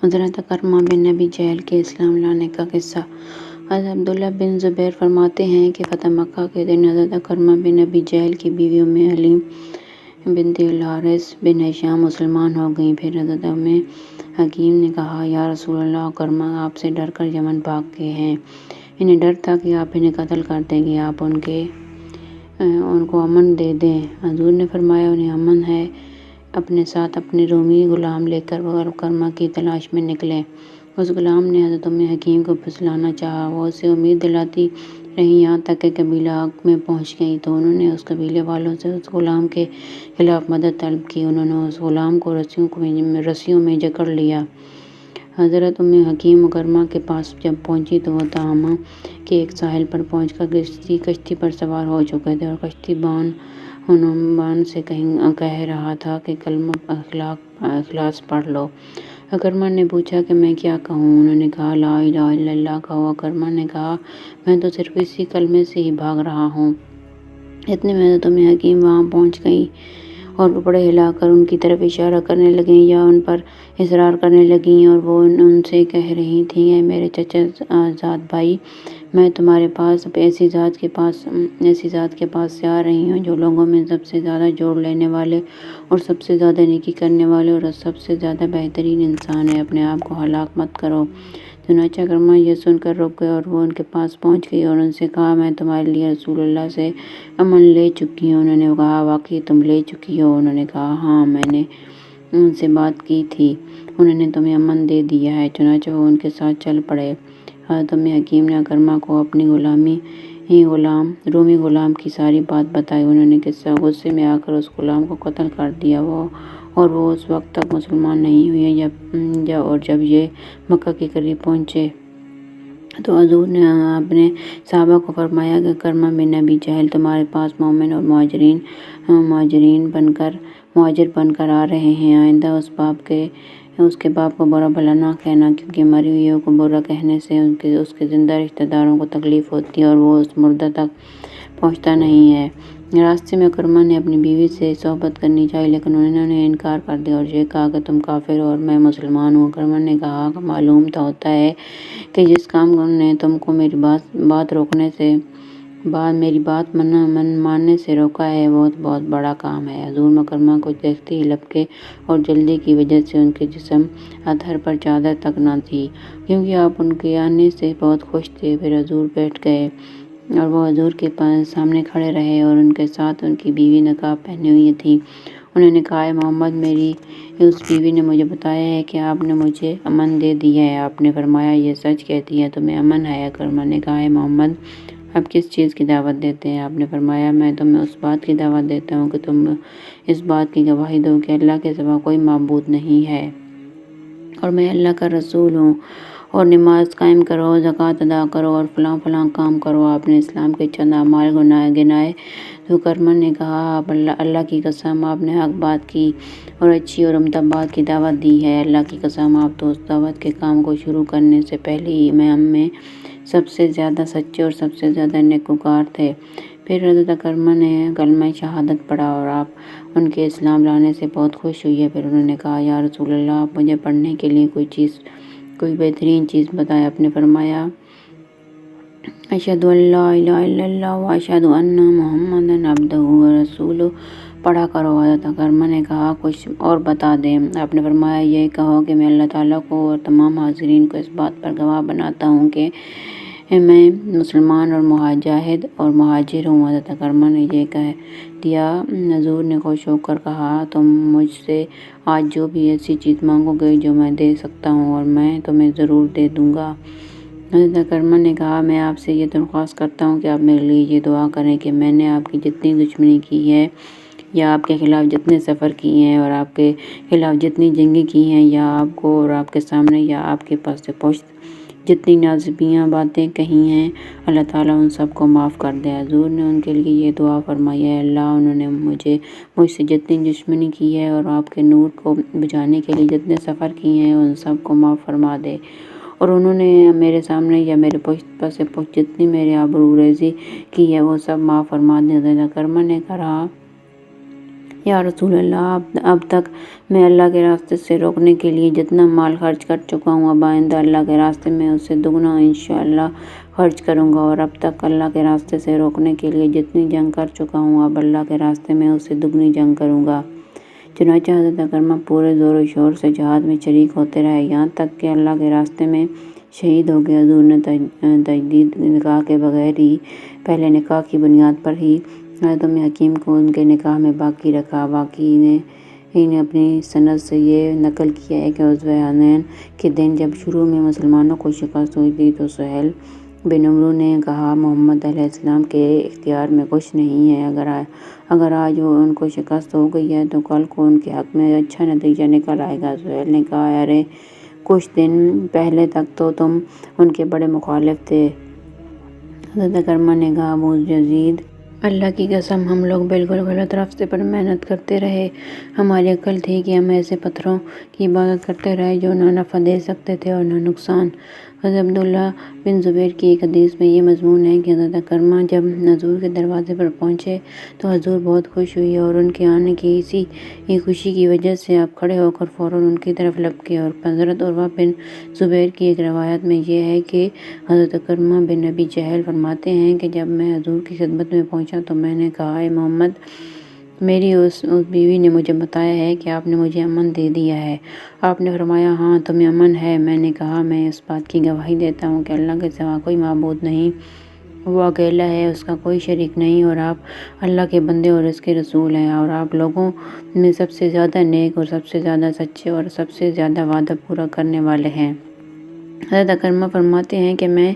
حضرت کرمہ بن ابی جہل کے اسلام لانے کا قصہ۔ حضرت عبداللہ بن زبیر فرماتے ہیں کہ فتح مکہ کے دن حضرت کرمہ بن ابی جہل کی بیوی ام حلیم بنت الحارث بن ہشام مسلمان ہو گئیں۔ پھر حضرت ام حکیم نے کہا، یا رسول اللہ، کرمہ آپ سے ڈر کر یمن بھاگ گئے ہیں۔ انہیں ڈر تھا کہ آپ انہیں قتل کر دیں گے، آپ ان کو امن دے دیں۔ حضور نے فرمایا، انہیں امن ہے۔ اپنے ساتھ اپنے رومی غلام لے کر وہ کرمہ کی تلاش میں نکلے۔ اس غلام نے حضرت ام حکیم کو پھسلانا چاہا، وہ اسے امید دلاتی رہیں یہاں تک کہ قبیلہ حق میں پہنچ گئیں تو انہوں نے اس قبیلے والوں سے اس غلام کے خلاف مدد طلب کی۔ انہوں نے اس غلام کو رسیوں میں جکڑ لیا۔ حضرت ام حکیم کرمہ کے پاس جب پہنچی تو وہ تہامہ کے ایک ساحل پر پہنچ کر کشتی پر سوار ہو چکے تھے اور کشتی بان سے کہہ رہا تھا کہ کلمہ اخلاص پڑھ لو۔ کرمہ نے پوچھا کہ میں کیا کہوں؟ انہوں نے کہا، لا الہ الا اللہ کہو۔ کرمہ نے کہا، میں تو صرف اسی کلمے سے ہی بھاگ رہا ہوں۔ اتنے میں حضرت ام حکیم وہاں پہنچ گئیں اور کپڑے ہلا کر ان کی طرف اشارہ کرنے لگیں یا ان پر اصرار کرنے لگیں، اور وہ ان سے کہہ رہی تھیں، اے میرے چچا زاد بھائی، میں تمہارے پاس ایسی ذات کے پاس سے آ رہی ہوں جو لوگوں میں سب سے زیادہ جوڑ لینے والے اور سب سے زیادہ نیکی کرنے والے اور سب سے زیادہ بہترین انسان ہے۔ اپنے آپ کو ہلاک مت کرو۔ چنانچہ کرمہ یہ سن کر رک گئے اور وہ ان کے پاس پہنچ گئی اور ان سے کہا، میں تمہارے لیے رسول اللہ سے امن لے چکی ہوں۔ انہوں نے کہا، واقعی تم لے چکی ہو؟ انہوں نے کہا، ہاں، میں نے ان سے بات کی تھی، انہوں نے تمہیں امن دے دیا ہے۔ چنانچہ وہ ان کے ساتھ چل پڑے۔ حضرت ام حکیم نے کرمہ کو اپنی رومی غلام کی ساری بات بتائی۔ انہوں نے غصے میں آ کر اس غلام کو قتل کر دیا اور وہ اس وقت تک مسلمان نہیں ہوئے، اور جب یہ مکہ کے قریب پہنچے تو حضور نے اپنے صحابہ کو فرمایا کہ کرمہ بن ابی جہل تمہارے پاس مومن اور مہاجر بن کر آ رہے ہیں۔ آئندہ اس کے باپ کو برا بھلا نہ کہنا، کیونکہ مری ہوئی کو برا کہنے سے اس کے زندہ رشتہ داروں کو تکلیف ہوتی ہے اور وہ اس مردہ تک پہنچتا نہیں ہے۔ راستے میں کرمہ نے اپنی بیوی سے صحبت کرنی چاہی لیکن انہوں نے انکار کر دیا اور یہ کہا کہ تم کافر ہو اور میں مسلمان ہوں۔ کرمہ نے کہا، معلوم تو ہوتا ہے کہ جس کام نے تم کو میری بات روکنے سے بعد میری بات ماننے سے روکا ہے وہ بہت بڑا کام ہے۔ حضور مکرمہ کو دیکھتے ہی لبکے اور جلدی کی وجہ سے ان کے جسم ادھر پر چادر تک نہ تھی، کیونکہ آپ ان کے آنے سے بہت خوش تھے۔ پھر حضور بیٹھ گئے اور وہ حضور کے سامنے کھڑے رہے اور ان کے ساتھ ان کی بیوی نقاب پہنی ہوئی تھی۔ انہوں نے کہا، اے محمد، میری اس بیوی نے مجھے بتایا ہے کہ آپ نے مجھے امن دے دیا ہے۔ آپ نے فرمایا، یہ سچ کہتی ہے، تمہیں امن ہے؟ کرمہ نے کہا، اے محمد، آپ کس چیز کی دعوت دیتے ہیں؟ آپ نے فرمایا، میں تمہیں اس بات کی دعوت دیتا ہوں کہ تم اس بات کی گواہی دو کہ اللہ کے سوا کوئی معبود نہیں ہے اور میں اللہ کا رسول ہوں، اور نماز قائم کرو، زکوٰۃ ادا کرو اور فلاں فلاں کام کرو۔ آپ نے اسلام کے چند اعمال گنائے تو کرمہ نے کہا، اللہ کی قسم، آپ نے حق بات کی اور اچھی اور عمدہ بات کی دعوت دی ہے۔ اللہ کی قسم، آپ تو اس دعوت کے کام کو شروع کرنے سے پہلے ہی ہم میں سب سے زیادہ سچے اور سب سے زیادہ نیکوکار تھے۔ پھر حضرت کرمہ نے کلمہ شہادت پڑھا اور آپ ان کے اسلام لانے سے بہت خوش ہوئی۔ پھر انہوں نے کہا، یا رسول اللہ، آپ مجھے پڑھنے کے لیے کوئی بہترین چیز بتائیں۔ آپ نے فرمایا، اشہد ان لا الہ الا اللہ و اشہد ان محمدًا عبدہ و رسولہ پڑھا کرو۔ حضرت کرمہ نے کہا، کچھ اور بتا دیں۔ آپ نے فرمایا، یہ کہو کہ میں اللہ تعالیٰ کو اور تمام حاضرین کو اس بات پر گواہ بناتا ہوں کہ میں مسلمان اور مجاہد اور مہاجر ہوں۔ حضرت کرمہ نے یہ کہہ دیا۔ حضور نے خوش ہو کر کہا، تم مجھ سے آج جو بھی ایسی چیز مانگو گے جو میں دے سکتا ہوں اور میں تمہیں ضرور دے دوں گا۔ حضرت کرمہ نے کہا، میں آپ سے یہ درخواست کرتا ہوں کہ آپ میرے لیے یہ دعا کریں کہ میں نے آپ کی جتنی دشمنی کی ہے یا آپ کے خلاف جتنے سفر کیے ہیں اور آپ کے خلاف جتنی جنگیں کی ہیں یا آپ کو اور آپ کے سامنے یا آپ کے پاس سے پشت جتنی نازیباں باتیں کہی ہیں، اللہ تعالیٰ ان سب کو معاف کر دے۔ حضور نے ان کے لیے یہ دعا فرمائی، اے اللہ، انہوں نے مجھ سے جتنی دشمنی کی ہے اور آپ کے نور کو بجھانے کے لیے جتنے سفر کیے ہیں ان سب کو معاف فرما دے، اور انہوں نے میرے سامنے یا میرے پشت سے پشت جتنی میرے آبرو ریزی کی ہے وہ سب معاف فرما دے۔ حضرت کرمہ نے کہا، یا رسول اللہ، اب تک میں اللہ کے راستے سے روکنے کے لیے جتنا مال خرچ کر چکا ہوں، اب آئندہ اللہ کے راستے میں اس سے دگنا انشاءاللہ خرچ کروں گا، اور اب تک اللہ کے راستے سے روکنے کے لیے جتنی جنگ کر چکا ہوں، اب اللہ کے راستے میں اس سے دگنی جنگ کروں گا۔ چنانچہ حضرت اکرمہ پورے زور و شور سے جہاد میں شریک ہوتے رہے، یہاں تک کہ اللہ کے راستے میں شہید ہو گئے۔ حضور نے تجدید نکاح کے بغیر ہی، پہلے نکاح کی بنیاد پر ہی حضرت ام حکیم کو ان کے نکاح میں باقی رکھا۔ واقعی نے اپنی سند سے یہ نقل کیا ہے کہ غزوہ حنین کے دن جب شروع میں مسلمانوں کو شکست ہوئی تھی تو سہیل بن عمرو نے کہا، محمد علیہ السلام کے اختیار میں کچھ نہیں ہے، اگر آج وہ ان کو شکست ہو گئی ہے تو کل کو ان کے حق میں اچھا نتیجہ نکل آئے گا۔ سہیل نے کہا، ارے کچھ دن پہلے تک تو تم ان کے بڑے مخالف تھے۔ حضرت اکرمہ نے کہا، ابو یزید، اللہ کی قسم ہم لوگ بالکل غلط راستے پر محنت کرتے رہے، ہماری عقل تھی کہ ہم ایسے پتھروں کی عبادت کرتے رہے جو نہ نفع دے سکتے تھے اور نہ نقصان۔ حضرت عبداللہ بن زبیر کی ایک حدیث میں یہ مضمون ہے کہ حضرت اکرمہ جب حضور کے دروازے پر پہنچے تو حضور بہت خوش ہوئی، اور ان کے آنے کی اسی خوشی کی وجہ سے آپ کھڑے ہو کر فوراً ان کی طرف لپکے۔ اور حضرت عروہ بن زبیر کی ایک روایت میں یہ ہے کہ حضرت اکرمہ بن ابی جہل فرماتے ہیں کہ جب میں حضور کی خدمت میں پہنچا تو میں نے کہا، اے محمد، میری اس بیوی نے مجھے بتایا ہے کہ آپ نے مجھے امن دے دیا ہے۔ آپ نے فرمایا، ہاں تمہیں امن ہے۔ میں نے کہا، میں اس بات کی گواہی دیتا ہوں کہ اللہ کے سوا کوئی معبود نہیں، وہ اکیلا ہے، اس کا کوئی شریک نہیں، اور آپ اللہ کے بندے اور اس کے رسول ہیں، اور آپ لوگوں میں سب سے زیادہ نیک اور سب سے زیادہ سچے اور سب سے زیادہ وعدہ پورا کرنے والے ہیں۔ حضرت اکرمہ فرماتے ہیں کہ میں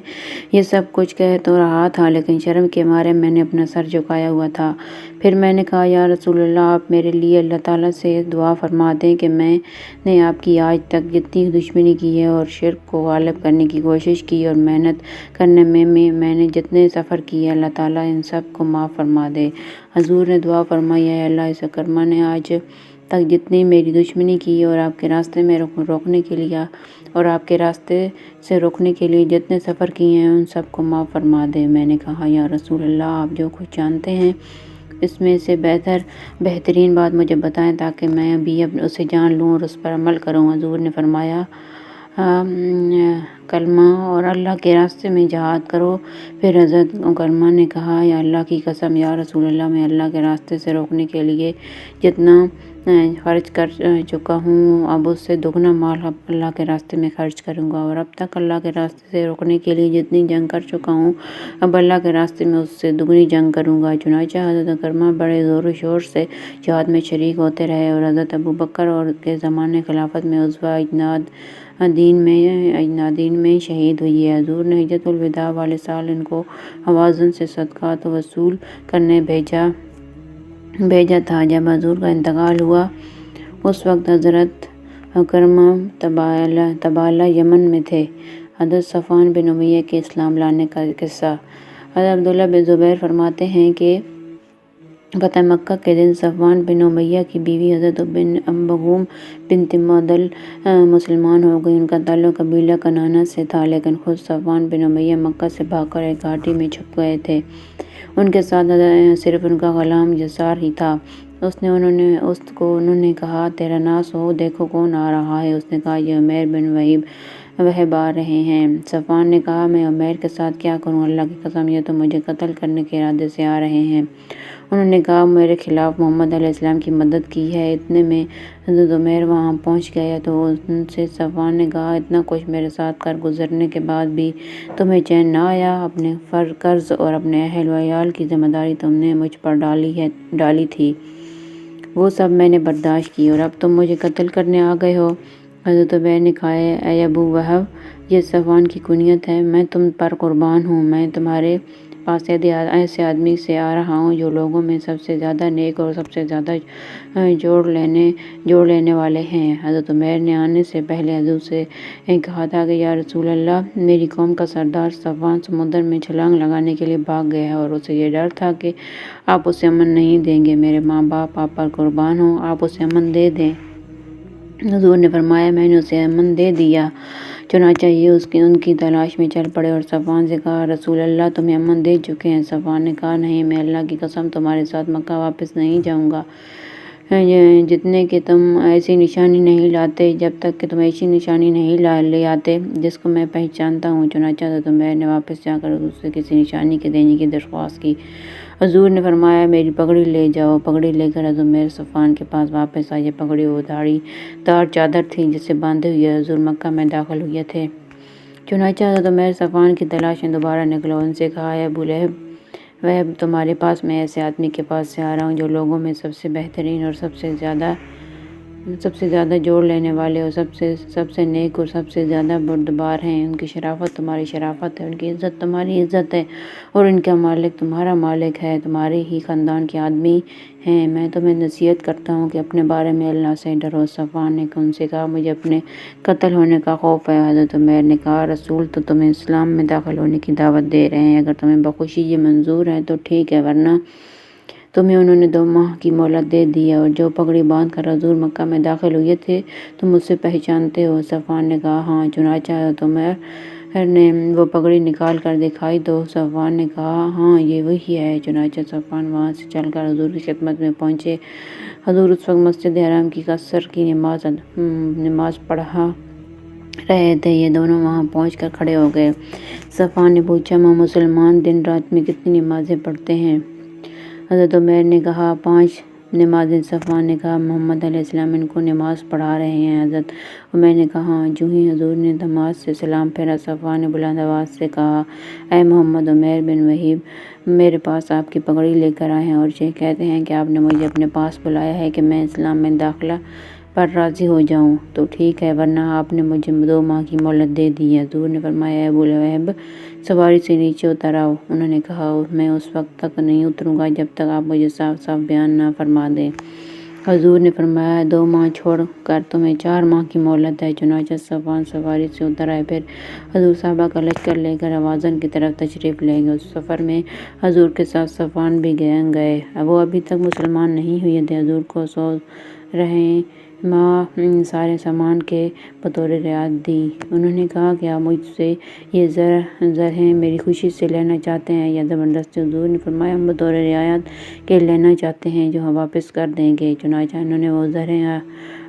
یہ سب کچھ کہہ تو رہا تھا لیکن شرم کے مارے میں نے اپنا سر جھکایا ہوا تھا۔ پھر میں نے کہا، یا رسول اللہ، آپ میرے لیے اللہ تعالیٰ سے دعا فرما دیں کہ میں نے آپ کی آج تک جتنی دشمنی کی ہے اور شرک کو غالب کرنے کی کوشش کی اور محنت کرنے میں نے جتنے سفر کیے، اللہ تعالیٰ ان سب کو معاف فرما دے۔ حضور نے دعا فرمائی، اے اللہ، اس اکرمہ نے آج تک جتنی میری دشمنی کی اور آپ کے راستے میں روکنے کے لیے اور آپ کے راستے سے روکنے کے لیے جتنے سفر کیے ہیں، ان سب کو معاف فرما دے۔ میں نے کہا، یا رسول اللہ، آپ جو کچھ جانتے ہیں اس میں سے بہترین بات مجھے بتائیں تاکہ میں بھی اسے جان لوں اور اس پر عمل کروں۔ حضور نے فرمایا، کلمہ اور اللہ کے راستے میں جہاد کرو۔ پھر حضرت اکرمہ نے کہا، یا اللہ کی قسم، یا رسول اللہ، میں اللہ کے راستے سے روکنے کے لیے جتنا خرچ کر چکا ہوں، اب اس سے دگنا مال اللہ کے راستے میں خرچ کروں گا، اور اب تک اللہ کے راستے سے روکنے کے لیے جتنی جنگ کر چکا ہوں، اب اللہ کے راستے میں اس سے دگنی جنگ کروں گا۔ چنانچہ حضرت اکرمہ بڑے زور و شور سے جہاد میں شریک ہوتے رہے، اور حضرت ابوبکر اور کے زمانے خلافت میں غزوہ اجنادین میں شہید ہوئی ہے۔ حضور نے حجۃ الوداع والے سال ان کو حوازن سے صدقات وصول کرنے بھیجا تھا۔ جب حضور کا انتقال ہوا اس وقت حضرت اکرمہ تبالہ یمن میں تھے۔ حضرت صفوان بن امیہ کے اسلام لانے کا قصہ۔ حضرت عبداللہ بن زبیر فرماتے ہیں کہ فتح مکہ کے دن صفوان بن امیہ کی بیوی حضرت ام بغوم بنت معدل مسلمان ہو گئی۔ ان کا تعلق قبیلہ کنانہ سے تھا، لیکن خود صفوان بن امیہ مکہ سے بھاگ کر ایک گھاٹی میں چھپ گئے تھے۔ ان کے ساتھ صرف ان کا غلام یسار ہی تھا۔ انہوں نے کہا، تیرا ناس ہو، دیکھو کون آ رہا ہے۔ اس نے کہا، یہ عمیر بن وہب آ رہے ہیں۔ صفوان نے کہا، میں عمیر کے ساتھ کیا کروں؟ اللہ کی قسم، یہ تو مجھے قتل کرنے کے ارادے سے آ رہے ہیں۔ انہوں نے کہا، میرے خلاف محمد علیہ السلام کی مدد کی ہے۔ اتنے میں حضرت عمیر وہاں پہنچ گیا تو ان سے صفوان نے کہا، اتنا کچھ میرے ساتھ کر گزرنے کے بعد بھی تمہیں چین نہ آیا؟ اپنے قرض اور اپنے اہل و عیال کی ذمہ داری تم نے مجھ پر ڈالی تھی، وہ سب میں نے برداشت کی، اور اب تم مجھے قتل کرنے آ گئے ہو۔ حضرت عمیر نے کہا، اے ابو وہب، یہ صفوان کی کنیت ہے، میں تم پر قربان ہوں، میں تمہارے پاس ایسے آدمی سے آ رہا ہوں جو لوگوں میں سب سے زیادہ نیک اور سب سے زیادہ جوڑ لینے والے ہیں۔ حضرت عمیر نے آنے سے پہلے حضور سے کہا تھا کہ یا رسول اللہ، میری قوم کا سردار صفوان سمندر میں چھلانگ لگانے کے لیے بھاگ گیا ہے، اور اسے یہ ڈر تھا کہ آپ اسے امن نہیں دیں گے۔ میرے ماں باپ آپ پر قربان ہوں، آپ اسے امن دے دیں۔ حضور نے فرمایا، میں نے اسے امن دے دیا۔ چنانچہ یہ ان کی تلاش میں چل پڑے اور صفوان سے کہا، رسول اللہ تمہیں امن دے چکے ہیں؟ صفوان نے کہا، نہیں، میں اللہ کی قسم تمہارے ساتھ مکہ واپس نہیں جاؤں گا۔ جتنے کہ تم ایسی نشانی نہیں لاتے، جب تک کہ تم ایسی نشانی نہیں لے آتے جس کو میں پہچانتا ہوں۔ چنانچہ حضرت عمیر نے واپس جا کر حضور سے کسی نشانی کے دینے کی درخواست کی۔ حضور نے فرمایا میری پگڑی لے جاؤ۔ پگڑی لے کر حضرت عمیر صفوان کے پاس واپس آئے۔ پگڑی وہ دھاڑی دار چادر تھی جس سے باندھے ہوئے حضور مکہ میں داخل ہوئے تھے۔ چنانچہ حضرت عمیر صفوان کی تلاش میں دوبارہ نکلا۔ ان سے کہا اے ابو لہب، تمہارے پاس میں ایسے آدمی کے پاس سے آ رہا ہوں جو لوگوں میں سب سے بہترین اور سب سے زیادہ جوڑ لینے والے اور سب سے نیک اور سب سے زیادہ بردبار ہیں۔ ان کی شرافت تمہاری شرافت ہے، ان کی عزت تمہاری عزت ہے اور ان کا مالک تمہارا مالک ہے، تمہارے ہی خاندان کے آدمی ہیں۔ میں تمہیں نصیحت کرتا ہوں کہ اپنے بارے میں اللہ سے ڈرو۔ صفوان نے ان سے کہا مجھے اپنے قتل ہونے کا خوف ہے۔ حضرت عمیر نے کہا رسول تو تمہیں اسلام میں داخل ہونے کی دعوت دے رہے ہیں، اگر تمہیں بخوشی یہ منظور ہے تو ٹھیک ہے، ورنہ تمہیں انہوں نے 2 ماہ کی مہلت دے دی ہے، اور جو پگڑی باندھ کر حضور مکہ میں داخل ہوئے تھے تم اس سے پہچانتے ہو؟ صفوان نے کہا ہاں۔ چنانچہ حضرت عمیر نے وہ پگڑی نکال کر دکھائی تو صفوان نے کہا ہاں یہ وہی ہے۔ چنانچہ صفوان وہاں سے چل کر حضور کی خدمت میں پہنچے۔ حضور اس وقت مسجد حرام کی عصر کی نماز پڑھا رہے تھے۔ یہ دونوں وہاں پہنچ کر کھڑے ہو گئے۔ صفوان نے پوچھا مسلمان دن رات میں کتنی نمازیں پڑھتے ہیں؟ حضرت عمیر نے کہا 5 نمازیں۔ صفوان نے کہا محمد علیہ السلام ان کو نماز پڑھا رہے ہیں؟ حضرت عمیر نے کہا ہاں۔ جو ہی حضور نے نماز سے سلام پھیرا، صفوان نے بلند آواز سے کہا اے محمد، عمیر بن وہیب میرے پاس آپ کی پگڑی لے کر آئے ہیں اور یہ کہتے ہیں کہ آپ نے مجھے اپنے پاس بلایا ہے کہ میں اسلام میں داخلہ پر راضی ہو جاؤں تو ٹھیک ہے، ورنہ آپ نے مجھے 2 ماہ کی مہلت دے دی ہے۔ حضور نے فرمایا اے ابو لہب سواری سے نیچے اتر آؤ۔ انہوں نے کہا میں اس وقت تک نہیں اتروں گا جب تک آپ مجھے صاف صاف بیان نہ فرما دیں۔ حضور نے فرمایا 2 ماہ چھوڑ کر تمہیں 4 ماہ کی مہلت ہے۔ چنانچہ صفوان سواری سے اتر آئے۔ پھر حضور صحابہ کا لشکر لے کر ہوازن کی طرف تشریف لے گئے۔ اس سفر میں حضور کے ساتھ صفوان بھی گئے۔ وہ ابھی تک مسلمان نہیں ہوئے تھے۔ حضور کو 100 رہن سارے سامان کے بطور رعایت دی۔ انہوں نے کہا کہ آپ مجھ سے یہ زرہیں میری خوشی سے لینا چاہتے ہیں یا زبردستی؟ حضور نے فرمایا ہم بطور رعایت کے لینا چاہتے ہیں جو ہم واپس کر دیں گے۔ چنانچہ انہوں نے وہ زرہیں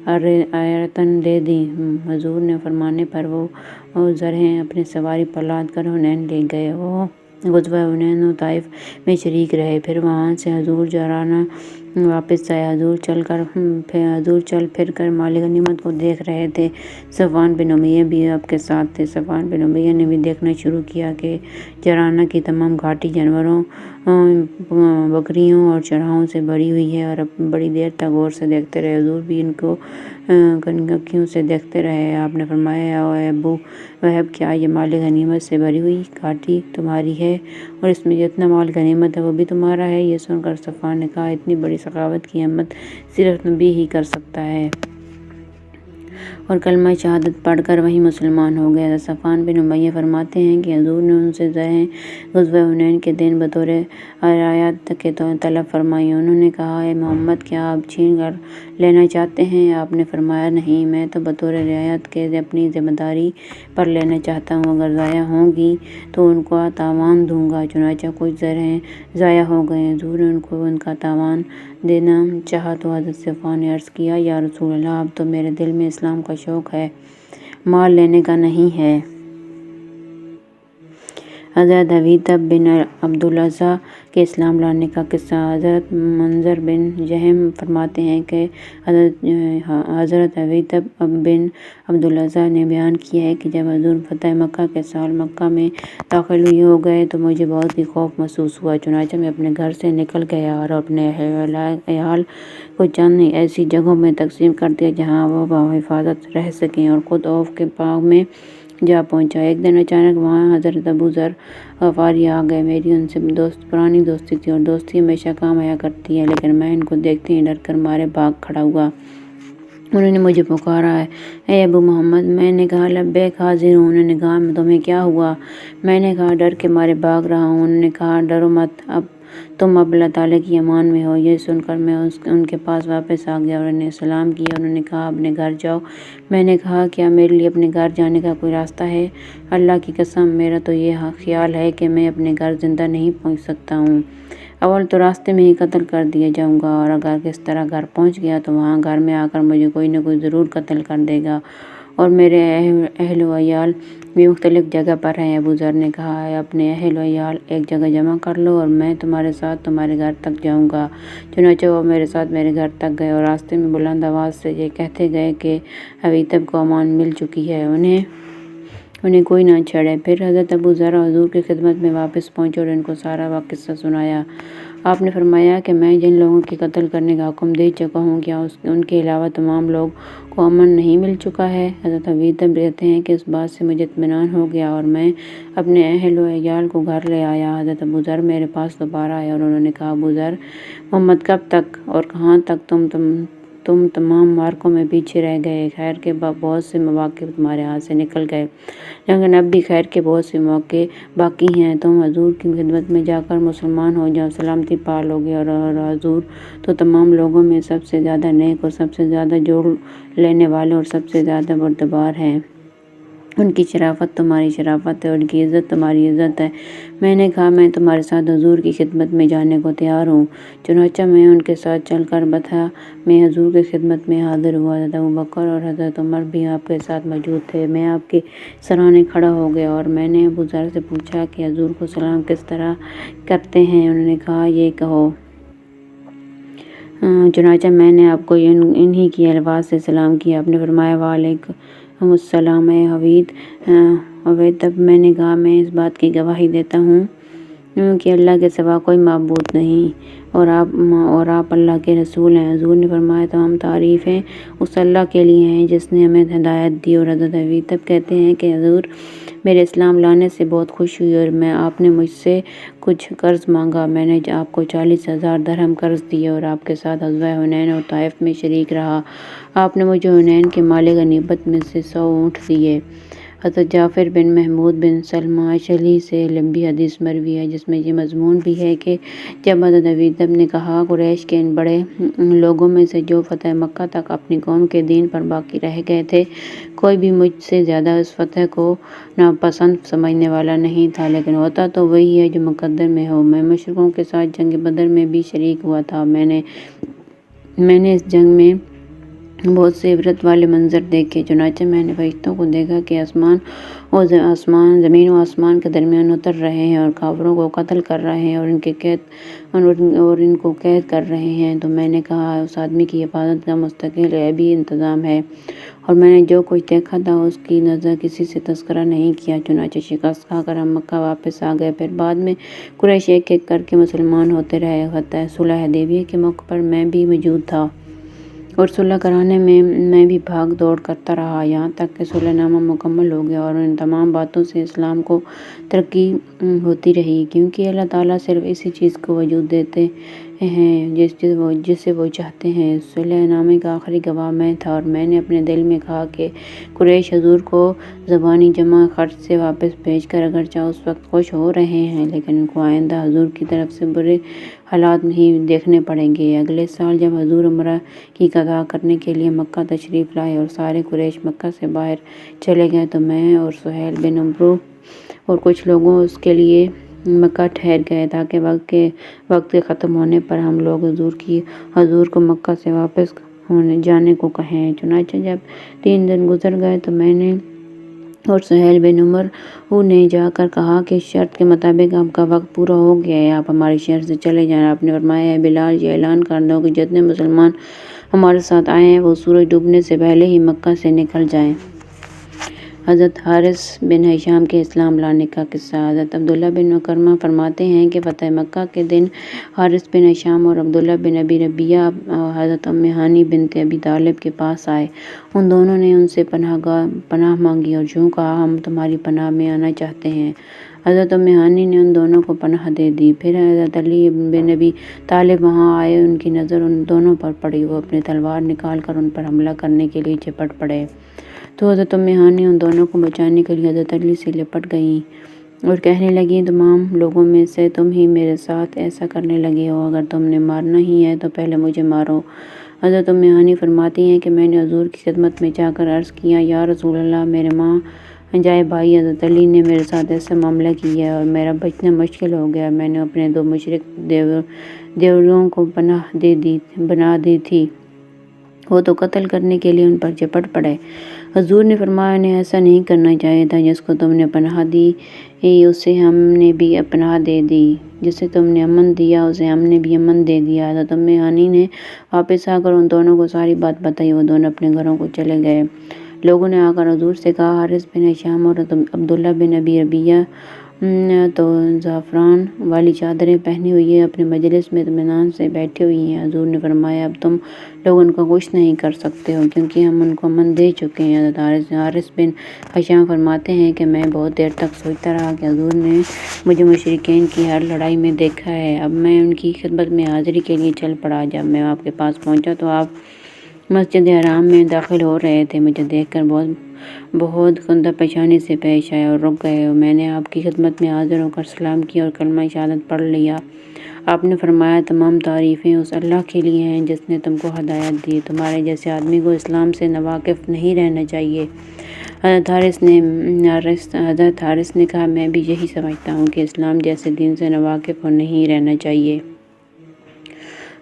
عارضاً دے دیں۔ حضور نے فرمانے پر وہ زرہیں اپنی سواری پر لاد کر حنین لے گئے۔ وہ غزوہ حنین و طائف میں شریک رہے۔ پھر وہاں سے حضور جعرانہ واپس آئے۔ حضور چل پھر کر مال غنیمت کو دیکھ رہے تھے۔ صفوان بن امیہ بھی آپ کے ساتھ تھے۔ صفوان بن امیہ نے بھی دیکھنا شروع کیا کہ جعرانہ کی تمام گھاٹی جانوروں، بکریوں اور چرواہوں سے بھری ہوئی ہے، اور بڑی دیر تک غور سے دیکھتے رہے۔ حضور بھی ان کو کنکھیوں سے دیکھتے رہے۔ آپ نے فرمایا اے ابو لہب کیا یہ مال غنیمت سے بھری ہوئی گھاٹی تمہاری ہے اور اس میں جتنا مال غنیمت ہے وہ بھی تمہارا ہے؟ یہ سن کر صفوان نے کہا اتنی بڑی سخاوت کی ہمت صرف نبی ہی کر سکتا ہے، اور کلمہ شہادت پڑھ کر وہیں مسلمان ہو گیا۔ صفوان بن امیہ فرماتے ہیں کہ حضور نے ان سے زرہیں غزوہ حنین کے دن بطور رعایت کے طلب فرمائیں۔ انہوں نے کہا اے محمد کیا آپ چھین کر لینا چاہتے ہیں؟ آپ نے فرمایا نہیں، میں تو بطور رعایت کے اپنی ذمہ داری پر لینا چاہتا ہوں، اگر ضائع ہوں گی تو ان کو تاوان دوں گا۔ چنانچہ کچھ زرہیں ضائع ہو گئیں۔ حضور نے ان کو ان کا تاوان دینا چاہا تو حضرت صفوان نے عرض کیا یا رسول اللہ اب تو میرے دل میں اسلام کا شوق ہے، مال لینے کا نہیں ہے۔ حضرت حویطب بن عبدالعزیٰ کے اسلام لانے کا قصہ۔ حضرت منظر بن جہم فرماتے ہیں کہ حضرت حویطب بن عبدالعزیٰ نے بیان کیا ہے کہ جب حضور فتح مکہ کے سال مکہ میں داخل ہو گئے تو مجھے بہت ہی خوف محسوس ہوا۔ چنانچہ میں اپنے گھر سے نکل گیا اور اپنے عیال کو چند ایسی جگہوں میں تقسیم کر دیا جہاں وہ بحفاظت رہ سکیں، اور خود عوف کے باغ میں جا پہنچا۔ ایک دن اچانک وہاں حضرت ابو ذر غفاری آ گئے۔ میری ان سے پرانی دوستی تھی، اور دوستی ہمیشہ کام آیا کرتی ہے، لیکن میں ان کو دیکھتے ہی ڈر کر مارے بھاگ کھڑا ہوا۔ انہوں نے مجھے پکارا اے ابو محمد۔ میں نے کہا لبیک حاضر ہوں۔ انہوں نے کہا تمہیں کیا ہوا؟ میں نے کہا ڈر کے مارے بھاگ رہا ہوں۔ انہوں نے کہا ڈرو مت، اب تم اب اللہ تعالیٰ کی امان میں ہو۔ یہ سن کر میں ان کے پاس واپس آ گیا اور انہیں سلام کیا۔ انہوں نے کہا اپنے گھر جاؤ۔ میں نے کہا کیا میرے لیے اپنے گھر جانے کا کوئی راستہ ہے؟ اللہ کی قسم میرا تو یہ خیال ہے کہ میں اپنے گھر زندہ نہیں پہنچ سکتا ہوں۔ اول تو راستے میں ہی قتل کر دیا جاؤں گا، اور اگر کس طرح گھر پہنچ گیا تو وہاں گھر میں آ کر مجھے کوئی نہ کوئی ضرور قتل کر دے گا، اور میرے اہل و عیال بھی مختلف جگہ پر ہیں۔ ابو ذر نے کہا اپنے اہل و عیال ایک جگہ جمع کر لو اور میں تمہارے ساتھ تمہارے گھر تک جاؤں گا۔ چنانچہ وہ میرے ساتھ میرے گھر تک گئے اور راستے میں بلند آواز سے یہ کہتے گئے کہ ابی طب کو امان مل چکی ہے، انہیں کوئی نہ چھیڑے۔ پھر حضرت ابو ذر حضور کی خدمت میں واپس پہنچے اور ان کو سارا قصہ سنایا۔ آپ نے فرمایا کہ میں جن لوگوں کے قتل کرنے کا حکم دے چکا ہوں کیا ان کے علاوہ تمام لوگ کو امن نہیں مل چکا ہے؟ حضرت ابی طب کہتے ہیں کہ اس بات سے مجھے اطمینان ہو گیا اور میں اپنے اہل و عیال کو گھر لے آیا۔ حضرت ابو ذر میرے پاس دوبارہ آئے اور انہوں نے کہا ابو ذر، محمد کب تک اور کہاں تک تم تمام معرکوں میں پیچھے رہ گئے؟ خیر کے بہت سے مواقع تمہارے ہاتھ سے نکل گئے، لیکن اب بھی خیر کے بہت سے موقع باقی ہیں۔ تم حضور کی خدمت میں جا کر مسلمان ہو جاؤ، سلامتی پا لو گے، اور حضور تو تمام لوگوں میں سب سے زیادہ نیک اور سب سے زیادہ جوڑ لینے والے اور سب سے زیادہ بردبار ہیں۔ ان کی شرافت تمہاری شرافت ہے اور ان کی عزت تمہاری عزت ہے۔ میں نے کہا میں تمہارے ساتھ حضور کی خدمت میں جانے کو تیار ہوں۔ چنانچہ میں ان کے ساتھ چل کر بطحہ میں حضور کی خدمت میں حاضر ہوا۔ حضرت ابوبکر اور حضرت عمر بھی آپ کے ساتھ موجود تھے۔ میں آپ کے سرانے کھڑا ہو گیا اور میں نے ابو ذر سے پوچھا کہ حضور کو سلام کس طرح کرتے ہیں؟ انہوں نے کہا یہ کہو۔ چنانچہ میں نے آپ کو انہی کی الفاظ سے سلام کیا۔ آپ نے فرمایا وعلیکم السلام اے ابی طب۔ میں نے کہا میں اس بات کی گواہی دیتا ہوں کہ اللہ کے سوا کوئی معبود نہیں اور آپ اللہ کے رسول ہیں۔ حضور نے فرمایا تمام تعریفیں اس اللہ کے لیے ہیں جس نے ہمیں ہدایت دی۔ اور حضرت ابی طب کہتے ہیں کہ حضور میرے اسلام لانے سے بہت خوش ہوئی اور آپ نے مجھ سے کچھ قرض مانگا۔ میں نے آپ کو 40,000 درہم قرض دیے اور آپ کے ساتھ غزوہ حنین اور طائف میں شریک رہا۔ آپ نے مجھے حنین کے مال غنیمت میں سے 100 اونٹ دیے۔ حضرت جعفر بن محمود بن سلمہ اشعری سے لمبی حدیث مروی ہے جس میں یہ مضمون بھی ہے کہ جب حضرت ابی طب نے کہا قریش کے ان بڑے لوگوں میں سے جو فتح مکہ تک اپنی قوم کے دین پر باقی رہ گئے تھے، کوئی بھی مجھ سے زیادہ اس فتح کو ناپسند سمجھنے والا نہیں تھا، لیکن ہوتا تو وہی ہے جو مقدر میں ہو۔ میں مشرکوں کے ساتھ جنگ بدر میں بھی شریک ہوا تھا۔ میں نے اس جنگ میں بہت سے عبرت والے منظر دیکھے۔ چنانچہ میں نے فرشتوں کو دیکھا کہ زمین و آسمان کے درمیان اتر رہے ہیں اور کافروں کو قتل کر رہے ہیں اور ان کو قید کر رہے ہیں۔ تو میں نے کہا اس آدمی کی حفاظت کا مستقل غیبی انتظام ہے، اور میں نے جو کچھ دیکھا تھا اس کی نظر کسی سے تذکرہ نہیں کیا۔ چنانچہ شکست کھا کر ہم مکہ واپس آ گئے۔ پھر بعد میں قریش ایک ایک کر کے مسلمان ہوتے رہے۔ فتح صلح حدیبیہ کے موقع پر میں بھی موجود تھا اور صلح کرانے میں بھی بھاگ دوڑ کرتا رہا، یہاں تک کہ صلح نامہ مکمل ہو گیا اور ان تمام باتوں سے اسلام کو ترقی ہوتی رہی، کیونکہ اللہ تعالیٰ صرف اسی چیز کو وجود دیتے ہیں جسے وہ چاہتے ہیں۔ صلح نامے کا آخری گواہ میں تھا اور میں نے اپنے دل میں کہا کہ قریش حضور کو زبانی جمع خرچ سے واپس بھیج کر اگرچہ اس وقت خوش ہو رہے ہیں، لیکن ان کو آئندہ حضور کی طرف سے برے حالات نہیں دیکھنے پڑیں گے۔ اگلے سال جب حضور عمرہ کی قضاء کرنے کے لیے مکہ تشریف لائے اور سارے قریش مکہ سے باہر چلے گئے تو میں اور سہیل بن عمرو اور کچھ لوگوں اس کے لیے مکہ ٹھہر گئے تاکہ وقت کے ختم ہونے پر ہم لوگ حضور کو مکہ سے واپس جانے کو کہیں۔ چنانچہ جب 3 دن گزر گئے تو میں نے اور سہیل بن عمرو نے جا کر کہا کہ شرط کے مطابق آپ کا وقت پورا ہو گیا ہے، آپ ہمارے شہر سے چلے جائیں۔ آپ نے فرمایا اے بلال، یہ اعلان کر دو کہ جتنے مسلمان ہمارے ساتھ آئے ہیں وہ سورج ڈوبنے سے پہلے ہی مکہ سے نکل جائیں۔ حضرت حارث بن ہشام کے اسلام لانے کا قصہ۔ حضرت عبداللہ بن مکرمہ فرماتے ہیں کہ فتح مکہ کے دن حارث بن ہشام اور عبداللہ بن ابی ربیعہ حضرت ام ہانی بنت ابی طالب کے پاس آئے۔ ان دونوں نے ان سے پناہ مانگی اور یوں کہا ہم تمہاری پناہ میں آنا چاہتے ہیں۔ حضرت ام ہانی نے ان دونوں کو پناہ دے دی۔ پھر حضرت علی بن ابی طالب وہاں آئے، ان کی نظر ان دونوں پر پڑی، وہ اپنی تلوار نکال کر ان پر حملہ کرنے کے لیے جھپٹ پڑے، تو حضرت ام ہانی ان دونوں کو بچانے کے لیے حضرت علی سے لپٹ گئیں۔ اور کہنے لگی تمام لوگوں میں سے تم ہی میرے ساتھ ایسا کرنے لگے ہو، اگر تم نے مارنا ہی ہے تو پہلے مجھے مارو۔ حضرت ام ہانی فرماتی ہیں کہ میں نے حضور کی خدمت میں جا کر عرض کیا، یا رسول اللہ، میرے ماں جائے بھائی حضرت علی نے میرے ساتھ ایسا معاملہ کیا ہے اور میرا بچنا مشکل ہو گیا۔ میں نے اپنے 2 مشرک دیوروں کو بنا دی تھی، وہ تو قتل کرنے کے لیے ان پر جھپٹ پڑے۔ حضور نے فرمایا، انہیں ایسا نہیں کرنا چاہیے تھا، جس کو تم نے پناہ دی اسے ہم نے بھی پناہ دے دی، جسے تم نے امن دیا اسے ہم نے بھی امن دے دیا۔ حضرت ام ہانی نے واپس آ کر ان دونوں کو ساری بات بتائی، وہ دونوں اپنے گھروں کو چلے گئے۔ لوگوں نے آ کر حضور سے کہا، حارث بن ہشام اور عبداللہ بن ابی ربیعہ تو زعفران والی چادریں پہنی ہوئی اپنے مجلس میں اطمینان سے بیٹھے ہوئی ہیں۔ حضور نے فرمایا، اب تم لوگ ان کو کچھ نہیں کر سکتے ہو، کیونکہ ہم ان کو امن دے چکے ہیں۔ حضرت حارث بن ہشام فرماتے ہیں کہ میں بہت دیر تک سوچتا رہا کہ حضور نے مجھے مشرکین کی ہر لڑائی میں دیکھا ہے، اب میں ان کی خدمت میں حاضری کے لیے چل پڑا۔ جب میں آپ کے پاس پہنچا تو آپ مسجد حرام میں داخل ہو رہے تھے، مجھے دیکھ کر بہت کندہ پیشانی سے پیش آئے اور رک گئے۔ میں نے آپ کی خدمت میں حاضر ہو کر سلام کیا اور کلمہ شہادت پڑھ لیا۔ آپ نے فرمایا، تمام تعریفیں اس اللہ کے لیے ہیں جس نے تم کو ہدایت دی، تمہارے جیسے آدمی کو اسلام سے ناواقف نہیں رہنا چاہیے۔ حضرت حارث نے کہا، میں بھی یہی سمجھتا ہوں کہ اسلام جیسے دین سے ناواقف نہیں رہنا چاہیے۔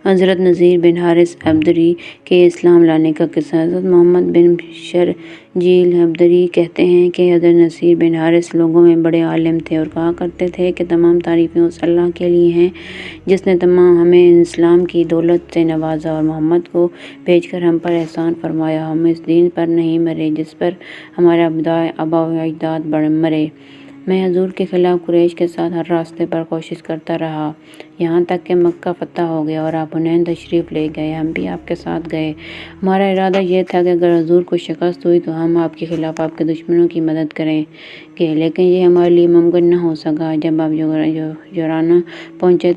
حضرت نذیر بن حارث عبدری کے اسلام لانے کا قصہ۔ حضرت محمد بن شرجیل عبدری کہتے ہیں کہ حضرت نذیر بن حارث لوگوں میں بڑے عالم تھے اور کہا کرتے تھے کہ تمام تعریفیں اس اللہ کے لیے ہیں جس نے ہمیں اسلام کی دولت سے نوازا اور محمد کو بھیج کر ہم پر احسان فرمایا۔ ہم اس دین پر نہیں مرے جس پر ہمارے آبا و اجداد مرے۔ میں حضور کے خلاف قریش کے ساتھ ہر راستے پر کوشش کرتا رہا، یہاں تک کہ مکہ فتح ہو گیا اور آپ حنین تشریف لے گئے، ہم بھی آپ کے ساتھ گئے۔ ہمارا ارادہ یہ تھا کہ اگر حضور کو شکست ہوئی تو ہم آپ کے خلاف آپ کے دشمنوں کی مدد کریں گے، لیکن یہ ہمارے لیے ممکن نہ ہو سکا۔ جب آپ جعرانہ پہنچے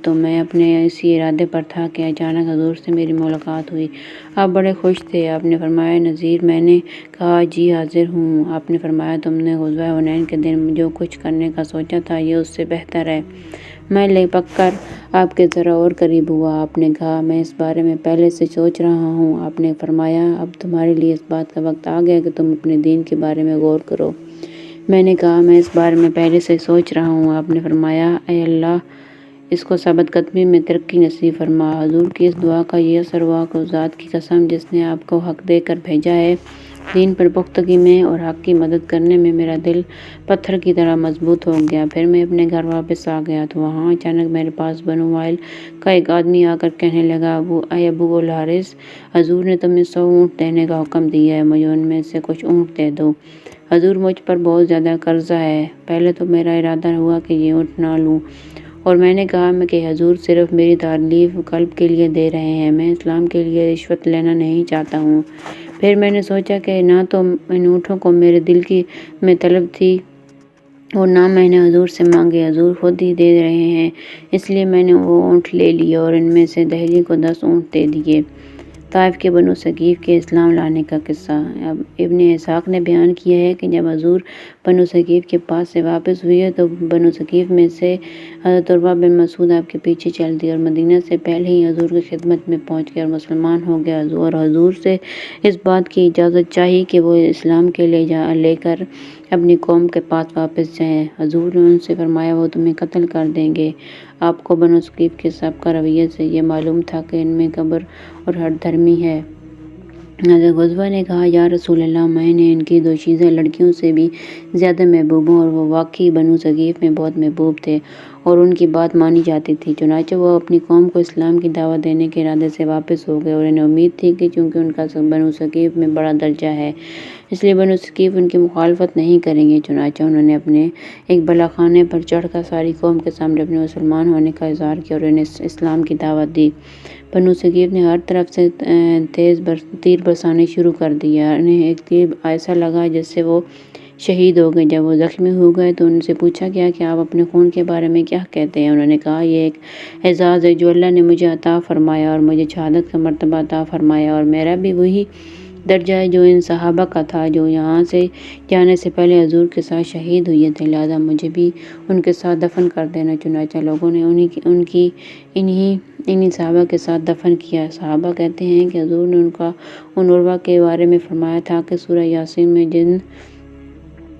تو میں اپنے اسی ارادے پر تھا کہ اچانک حضور سے میری ملاقات ہوئی۔ آپ بڑے خوش تھے۔ آپ نے فرمایا، نذیر؟ میں نے کہا، جی حاضر ہوں۔ آپ نے فرمایا، تم نے غزوہ حنین کے دن جو کچھ کرنے کا سوچا تھا یہ اس سے بہتر ہے۔ میں لپک کر آپ کے ذرا اور قریب ہوا۔ آپ نے کہا، میں اس بارے میں پہلے سے سوچ رہا ہوں۔ آپ نے فرمایا، اب تمہارے لیے اس بات کا وقت آ گیا کہ تم اپنے دین کے بارے میں غور کرو۔ میں نے کہا، میں اس بارے میں پہلے سے سوچ رہا ہوں۔ آپ نے فرمایا، اے اللہ اس کو ثابت قدمی میں ترقی نصیب فرما۔ حضور کی اس دعا کا یہ اثر ہوا کہ اس ذات کی قسم جس نے آپ کو حق دے کر بھیجا ہے، دین پر پختگی میں اور حق کی مدد کرنے میں میرا دل پتھر کی طرح مضبوط ہو گیا۔ پھر میں اپنے گھر واپس آ گیا تو وہاں اچانک میرے پاس بنو وائل کا ایک آدمی آ کر کہنے لگا، اے ابو الحارث، حضور نے تمہیں 100 اونٹ دینے کا حکم دیا ہے، مجھے ان میں سے کچھ اونٹ دے دو۔ حضور، مجھ پر بہت زیادہ قرضہ ہے۔ پہلے تو میرا ارادہ ہوا کہ یہ اونٹ نہ لوں، اور میں نے کہا کہ حضور صرف میری تعلیف قلب کے لیے دے رہے ہیں، میں اسلام کے لیے رشوت لینا نہیں چاہتا ہوں۔ پھر میں نے سوچا کہ نہ تو ان اونٹوں کو میرے دل میں طلب تھی اور نہ میں نے حضور سے مانگے، حضور خود ہی دے رہے ہیں، اس لیے میں نے وہ اونٹ لے لیے اور ان میں سے دہلی کو 10 اونٹ دے دیے۔ طائف کے بنو ثقیف کے اسلام لانے کا قصہ۔ ابن اسحاق نے بیان کیا ہے کہ جب حضور بنو ثقیف کے پاس سے واپس ہوئے تو بنو ثقیف میں سے حضرت عروہ بن مسعود آپ کے پیچھے چل دیے اور مدینہ سے پہلے ہی حضور کی خدمت میں پہنچ گئے اور مسلمان ہو گئے، اور حضور سے اس بات کی اجازت چاہی کہ وہ اسلام کے لے کر اپنی قوم کے پاس واپس جائیں۔ حضور نے ان سے فرمایا، وہ تمہیں قتل کر دیں گے۔ آپ کو بنو ثقیف کے سابقہ رویے سے یہ معلوم تھا کہ ان میں کبر اور ہٹ دھرمی ہے۔ حضرت غزوہ نے کہا، یا رسول اللہ، میں نے ان کی 2 چیزیں لڑکیوں سے بھی زیادہ محبوب ہوں، اور وہ واقعی بنو ثقیف میں بہت محبوب تھے اور ان کی بات مانی جاتی تھی۔ چنانچہ وہ اپنی قوم کو اسلام کی دعوت دینے کے ارادے سے واپس ہو گئے، اور انہیں امید تھی کہ چونکہ ان کا بنو ثقیف میں بڑا درجہ ہے اس لیے بنو ثقیف ان کی مخالفت نہیں کریں گے۔ چنانچہ انہوں نے اپنے ایک بالا خانے پر چڑھ کر ساری قوم کے سامنے اپنے مسلمان ہونے کا اظہار کیا اور انہیں اسلام کی دعوت دی۔ بنو ثقیف نے ہر طرف سے تیر برسانے شروع کر دیا۔ انہیں ایک تیر ایسا لگا جس سے وہ شہید ہو گئے۔ جب وہ زخمی ہو گئے تو ان سے پوچھا گیا کہ آپ اپنے خون کے بارے میں کیا کہتے ہیں؟ انہوں نے کہا، یہ ایک اعزاز ہے جو اللہ نے مجھے عطا فرمایا اور مجھے شہادت کا مرتبہ عطا فرمایا، اور میرا بھی وہی درجہ ہے جو ان صحابہ کا تھا جو یہاں سے جانے سے پہلے حضور کے ساتھ شہید ہوئے تھے، لہٰذا مجھے بھی ان کے ساتھ دفن کر دینا۔ چنانچہ لوگوں نے انہی صحابہ کے ساتھ دفن کیا۔ صحابہ کہتے ہیں کہ حضور نے ان عروہ کے بارے میں فرمایا تھا کہ سورہ یاسین میں جن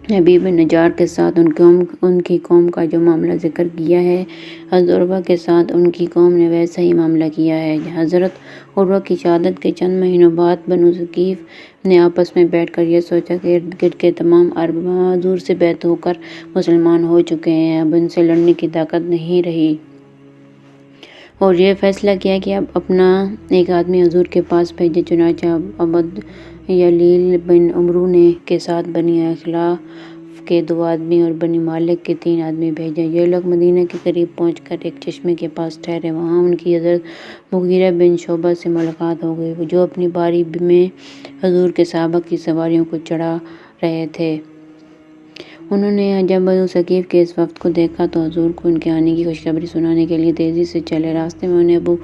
حبیب نجار کے ساتھ ان کی قوم کا جو معاملہ ذکر کیا ہے، حضرت عروہ کے ساتھ ان کی قوم نے ویسا ہی معاملہ کیا ہے۔ حضرت عروہ کی شہادت کے چند مہینوں بعد بنو ثقیف نے آپس میں بیٹھ کر یہ سوچا کہ ارد گرد کے تمام عرب حضور سے بیعت ہو کر مسلمان ہو چکے ہیں، اب ان سے لڑنے کی طاقت نہیں رہی، اور یہ فیصلہ کیا کہ اب اپنا ایک آدمی حضور کے پاس بھیجے۔ چنانچہ عبد یلیل بن عمرو نے کے ساتھ بنی اخلاف کے 2 آدمی اور بنی مالک کے 3 آدمی بھیجے۔ یہ لوگ مدینہ کے قریب پہنچ کر ایک چشمے کے پاس ٹھہرے۔ وہاں ان کی حضرت مغیرہ بن شعبہ سے ملاقات ہو گئی، جو اپنی باری میں حضور کے صحابہ کی سواریوں کو چڑھا رہے تھے۔ انہوں نے جب بنو ثقیف کے اس وفد کو دیکھا تو حضور کو ان کے آنے کی خوشخبری سنانے کے لیے تیزی سے چلے۔ راستے میں انہیں ابو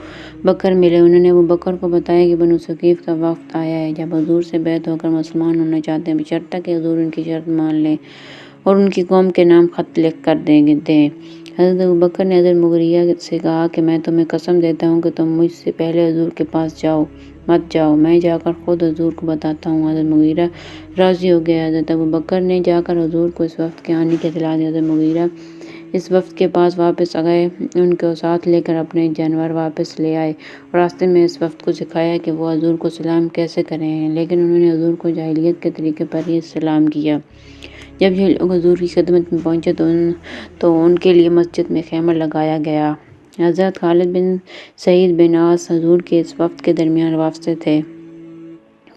بکر ملے۔ انہوں نے ابو بکر کو بتایا کہ بنو ثقیف کا وفد آیا ہے، جب حضور سے بیعت ہو کر مسلمان ہونا چاہتے ہیں، بشرطہ کہ حضور ان کی شرط مان لیں اور ان کی قوم کے نام خط لکھ کر دیں۔ حضرت ابو بکر نے حضرت مغیرہ سے کہا کہ میں تمہیں قسم دیتا ہوں کہ تم مجھ سے پہلے حضور کے پاس مت جاؤ، میں جا کر خود حضور کو بتاتا ہوں۔ حضرت مغیرہ راضی ہو گئے۔ حضرت ابو بکر نے جا کر حضور کو اس وفد کے آنے کی اطلاع دی۔ حضرت مغیرہ اس وفد کے پاس واپس گئے، ان کو ساتھ لے کر اپنے جانور واپس لے آئے اور راستے میں اس وفد کو سکھایا کہ وہ حضور کو سلام کیسے کریں، لیکن انہوں نے حضور کو جاہلیت کے طریقے پر ہی سلام کیا۔ جب یہ لوگ حضور کی خدمت میں پہنچے تو ان کے لیے مسجد میں خیمہ لگایا گیا۔ حضرت خالد بن سعید بن عاص حضور کے اس وفد کے درمیان واسطے تھے۔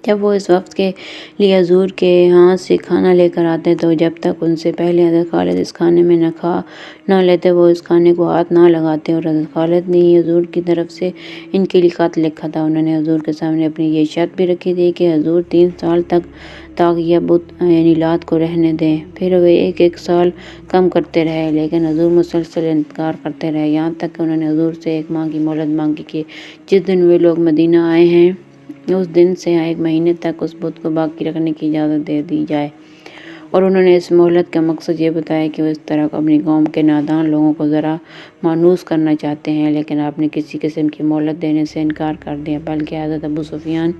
جب وہ اس وفد کے لیے حضور کے ہاں سے کھانا لے کر آتے تو جب تک ان سے پہلے حضرت خالد اس کھانے میں نہ لیتے وہ اس کھانے کو ہاتھ نہ لگاتے، اور حضرت خالد نے ہی حضور کی طرف سے ان کے لیے خط لکھا تھا۔ انہوں نے حضور کے سامنے اپنی یہ شرط بھی رکھی تھی کہ حضور 3 سال تک طاغیہ بت یعنی لات کو رہنے دیں۔ پھر وہ ایک سال کم کرتے رہے، لیکن حضور مسلسل انکار کرتے رہے، یہاں تک کہ انہوں نے حضور سے 1 ماہ کی مہلت مانگی کہ جس دن وہ لوگ مدینہ آئے ہیں اس دن سے 1 مہینے تک اس بت کو باقی رکھنے کی اجازت دے دی جائے، اور انہوں نے اس مہلت کا مقصد یہ بتایا کہ وہ اس طرح اپنی قوم کے نادان لوگوں کو ذرا مانوس کرنا چاہتے ہیں، لیکن آپ نے کسی قسم کی مہلت دینے سے انکار کر دیا، بلکہ حضرت ابو سفیان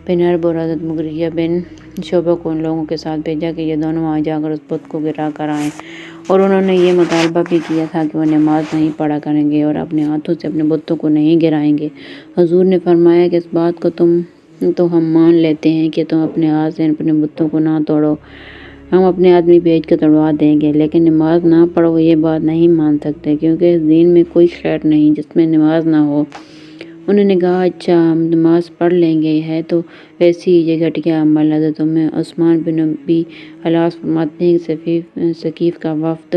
بن حرب اور حضرت مغیرہ بن شعبہ کو ان لوگوں کے ساتھ بھیجا کہ یہ دونوں وہاں جا کر اس بت کو گرا کر آئیں، اور انہوں نے یہ مطالبہ بھی کیا تھا کہ وہ نماز نہیں پڑھا کریں گے اور اپنے ہاتھوں سے اپنے بتوں کو نہیں گرائیں گے۔ حضور نے فرمایا کہ اس بات کو تو ہم مان لیتے ہیں کہ تم اپنے ہاتھ سے اپنے بتوں کو نہ توڑو، ہم اپنے آدمی بھیج کر توڑوا دیں گے، لیکن نماز نہ پڑھو یہ بات نہیں مان سکتے، کیونکہ اس دین میں کوئی خیر نہیں جس میں نماز نہ ہو۔ انہوں نے کہا اچھا ہم نماز پڑھ لیں گے، ہے تو ویسی ہی یہ گھٹیا عمل۔ حضرت عثمان بن ابی العاص فرماتے ہیں کہ ثقیف کا وفد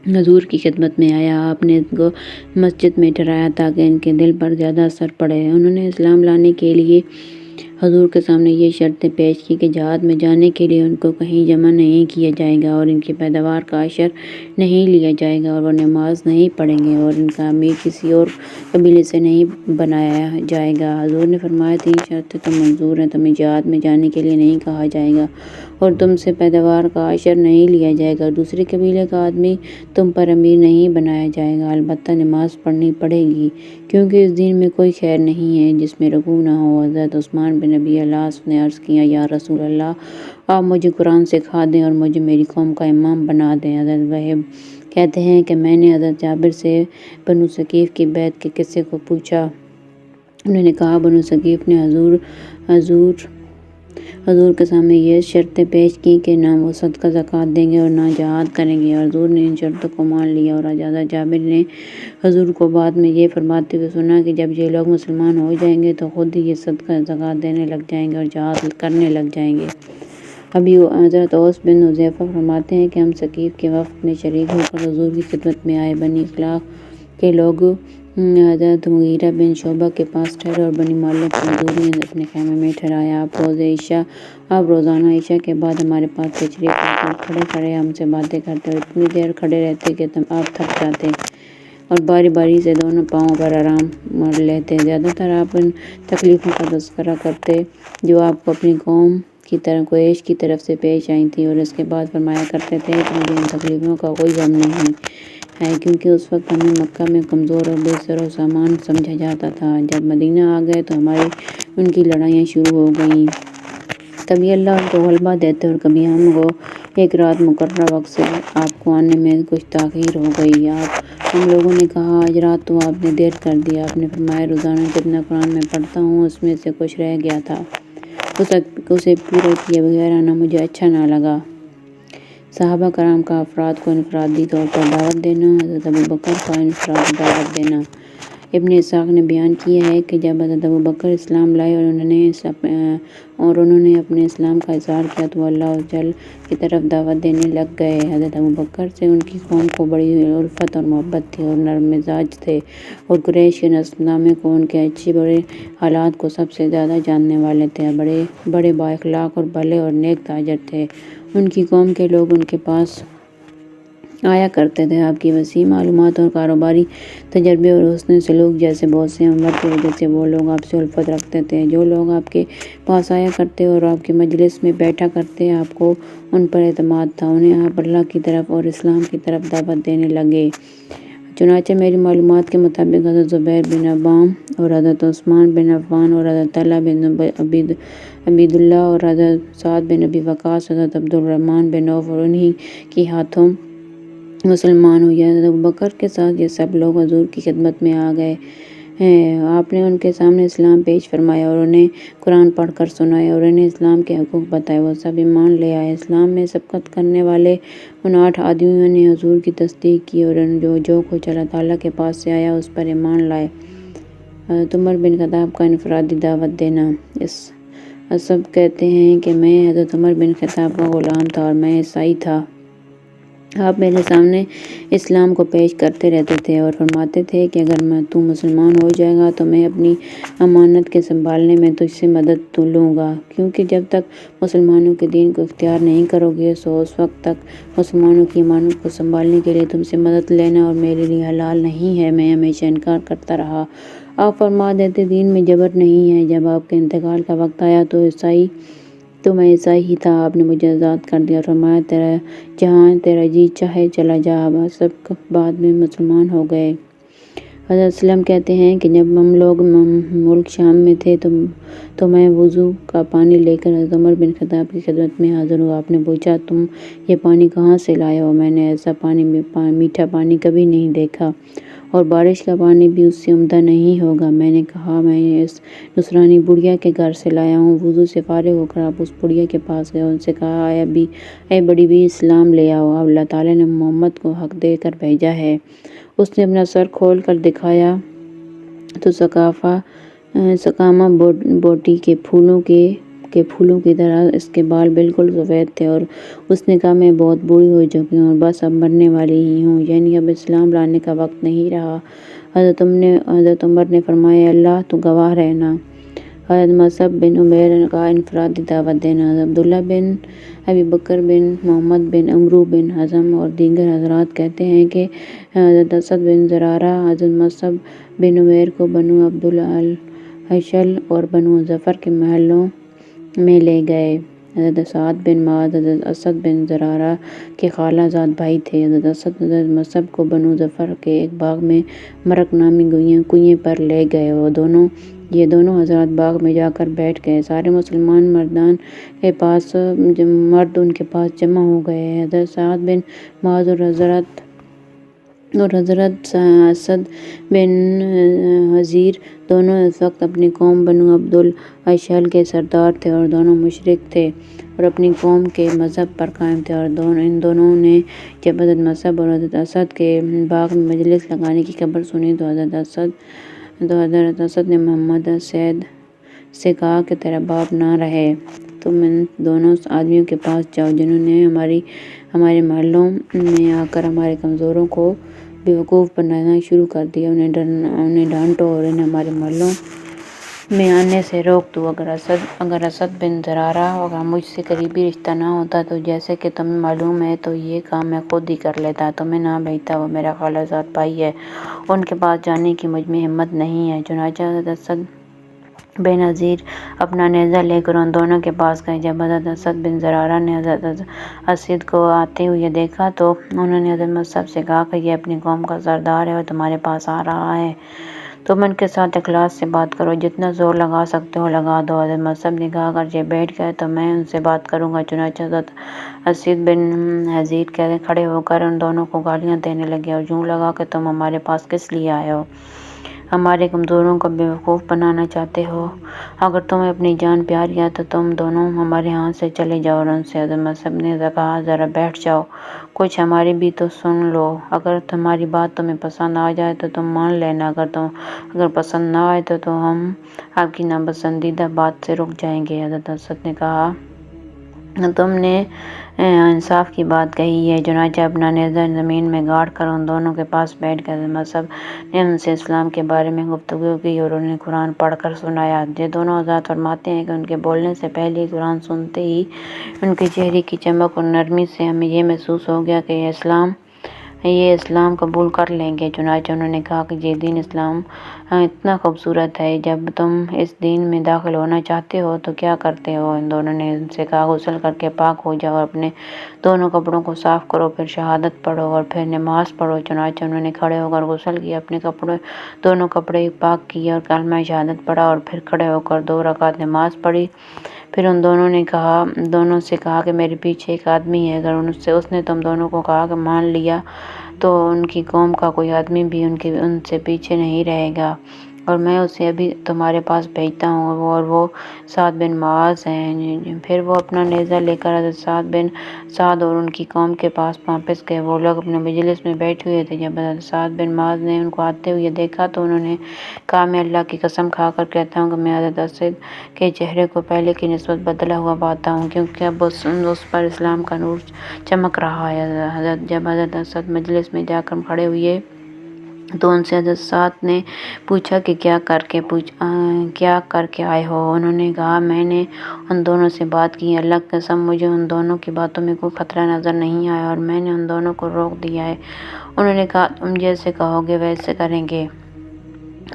حضور کی خدمت میں آیا، آپ نے ان کو مسجد میں ٹھہرایا تاکہ ان کے دل پر زیادہ اثر پڑے۔ انہوں نے اسلام لانے کے لیے حضور کے سامنے یہ شرطیں پیش کی کہ جہاد میں جانے کے لیے ان کو کہیں جمع نہیں کیا جائے گا، اور ان کی پیداوار کا عشر نہیں لیا جائے گا، اور وہ نماز نہیں پڑھیں گے، اور ان کا امیر کسی اور قبیلے سے نہیں بنایا جائے گا۔ حضور نے فرمایا 3 شرطیں تو منظور ہیں، تمہیں جہاد میں جانے کے لیے نہیں کہا جائے گا، اور تم سے پیداوار کا عشر نہیں لیا جائے گا، دوسرے قبیلے کا آدمی تم پر امیر نہیں بنایا جائے گا، البتہ نماز پڑھنی پڑے گی، کیونکہ اس دین میں کوئی خیر نہیں ہے جس میں رکوع نہ ہو۔ حضرت عثمان بن ابی العاص نے عرض کیا یا رسول اللہ، آپ مجھے قرآن سکھا دیں اور مجھے میری قوم کا امام بنا دیں۔ حضرت وہب کہتے ہیں کہ میں نے حضرت جابر سے بنو ثقیف کی بیعت کے قصے کو پوچھا۔ انہوں نے کہا بنو ثقیف نے حضور کے سامنے یہ شرطیں پیش کی کہ نہ وہ صدقہ زکوٰۃ دیں گے اور نہ جہاد کریں گے، اور حضور نے ان شرطوں کو مان لیا، اور حضرت جابر نے حضور کو بعد میں یہ فرماتے ہوئے سنا کہ جب یہ لوگ مسلمان ہو جائیں گے تو خود ہی یہ صدقہ زکوٰۃ دینے لگ جائیں گے اور جہاد کرنے لگ جائیں گے۔ ابھی حضرت اوس بن حذیفہ فرماتے ہیں کہ ہم ثقیف کے وفد میں شریک ہو کر حضور کی خدمت میں آئے۔ بنی اخلاق کے لوگ حضرت مغیرہ بن شعبہ کے پاس ٹھہرے اور بنی مالک کو حضور نے اپنے خیمے میں ٹھہرایا۔ آپ روزانہ عشاء کے بعد ہمارے پاس تشریف لاتے اور کھڑے کھڑے ہم سے باتیں کرتے اور اتنی دیر کھڑے رہتے کہ آپ تھک جاتے۔ اور باری باری سے دونوں پاؤں پر آرام مار لیتے۔ زیادہ تر آپ ان تکلیفوں کا تذکرہ کرتے جو آپ کو اپنی قوم کی قریش کی طرف سے پیش آئی تھی، اور اس کے بعد فرمایا کرتے تھے کہ مجھے ان تکلیفوں کا کوئی غم نہیں ہے، کیونکہ اس وقت ہمیں مکہ میں کمزور اور بے سر و سامان سمجھا جاتا تھا۔ جب مدینہ آ گئے تو ہماری ان کی لڑائیاں شروع ہو گئیں۔ کبھی اللہ ان کو غلبہ دیتے اور کبھی ہم کو ایک رات مقررہ وقت سے آپ کو آنے میں کچھ تاخیر ہو گئی۔ ہم لوگوں نے کہا آج رات تو آپ نے دیر کر دی۔ آپ نے فرمایا روزانہ جتنا قرآن میں پڑھتا ہوں اس میں سے کچھ رہ گیا تھا، اسے پورا کیے بغیر آنا مجھے اچھا نہ لگا۔ صحابہ کرام کا افراد کو انفرادی طور پر دعوت دینا، حضرت ابوبکر کا انفرادی دعوت دینا۔ ابن اسحاق نے بیان کیا ہے کہ جب حضرت ابوبکر اسلام لائے اور انہوں نے اپنے اسلام کا اظہار کیا تو اللہ عز و جل کی طرف دعوت دینے لگ گئے۔ حضرت ابوبکر سے ان کی قوم کو بڑی الفت اور محبت تھی اور نرم مزاج تھے، اور قریش کے نسل نامے کو ان کے اچھے برے حالات کو سب سے زیادہ جاننے والے تھے۔ بڑے با اخلاق اور بھلے اور نیک تاجر تھے۔ ان کی قوم کے لوگ ان کے پاس آیا کرتے تھے۔ آپ کی وسیع معلومات اور کاروباری تجربے اور حسن سلوک جیسے بہت سے امور کی وجہ سے وہ لوگ آپ سے الفت رکھتے تھے۔ جو لوگ آپ کے پاس آیا کرتے اور آپ کے مجلس میں بیٹھا کرتے آپ کو ان پر اعتماد تھا، انہیں آپ اللہ کی طرف اور اسلام کی طرف دعوت دینے لگے۔ چنانچہ میری معلومات کے مطابق حضرت زبیر بن عوام اور حضرت عثمان بن عفان اور حضرت طلحہ بن عبید اللہ اور حضرت سعد بن ابی وقاص، حضرت عبد الرحمن بن عوف اور انہی کے ہاتھوں مسلمان ہوئے۔ حضرت ابوبکر کے ساتھ یہ سب لوگ حضور کی خدمت میں آ گئے۔ آپ نے ان کے سامنے اسلام پیش فرمایا اور انہیں قرآن پڑھ کر سنایا اور انہیں اسلام کے حقوق بتائے۔ وہ سب ایمان لے آئے۔ اسلام میں سبقت کرنے والے ان 8 آدمیوں نے حضور کی تصدیق کی اور جو کچھ اللہ تعالیٰ کے پاس سے آیا اس پر ایمان لائے۔ حضرت عمر بن خطاب کا انفرادی دعوت دینا۔ سب کہتے ہیں کہ میں حضرت عمر بن خطاب کا غلام تھا اور میں عیسائی تھا۔ آپ میرے سامنے اسلام کو پیش کرتے رہتے تھے اور فرماتے تھے کہ اگر تو مسلمان ہو جائے گا تو میں اپنی امانت کے سنبھالنے میں تجھ سے مدد لوں گا، کیونکہ جب تک مسلمانوں کے دین کو اختیار نہیں کرو گے سو اس وقت تک مسلمانوں کی امانت کو سنبھالنے کے لیے تم سے مدد لینا اور میرے لیے حلال نہیں ہے۔ میں ہمیشہ انکار کرتا رہا۔ آپ فرما دیتے دین میں جبر نہیں ہے۔ جب آپ کے انتقال کا وقت آیا تو میں عیسائی ہی تھا۔ آپ نے مجھے آزاد کر دیا اور فرمایا جہاں تیرا جی چاہے چلا جا۔ سب بعد میں مسلمان ہو گئے۔ حضرت سلم کہتے ہیں کہ جب ہم لوگ ملک شام میں تھے تو میں وضو کا پانی لے کر حضرت عمر بن خطاب کی خدمت میں حاضر ہوا۔ آپ نے پوچھا تم یہ پانی کہاں سے لائے ہو؟ میں نے ایسا میٹھا پانی کبھی نہیں دیکھا اور بارش کا پانی بھی اس سے عمدہ نہیں ہوگا۔ میں نے کہا میں اس نصرانی بڑھیا کے گھر سے لایا ہوں۔ وضو سے فارغ ہو کر آپ اس بڑھیا کے پاس گئے، ان سے کہا اے بڑی بھی اسلام لے آؤ، اللہ تعالیٰ نے محمد کو حق دے کر بھیجا ہے۔ اس نے اپنا سر کھول کر دکھایا تو سکامہ بوٹی کے پھولوں کی طرح اس کے بال بالکل سفید تھے، اور اس نے کہا میں بہت بوڑھی ہو چکی ہوں اور بس اب مرنے والی ہی ہوں، یعنی اب اسلام لانے کا وقت نہیں رہا۔ حضرت عمر نے فرمایا اللہ تو گواہ رہنا۔ حضرت مصعب بن عمیر کا انفرادی دعوت دینا۔ حضرت عبداللہ بن ابی بکر بن محمد بن عمرو بن حزم اور دیگر حضرات کہتے ہیں کہ حضرت اسد بن زرارہ حضرت مصعب بن عمیر کو بنو عبد الاشہل اور بنو ظفر کے محلوں میں لے گئے۔ حضرت سعد بن معاذ حضرت اسد بن زرارہ کے خالہ زاد بھائی تھے۔ حضرت اسد حضرت مصعب کو بنو ظفر کے ایک باغ میں مرک نامی کنویں پر لے گئے۔ یہ دونوں حضرات باغ میں جا کر بیٹھ گئے۔ سارے مسلمان مرد ان کے پاس جمع ہو گئے۔ حضرت سعد بن معاذ اور حضرت اسد بن حضیر دونوں اس وقت اپنی قوم بنو عبد الاشہل کے سردار تھے اور دونوں مشرک تھے اور اپنی قوم کے مذہب پر قائم تھے، اور ان دونوں نے جب حضرت مصعب اور حضرت اسد کے باغ میں مجلس لگانے کی خبر سنی تو حضرت اسد نے محمد سعد سے کہا کہ تیرا باپ نہ رہے، تم ان دونوں آدمیوں کے پاس جاؤ جنہوں نے ہمارے محلوں میں آ کر ہمارے کمزوروں کو بیوقوف بنانا شروع کر دیا، انہیں ڈانٹو اور انہیں ہمارے محلوں میں آنے سے روک دوں۔ اگر اسد بن زرارہ کا مجھ سے قریبی رشتہ نہ ہوتا تو جیسے کہ تمہیں معلوم ہے تو یہ کام میں خود ہی کر لیتا، تمہیں نہ بھیجتا۔ وہ میرا خالہ زاد بھائی ہے، ان کے پاس جانے کی مجھ میں ہمت نہیں ہے۔ چنانچہ حضرت اسد بن حضیر اپنا نیزہ لے کر ان دونوں کے پاس گئے۔ جب حضرت اسد بن زرارہ نے حضرت اسد کو آتے ہوئے دیکھا تو انہوں نے حضرت مصعب سے کہا کہ یہ اپنی قوم کا سردار ہے اور تمہارے پاس آ رہا ہے، تم ان کے ساتھ اخلاص سے بات کرو، جتنا زور لگا سکتے ہو لگا دو۔ حضرت مصعب نے کہا اگر یہ بیٹھ گئے تو میں ان سے بات کروں گا۔ چنانچہ حضرت اسد بن حضیر کھڑے ہو کر ان دونوں کو گالیاں دینے لگے اور یوں لگا کہ تم ہمارے پاس کس لیے آئے ہو؟ ہمارے کمزوروں کو بیوقوف بنانا چاہتے ہو؟ اگر تمہیں اپنی جان پیاری ہے تو تم دونوں ہمارے ہاں سے چلے جاؤ۔ اور ان سے حضرت مصعب نے کہا ذرا بیٹھ جاؤ، کچھ ہماری بھی تو سن لو، اگر ہماری بات تمہیں پسند آ جائے تو تم مان لینا، اگر پسند نہ آئے تو ہم آپ کی ناپسندیدہ بات سے رک جائیں گے۔ حضرت اسد نے کہا تم نے انصاف کی بات کہی ہے۔ چنانچہ اپنا نیزہ زمین میں گاڑ کر ان دونوں کے پاس بیٹھ گئے۔ حضرت مصعب نے ان سے اسلام کے بارے میں گفتگو کی اور انہیں قرآن پڑھ کر سنایا۔ یہ دونوں حضرات فرماتے ہیں کہ ان کے بولنے سے پہلے ہی قرآن سنتے ہی ان کے چہرے کی چمک اور نرمی سے ہمیں یہ محسوس ہو گیا کہ یہ اسلام قبول کر لیں گے۔ چنانچہ انہوں نے کہا کہ یہ دین اسلام اتنا خوبصورت ہے، جب تم اس دین میں داخل ہونا چاہتے ہو تو کیا کرتے ہو؟ ان دونوں نے ان سے کہا غسل کر کے پاک ہو جاؤ، اپنے دونوں کپڑوں کو صاف کرو، پھر شہادت پڑھو اور پھر نماز پڑھو۔ چنانچہ انہوں نے کھڑے ہو کر غسل کیا، اپنے دونوں کپڑے پاک کیے اور کلمہ شہادت پڑھا اور پھر کھڑے ہو کر 2 رکعت نماز پڑھی۔ پھر ان دونوں سے کہا کہ میرے پیچھے ایک آدمی ہے، اگر اس نے تم دونوں کو کہا کہ مان لیا تو ان کی قوم کا کوئی آدمی بھی ان سے پیچھے نہیں رہے گا، اور میں اسے ابھی تمہارے پاس بھیجتا ہوں، اور وہ سعد بن معاذ ہیں۔ پھر وہ اپنا نیزہ لے کر حضرت سعد بن سعد اور ان کی قوم کے پاس واپس گئے۔ وہ لوگ اپنے مجلس میں بیٹھے ہوئے تھے۔ جب حضرت سعد بن معاذ نے ان کو آتے ہوئے دیکھا تو انہوں نے کہا میں اللہ کی قسم کھا کر کہتا ہوں کہ میں حضرت اسد کے چہرے کو پہلے کی نسبت بدلا ہوا پاتا ہوں، کیونکہ اب اس پر اسلام کا نور چمک رہا ہے۔ جب حضرت اسد مجلس میں جا کر کھڑے ہوئے تو ان سے حضرت سعد نے پوچھا کہ کیا کر کے آئے ہو؟ انہوں نے کہا میں نے ان دونوں سے بات کی، اللہ کی قسم مجھے ان دونوں کی باتوں میں کوئی خطرہ نظر نہیں آیا اور میں نے ان دونوں کو روک دیا ہے۔ انہوں نے کہا تم جیسے کہو گے ویسے کریں گے۔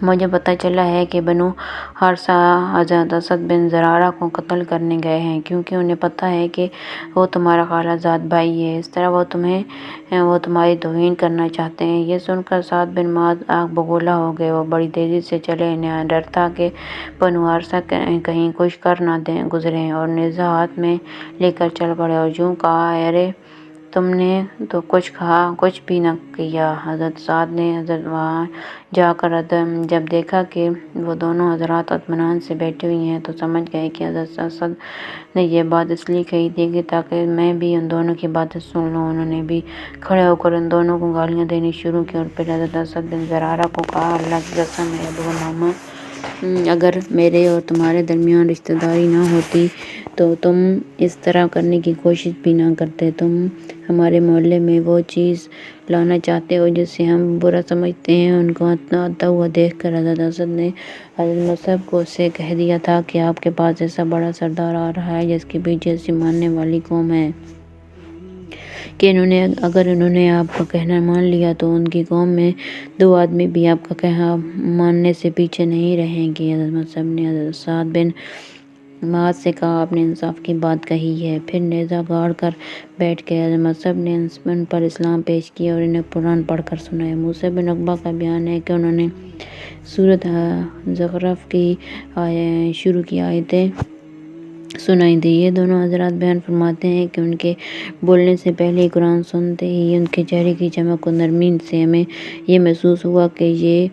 مجھے پتہ چلا ہے کہ بنو حارثہ حضرت اسد بن زرارہ کو قتل کرنے گئے ہیں، کیونکہ انہیں پتہ ہے کہ وہ تمہارا خالہ زاد بھائی ہے، اس طرح وہ تمہاری توہین کرنا چاہتے ہیں۔ یہ سن کر سعد بن معاذ آگ بگولا ہو گئے۔ وہ بڑی تیزی سے چلے، انہیں ڈر تھا کہ بنو حارثہ کہیں کچھ کر نہ گزریں، اور نیزہ ہاتھ میں لے کر چل پڑے اور یوں کہا ارے تم نے تو کچھ بھی نہ کیا۔ حضرت سعد نے وہاں جا کر جب دیکھا کہ وہ دونوں حضرات اطمینان سے بیٹھے ہوئے ہیں تو سمجھ گئے کہ حضرت اسد نے یہ بات اس لیے کہی تھی کہ تاکہ میں بھی ان دونوں کی باتیں سن لوں۔ انہوں نے بھی کھڑے ہو کر ان دونوں کو گالیاں دینی شروع کی اور پھر حضرت اسد بن زرارہ کو کہا اللہ کی قسم ہے ابو امامہ، اگر میرے اور تمہارے درمیان رشتہ داری نہ ہوتی تو تم اس طرح کرنے کی کوشش بھی نہ کرتے۔ تم ہمارے محلے میں وہ چیز لانا چاہتے ہو جسے ہم برا سمجھتے ہیں۔ ان کو آتا ہوا دیکھ کر حضرت اسد نے حضرت مصعب سے کہہ دیا تھا کہ آپ کے پاس ایسا بڑا سردار آ رہا ہے جس کے پیچھے ایسی ماننے والی قوم ہے کہ اگر انہوں نے آپ کا کہنا مان لیا تو ان کی قوم میں 2 آدمی بھی آپ کا کہنا ماننے سے پیچھے نہیں رہیں گے۔ حضرت مصعب نے حضرت سعد بن معاذ سے کہا آپ نے انصاف کی بات کہی ہے، پھر نیزہ گاڑ کر بیٹھ گئے۔ حضرت مصعب نے ان پر اسلام پیش کیا اور انہیں قرآن پڑھ کر سنایا۔ موسیٰ بن عقبہ کا بیان ہے کہ انہوں نے سورۃ زخرف کی شروع کی آیتیں سنائی تھیں۔ یہ دونوں حضرات بیان فرماتے ہیں کہ ان کے بولنے سے پہلے ہی قرآن سنتے ہی ان کے چہرے کی چمک اور نرمی سے ہمیں یہ محسوس ہوا کہ یہ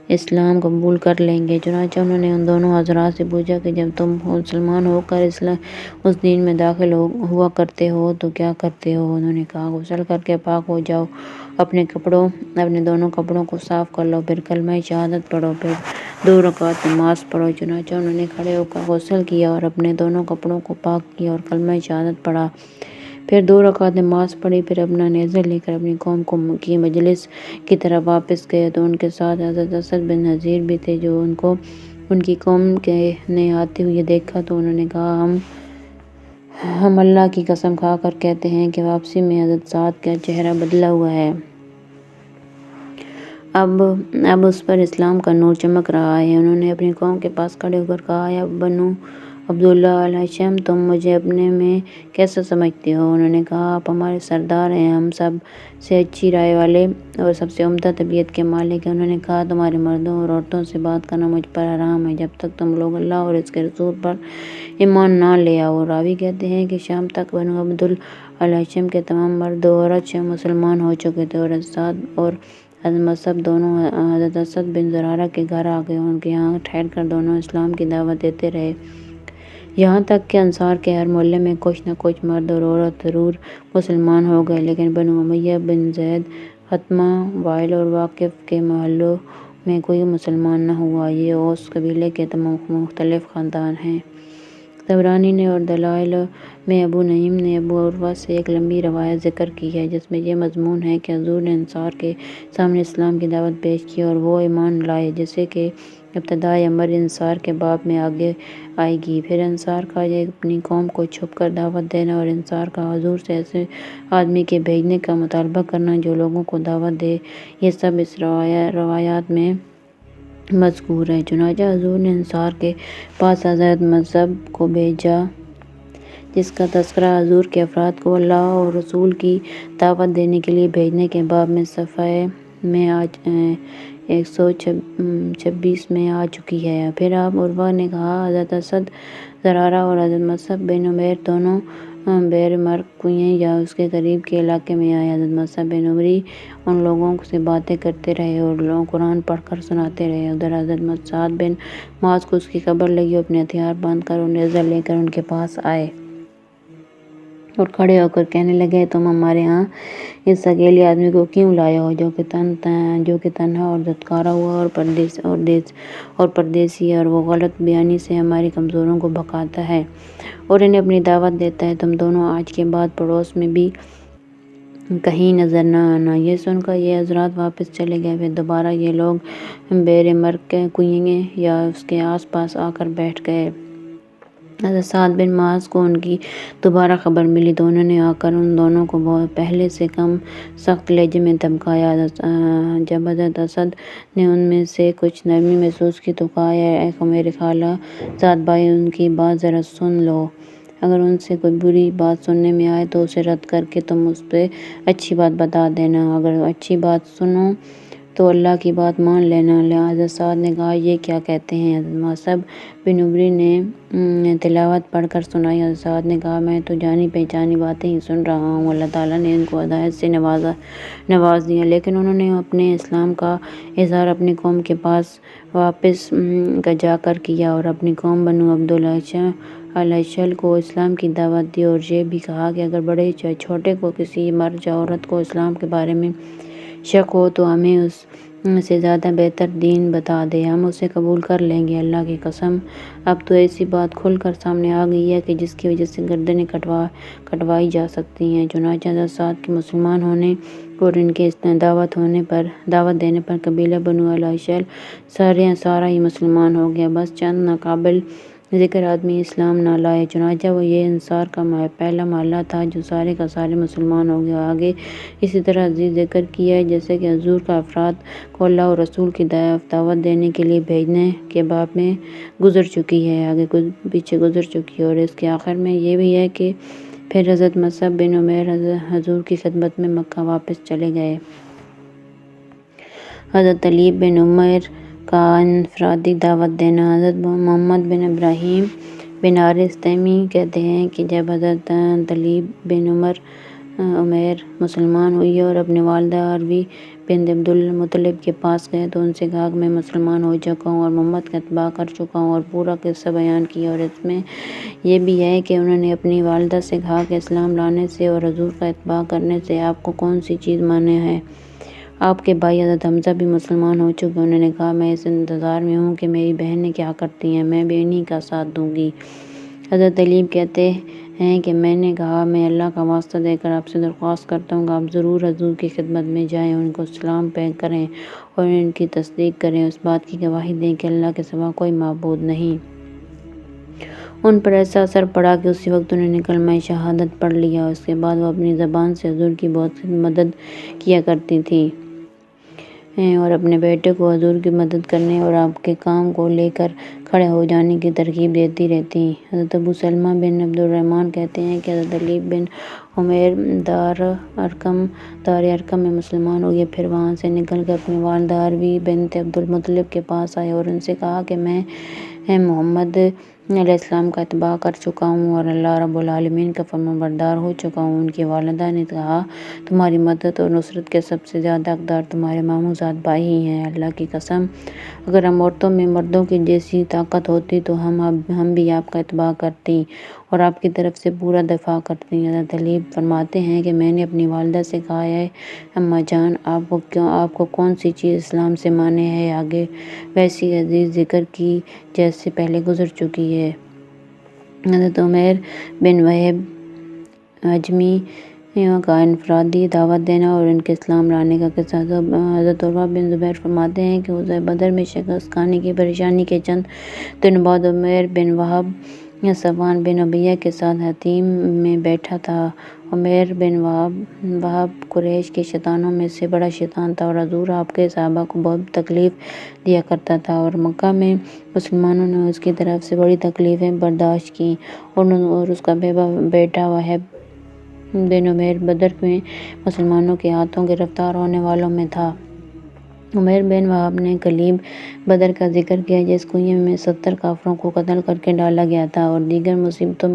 اسلام قبول کر لیں گے۔ چنانچہ انہوں نے ان دونوں حضرات سے پوچھا کہ جب تم مسلمان ہو کر اس دین میں داخل ہوا کرتے ہو تو کیا کرتے ہو؟ انہوں نے کہا غسل کر کے پاک ہو جاؤ، اپنے دونوں کپڑوں کو صاف کر لو، پھر کلمہ شہادت پڑھو، پھر 2 رکعت نماز پڑھو۔ چنانچہ انہوں نے کھڑے ہو کر غسل کیا اور اپنے دونوں کپڑوں کو پاک کیا اور کلمہ شہادت پڑھا، پھر 2 رکعت نماز پڑھی، پھر اپنا نیزہ لے کر اپنی قوم کی مجلس کی طرف واپس گئے تو ان کے ساتھ حضرت اسد بن حضیر بھی تھے جو ان کو ان کی قوم کے نے آتے ہوئے دیکھا تو انہوں نے کہا ہم اللہ کی قسم کھا کر کہتے ہیں کہ واپسی میں حضرت سعد کا چہرہ بدلا ہوا ہے۔ اب اس پر اسلام کا نور چمک رہا ہے۔ انہوں نے اپنی قوم کے پاس کھڑے ہو کر کہا، یا بنو عبداللہ الہاشم، تم مجھے اپنے میں کیسا سمجھتے ہو؟ انہوں نے کہا، آپ ہمارے سردار ہیں، ہم سب سے اچھی رائے والے اور سب سے عمدہ طبیعت کے مالک ہیں۔ انہوں نے کہا، تمہارے مردوں اور عورتوں سے بات کرنا مجھ پر حرام ہے جب تک تم لوگ اللہ اور اس کے رسول پر ایمان نہ لے آؤ۔ راوی کہتے ہیں کہ شام تک بنو عبداللہ الہاشم کے تمام مرد و عورت مسلمان ہو چکے تھے، اور حضرت سعد اور حضرت مصعب دونوں حضرت اسد بن زرارہ کے گھر آ گئے۔ ان کے یہاں ٹھہر کر دونوں اسلام کی دعوت دیتے رہے، یہاں تک کہ انصار کے ہر محلے میں کچھ نہ کچھ مرد اور عورت ضرور مسلمان ہو گئے، لیکن بنو امیہ بن زید، خطمہ، وائل اور واقف کے محلوں میں کوئی مسلمان نہ ہوا۔ یہ اوس قبیلے کے مختلف خاندان ہیں۔ طبرانی نے اور دلائل میں ابو نعیم نے ابو عروہ سے ایک لمبی روایت ذکر کی ہے جس میں یہ مضمون ہے کہ حضور نے انصار کے سامنے اسلام کی دعوت پیش کی اور وہ ایمان لائے، جیسے کہ ابتدائی امر انصار کے باب میں آگے آئے گی۔ پھر انصار کا یہ اپنی قوم کو چھپ کر دعوت دینا اور انصار کا حضور سے ایسے آدمی کے بھیجنے کا مطالبہ کرنا جو لوگوں کو دعوت دے، یہ سب اس روایات میں مذکور ہے۔ چنانچہ حضور نے انصار کے پاس حضرت مصعب کو بھیجا، جس کا تذکرہ حضور کے افراد کو اللہ اور رسول کی دعوت دینے کے لیے بھیجنے کے باب میں صفحہ میں 126 میں آ چکی ہے۔ پھر آپ عروہ نے کہا، حضرت اسد زرارہ اور حضرت مصعب بن عمیر دونوں بئر مرک کنویں یا اس کے قریب کے علاقے میں آئے۔ حضرت مصعب بن عمیر ان لوگوں سے باتیں کرتے رہے اور قرآن پڑھ کر سناتے رہے۔ ادھر حضرت سعد بن معاذ کو اس کی خبر لگی، وہ اپنے ہتھیار باندھ کر اور نیزہ لے کر ان کے پاس آئے اور کھڑے ہو کر کہنے لگے، تم ہمارے ہاں اس اکیلے آدمی کو کیوں لائے ہو جو کہ تنہا اور دھتکارا ہوا اور پردیسی ہے، اور وہ غلط بیانی سے ہماری کمزوروں کو بھڑکاتا ہے اور انہیں اپنی دعوت دیتا ہے۔ تم دونوں آج کے بعد پڑوس میں بھی کہیں نظر نہ آنا۔ یہ سن کر یہ حضرات واپس چلے گئے۔ پھر دوبارہ یہ لوگ بئر مرک کنویں یا اس کے آس پاس آ کر بیٹھ گئے۔ حضرت سعد بن معاذ کو ان کی دوبارہ خبر ملی تو انہوں نے آ کر ان دونوں کو پہلے سے کم سخت لہجے میں دھمکایا۔ جب حضرت اسد نے ان میں سے کچھ نرمی محسوس کی تو کہا، اے میرے خالہ زاد بھائی، ان کی بات ذرا سن لو۔ اگر ان سے کوئی بری بات سننے میں آئے تو اسے رد کر کے تم اس پہ اچھی بات بتا دینا، اگر اچھی بات سنو تو اللہ کی بات مان لینا۔ حضرت سعد نے کہا، یہ کیا کہتے ہیں؟ حضرت مصعب بن عمیر نے تلاوت پڑھ کر سنائی۔ حضرت سعد نے کہا، میں تو جانی پہچانی باتیں ہی سن رہا ہوں، اللہ تعالیٰ نے ان کو ہدایت سے نواز دیا، لیکن انہوں نے اپنے اسلام کا اظہار اپنی قوم کے پاس واپس جا کر کیا اور اپنی قوم بنو عبداللہ الہاشم کو اسلام کی دعوت دی، اور یہ بھی کہا کہ اگر بڑے چاہے چھوٹے کو کسی مرد یا عورت کو اسلام کے بارے میں شک ہو تو ہمیں اس سے زیادہ بہتر دین بتا دے، ہم اسے قبول کر لیں گے۔ اللہ کی قسم، اب تو ایسی بات کھل کر سامنے آ گئی ہے کہ جس کی وجہ سے گردنیں کٹوائی جا سکتی ہیں۔ چنانچہ حضرت سعد کے مسلمان ہونے اور ان کے دعوت دینے پر قبیلہ بنو الہاشم سارا ہی مسلمان ہو گیا، بس چند ناقابل ذکر آدمی اسلام نہ لائے۔ چنانچہ وہ یہ انصار کا پہلا محلہ تھا جو سارے کا سارے مسلمان ہو گئے۔ آگے اسی طرح حدیث ذکر کی ہے جیسے کہ حضور کا افراد کو اللہ اور رسول کی دعوت دینے کے لیے بھیجنے کے باب میں گزر چکی ہے، آگے پیچھے گزر چکی ہے، اور اس کے آخر میں یہ بھی ہے کہ پھر حضرت مصعب بن عمیر حضور کی خدمت میں مکہ واپس چلے گئے۔ حضرت طلیب بن عمر کا انفرادی دعوت دینا۔ حضرت محمد بن ابراہیم بن حارث تیمی کہتے ہیں کہ جب حضرت طلیب بن عمیر مسلمان ہوئی اور اپنی والدہ عروہ بنت عبد المطلب کے پاس گئے تو ان سے کہا کہ میں مسلمان ہو چکا ہوں اور محمد کا اتباع کر چکا ہوں، اور پورا قصہ بیان کیا، اور اس میں یہ بھی ہے کہ انہوں نے اپنی والدہ سے کہا کہ اسلام لانے سے اور حضور کا اتباع کرنے سے آپ کو کون سی چیز مانع ہے؟ آپ کے بھائی حضرت حمزہ بھی مسلمان ہو چکے۔ انہوں نے کہا، میں اس انتظار میں ہوں کہ میری بہنیں کیا کرتی ہیں، میں بھی انہی کا ساتھ دوں گی۔ حضرت طلیب کہتے ہیں کہ میں نے کہا میں اللہ کا واسطہ دے کر آپ سے درخواست کرتا ہوں کہ آپ ضرور حضور کی خدمت میں جائیں، ان کو سلام پیش کریں اور ان کی تصدیق کریں، اس بات کی گواہی دیں کہ اللہ کے سوا کوئی معبود نہیں۔ ان پر ایسا اثر پڑا کہ اسی وقت انہوں نے کلمہ شہادت پڑھ لیا۔ اس کے بعد وہ اپنی زبان سے حضور کی بہت مدد کیا کرتی تھی اور اپنے بیٹے کو حضور کی مدد کرنے اور آپ کے کام کو لے کر کھڑے ہو جانے کی ترغیب دیتی رہتی۔ حضرت ابو سلمہ بن عبد الرحمن کہتے ہیں کہ حضرت علی بن عمیر دار ارقم میں مسلمان ہوئے، پھر وہاں سے نکل کر اپنی والدہ اروی بنت عبد المطلب کے پاس آئے اور ان سے کہا کہ میں محمد علیہ السلام کا اتباع کر چکا ہوں اور اللہ رب العالمین کا فرمانبردار ہو چکا ہوں۔ ان کی والدہ نے کہا تمہاری مدد اور نصرت کے سب سے زیادہ حقدار تمہارے ماموزاد بھائی ہی ہیں، اللہ کی قسم اگر ہم عورتوں میں مردوں کی جیسی طاقت ہوتی تو ہم بھی آپ کا اتباع کرتی اور آپ کی طرف سے پورا دفاع کرتی۔ حضرت علی فرماتے ہیں کہ میں نے اپنی والدہ سے کہا اے اماں جان، آپ کو کون سی چیز اسلام سے مانے ہے، آگے ویسی عزیز ذکر کی جیسے پہلے گزر چکی ہے۔ حضرت عمیر بن وہب اجمی کا انفرادی دعوت دینا اور ان کے اسلام لانے کا قصہ۔ حضرت عروہ بن زبیر فرماتے ہیں کہ غزوہ بدر میں شکست کھانے کی پریشانی کے چند دنوں بعد عمیر بن وہب صفوان بن امیہ کے ساتھ حطیم میں بیٹھا تھا۔ عمیر بن وہب قریش کے شیطانوں میں سے بڑا شیطان تھا اور حضور آپ کے صحابہ کو بہت تکلیف دیا کرتا تھا اور مکہ میں مسلمانوں نے اس کی طرف سے بڑی تکلیفیں برداشت کیں اور اس کا بیٹا وہب بن عمیر بدر میں مسلمانوں کے ہاتھوں گرفتار ہونے والوں میں تھا۔ عمیر بن وہب نے کلیب بدر کا ذکر کیا جس کنویں میں 70 کافروں کو قتل کر کے ڈالا گیا تھا اور دیگر مصیبتوں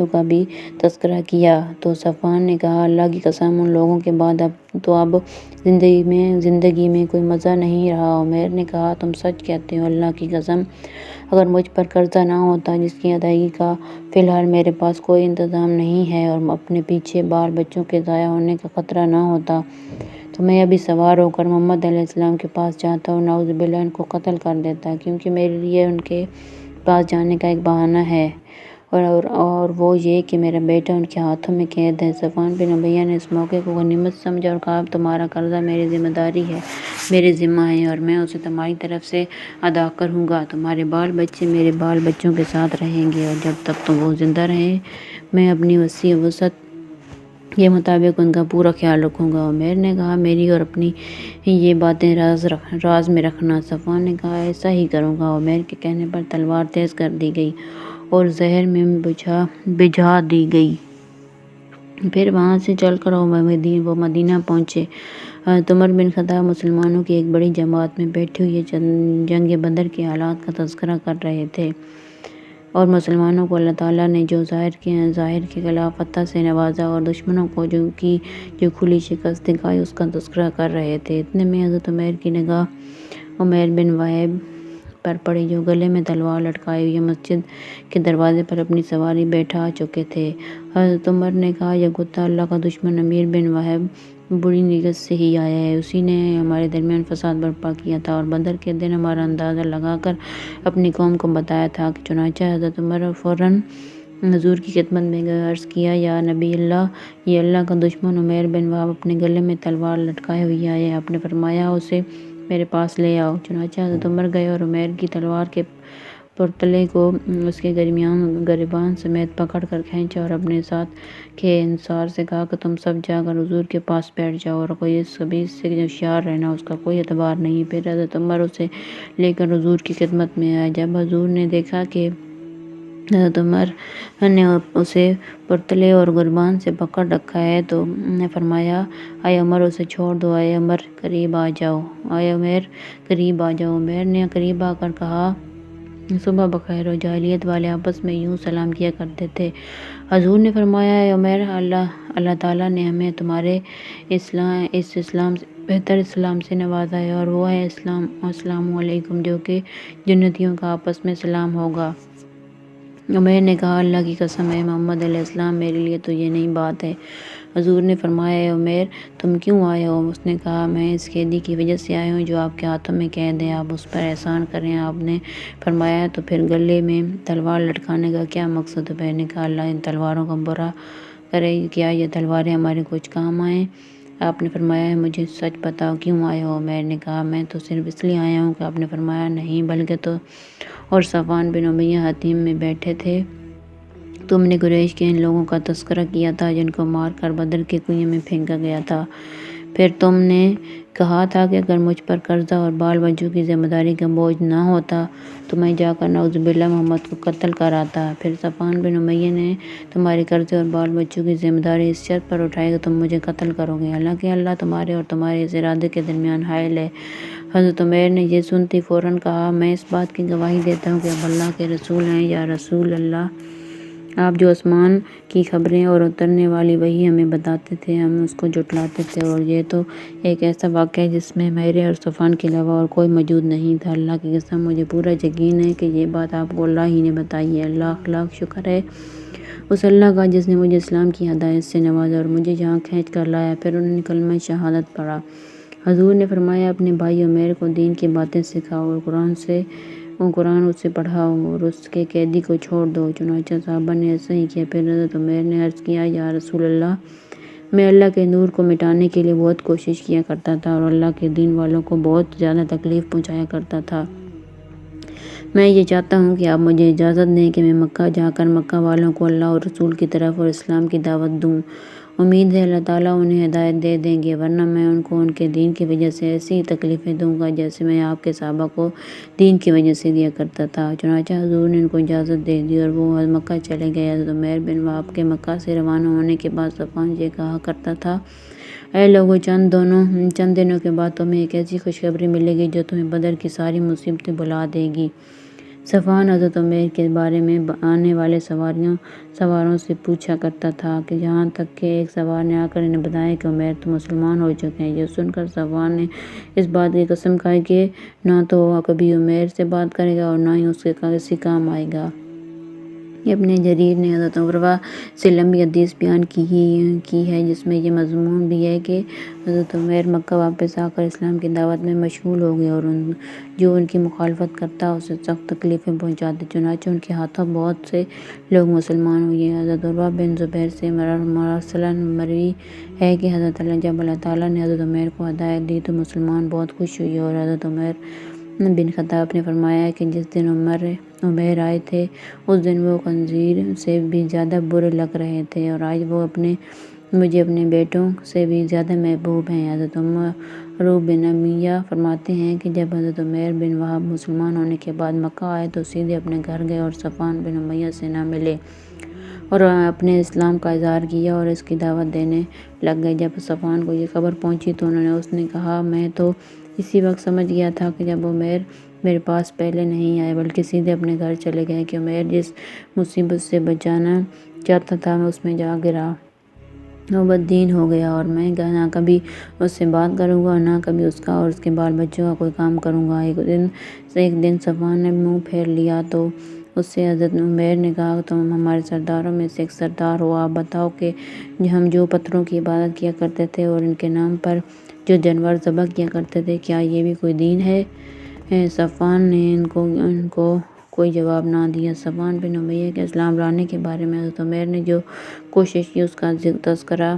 کا بھی تذکرہ کیا تو صفوان نے کہا اللہ کی قسم ان لوگوں کے بعد اب زندگی میں کوئی مزہ نہیں رہا۔ عمیر نے کہا تم سچ کہتے ہو، اللہ کی قسم اگر مجھ پر قرضہ نہ ہوتا جس کی ادائیگی کا فی الحال میرے پاس کوئی انتظام نہیں ہے اور اپنے پیچھے بال بچوں کے ضائع ہونے کا خطرہ نہ ہوتا تو میں ابھی سوار ہو کر محمد علیہ السلام کے پاس جاتا اور نعوذ باللہ ان کو قتل کر دیتا، کیونکہ میرے لیے ان کے پاس جانے کا ایک بہانہ ہے اور وہ یہ کہ میرا بیٹا ان کے ہاتھوں میں قید ہے۔ صفوان بن امیہ نے اس موقع کو غنیمت سمجھا اور کہا تمہارا قرضہ میری ذمہ داری ہے، میرے ذمہ ہے اور میں اسے تمہاری طرف سے ادا کروں گا۔ تمہارے بال بچے میرے بال بچوں کے ساتھ رہیں گے اور جب تک وہ زندہ رہیں میں اپنی وسیع وسعت کے مطابق ان کا پورا خیال رکھوں گا۔ عمیر نے کہا میری اور اپنی یہ باتیں راز میں رکھنا۔ صفوان نے کہا ایسا ہی کروں گا۔ عمیر کے کہنے پر تلوار تیز کر دی گئی اور زہر میں بجھا دی گئی۔ پھر وہاں سے چل کر وہ مدینہ پہنچے۔ حضرت عمر بن خطاب مسلمانوں کی ایک بڑی جماعت میں بیٹھے ہوئے جنگ بدر کے حالات کا تذکرہ کر رہے تھے اور مسلمانوں کو اللہ تعالیٰ نے جو ظاہر کے خلاف فتح سے نوازا اور دشمنوں کو جو کھلی شکست دکھائی اس کا تذکرہ کر رہے تھے۔ اتنے میں حضرت عمیر کی نگاہ عمیر بن وہب پر پڑی جو گلے میں تلوار لٹکائے ہوئے مسجد کے دروازے پر اپنی سواری بیٹھا چکے تھے۔ حضرت عمر نے کہا یہ کتا اللہ کا دشمن عمیر بن وہب بری نیت سے ہی آیا ہے، اسی نے ہمارے درمیان فساد برپا کیا تھا اور بدر کے دن ہمارا اندازہ لگا کر اپنی قوم کو بتایا تھا۔ چنانچہ حضرت عمر فوراً حضور کی خدمت میں گئے، عرض کیا یا نبی اللہ، یہ اللہ کا دشمن عمیر بن وہب اپنے گلے میں تلوار لٹکائے ہوئے آیا ہے، آپ نے فرمایا اسے میرے پاس لے آؤ۔ چنانچہ حضرت عمر گئے اور عمیر کی تلوار کے پرتلے کو اس کے گریبان سمیت پکڑ کر کھینچا اور اپنے ساتھ کے انصار سے کہا کہ تم سب جا کر حضور کے پاس بیٹھ جاؤ اور کوئی اس خبیث سے ہوشیار رہنا، اس کا کوئی اعتبار نہیں۔ پھر حضرت عمر اسے لے کر حضور کی خدمت میں آئے۔ جب حضور نے دیکھا کہ حضرت عمر نے اسے پرتلے اور گریبان سے پکڑ رکھا ہے تو نے فرمایا اے عمر اسے چھوڑ دو، اے عمر قریب آ جاؤ، اے عمر قریب آ جاؤ۔ عمر نے قریب آ کر کہا صبح بخیر ہو، جاہلیت والے آپس میں یوں سلام کیا کرتے تھے۔ حضور نے فرمایا اے عمر اللہ تعالیٰ نے ہمیں تمہارے اس اسلام سے بہتر اسلام سے نوازا ہے اور وہ ہے السلام علیکم جو کہ جنتیوں کا آپس میں سلام ہوگا۔ عمیر نے کہا اللہ کی قسم ہے محمد علیہ السلام میرے لیے تو یہ نئی بات ہے۔ حضور نے فرمایا اے عمیر تم کیوں آئے ہو؟ اس نے کہا میں اس قیدی کی وجہ سے آیا ہوں جو آپ کے ہاتھوں میں قید ہے، آپ اس پر احسان کریں۔ آپ نے فرمایا تو پھر گلے میں تلوار لٹکانے کا کیا مقصد ہے؟ عمیر نے کہا اللہ ان تلواروں کا برا کرے، کیا یہ تلواریں ہمارے کچھ کام آئیں؟ آپ نے فرمایا مجھے سچ بتاؤ کیوں آئے ہو؟ عمیر نے کہا میں تو صرف اس لیے آیا ہوں کہ آپ نے فرمایا نہیں بلکہ تو اور صفوان بن امیہ حتیم میں بیٹھے تھے، تم نے قریش کے ان لوگوں کا تذکرہ کیا تھا جن کو مار کر بدر کے کنویں میں پھینکا گیا تھا، پھر تم نے کہا تھا کہ اگر مجھ پر قرضہ اور بال بچوں کی ذمہ داری کا بوجھ نہ ہوتا تو میں جا کر نعوذ باللہ محمد کو قتل کر آتا، پھر صفوان بن امیہ نے تمہارے قرضے اور بال بچوں کی ذمہ داری اس شرط پر اٹھائی کہ تم مجھے قتل کرو گے، حالانکہ اللہ تمہارے اور تمہارے اس ارادے کے درمیان حائل ہے۔ حضرت عمیر نے یہ سنتے ہی فوراً کہا میں اس بات کی گواہی دیتا ہوں کہ آپ اللہ کے رسول ہیں۔ یا رسول اللہ، آپ جو آسمان کی خبریں اور اترنے والی وحی ہمیں بتاتے تھے ہم اس کو جھٹلاتے تھے، اور یہ تو ایک ایسا واقعہ ہے جس میں میرے اور صفوان کے علاوہ اور کوئی موجود نہیں تھا، اللہ کی قسم مجھے پورا یقین ہے کہ یہ بات آپ کو اللہ ہی نے بتائی ہے۔ لاکھ لاکھ شکر ہے اس اللہ کا جس نے مجھے اسلام کی ہدایت سے نوازا اور مجھے یہاں کھینچ کر لایا۔ پھر انہوں نے کلمہ شہادت پڑھا۔ حضور نے فرمایا اپنے بھائی عمیر کو دین کی باتیں سکھاؤ اور قرآن اسے پڑھاؤ اور اس کے قیدی کو چھوڑ دو۔ چنانچہ صحابہ نے ایسا ہی کیا۔ پھر حضرت عمیر نے عرض کیا یا رسول اللہ، میں اللہ کے نور کو مٹانے کے لیے بہت کوشش کیا کرتا تھا اور اللہ کے دین والوں کو بہت زیادہ تکلیف پہنچایا کرتا تھا، میں یہ چاہتا ہوں کہ آپ مجھے اجازت دیں کہ میں مکہ جا کر مکہ والوں کو اللہ اور رسول کی طرف اور اسلام کی دعوت دوں، امید ہے اللہ تعالیٰ انہیں ہدایت دے دیں گے، ورنہ میں ان کو ان کے دین کی وجہ سے ایسی ہی تکلیفیں دوں گا جیسے میں آپ کے صحابہ کو دین کی وجہ سے دیا کرتا تھا۔ چنانچہ حضور نے ان کو اجازت دے دی اور وہ مکہ چلے گئے۔ حضرت عمیر بن وہب کے مکہ سے روانہ ہونے کے بعد صفوان یہ کہا کرتا تھا اے لوگو چند دنوں کے بعد تمہیں ایک ایسی خوشخبری ملے گی جو تمہیں بدر کی ساری مصیبتیں بھلا دے گی۔ صفوان حضرت عمیر کے بارے میں آنے والے سواروں سے پوچھا کرتا تھا کہ یہاں تک کہ ایک سوار نے آ کر انہیں بتایا کہ عمیر تو مسلمان ہو چکے ہیں۔ یہ سن کر صفوان نے اس بات کی قسم کھائی کہ نہ تو وہ کبھی عمیر سے بات کرے گا اور نہ ہی اس کے کسی کام آئے گا۔ ابن جریر نے حضرت عروہ سے لمبی حدیث بیان کی ہے جس میں یہ مضمون بھی ہے کہ حضرت عمیر مکہ واپس آ کر اسلام کی دعوت میں مشغول ہو گئے اور جو ان کی مخالفت کرتا اسے سخت تکلیفیں پہنچاتے، چنانچہ ان کے ہاتھوں بہت سے لوگ مسلمان ہوئے۔ حضرت عروہ بن زبیر سے مرسلاً مروی ہے کہ جب اللہ تعالیٰ نے حضرت عمیر کو ہدایت دی تو مسلمان بہت خوش ہوئے اور حضرت عمر بن خطاب نے فرمایا کہ جس دن عمیر آئے تھے اس دن وہ خنزیر سے بھی زیادہ برے لگ رہے تھے اور آج وہ مجھے اپنے بیٹوں سے بھی زیادہ محبوب ہیں۔ حضرت عمرو بن امیہ فرماتے ہیں کہ جب حضرت عمیر بن وہب مسلمان ہونے کے بعد مکہ آئے تو سیدھے اپنے گھر گئے اور صفوان بن امیہ سے نہ ملے اور اپنے اسلام کا اظہار کیا اور اس کی دعوت دینے لگ گئے۔ جب صفوان کو یہ خبر پہنچی تو اس نے کہا میں تو اسی وقت سمجھ گیا تھا کہ جب عمیر میرے پاس پہلے نہیں آئے بلکہ سیدھے اپنے گھر چلے گئے کہ عمیر جس مصیبت سے بچانا چاہتا تھا میں اس میں جا گرا، وہ بددین ہو گیا اور میں نہ کبھی اس سے بات کروں گا نہ کبھی اس کا اور اس کے بال بچوں کا کوئی کام کروں گا۔ ایک دن صفوان نے منہ پھیر لیا تو اس سے حضرت عمیر نے کہا تم ہمارے سرداروں میں سے ایک سردار ہو، آپ بتاؤ کہ ہم جو پتھروں کی عبادت کیا کرتے تھے اور ان کے نام پر جو جانور ذبح کیا کرتے تھے کیا یہ بھی کوئی دین ہے؟ صفوان نے ان کو کوئی جواب نہ دیا۔ صفوان بن امیہ کے اسلام لانے کے بارے میں حضرت عمیر نے جو کوشش کی اس کا تذکرہ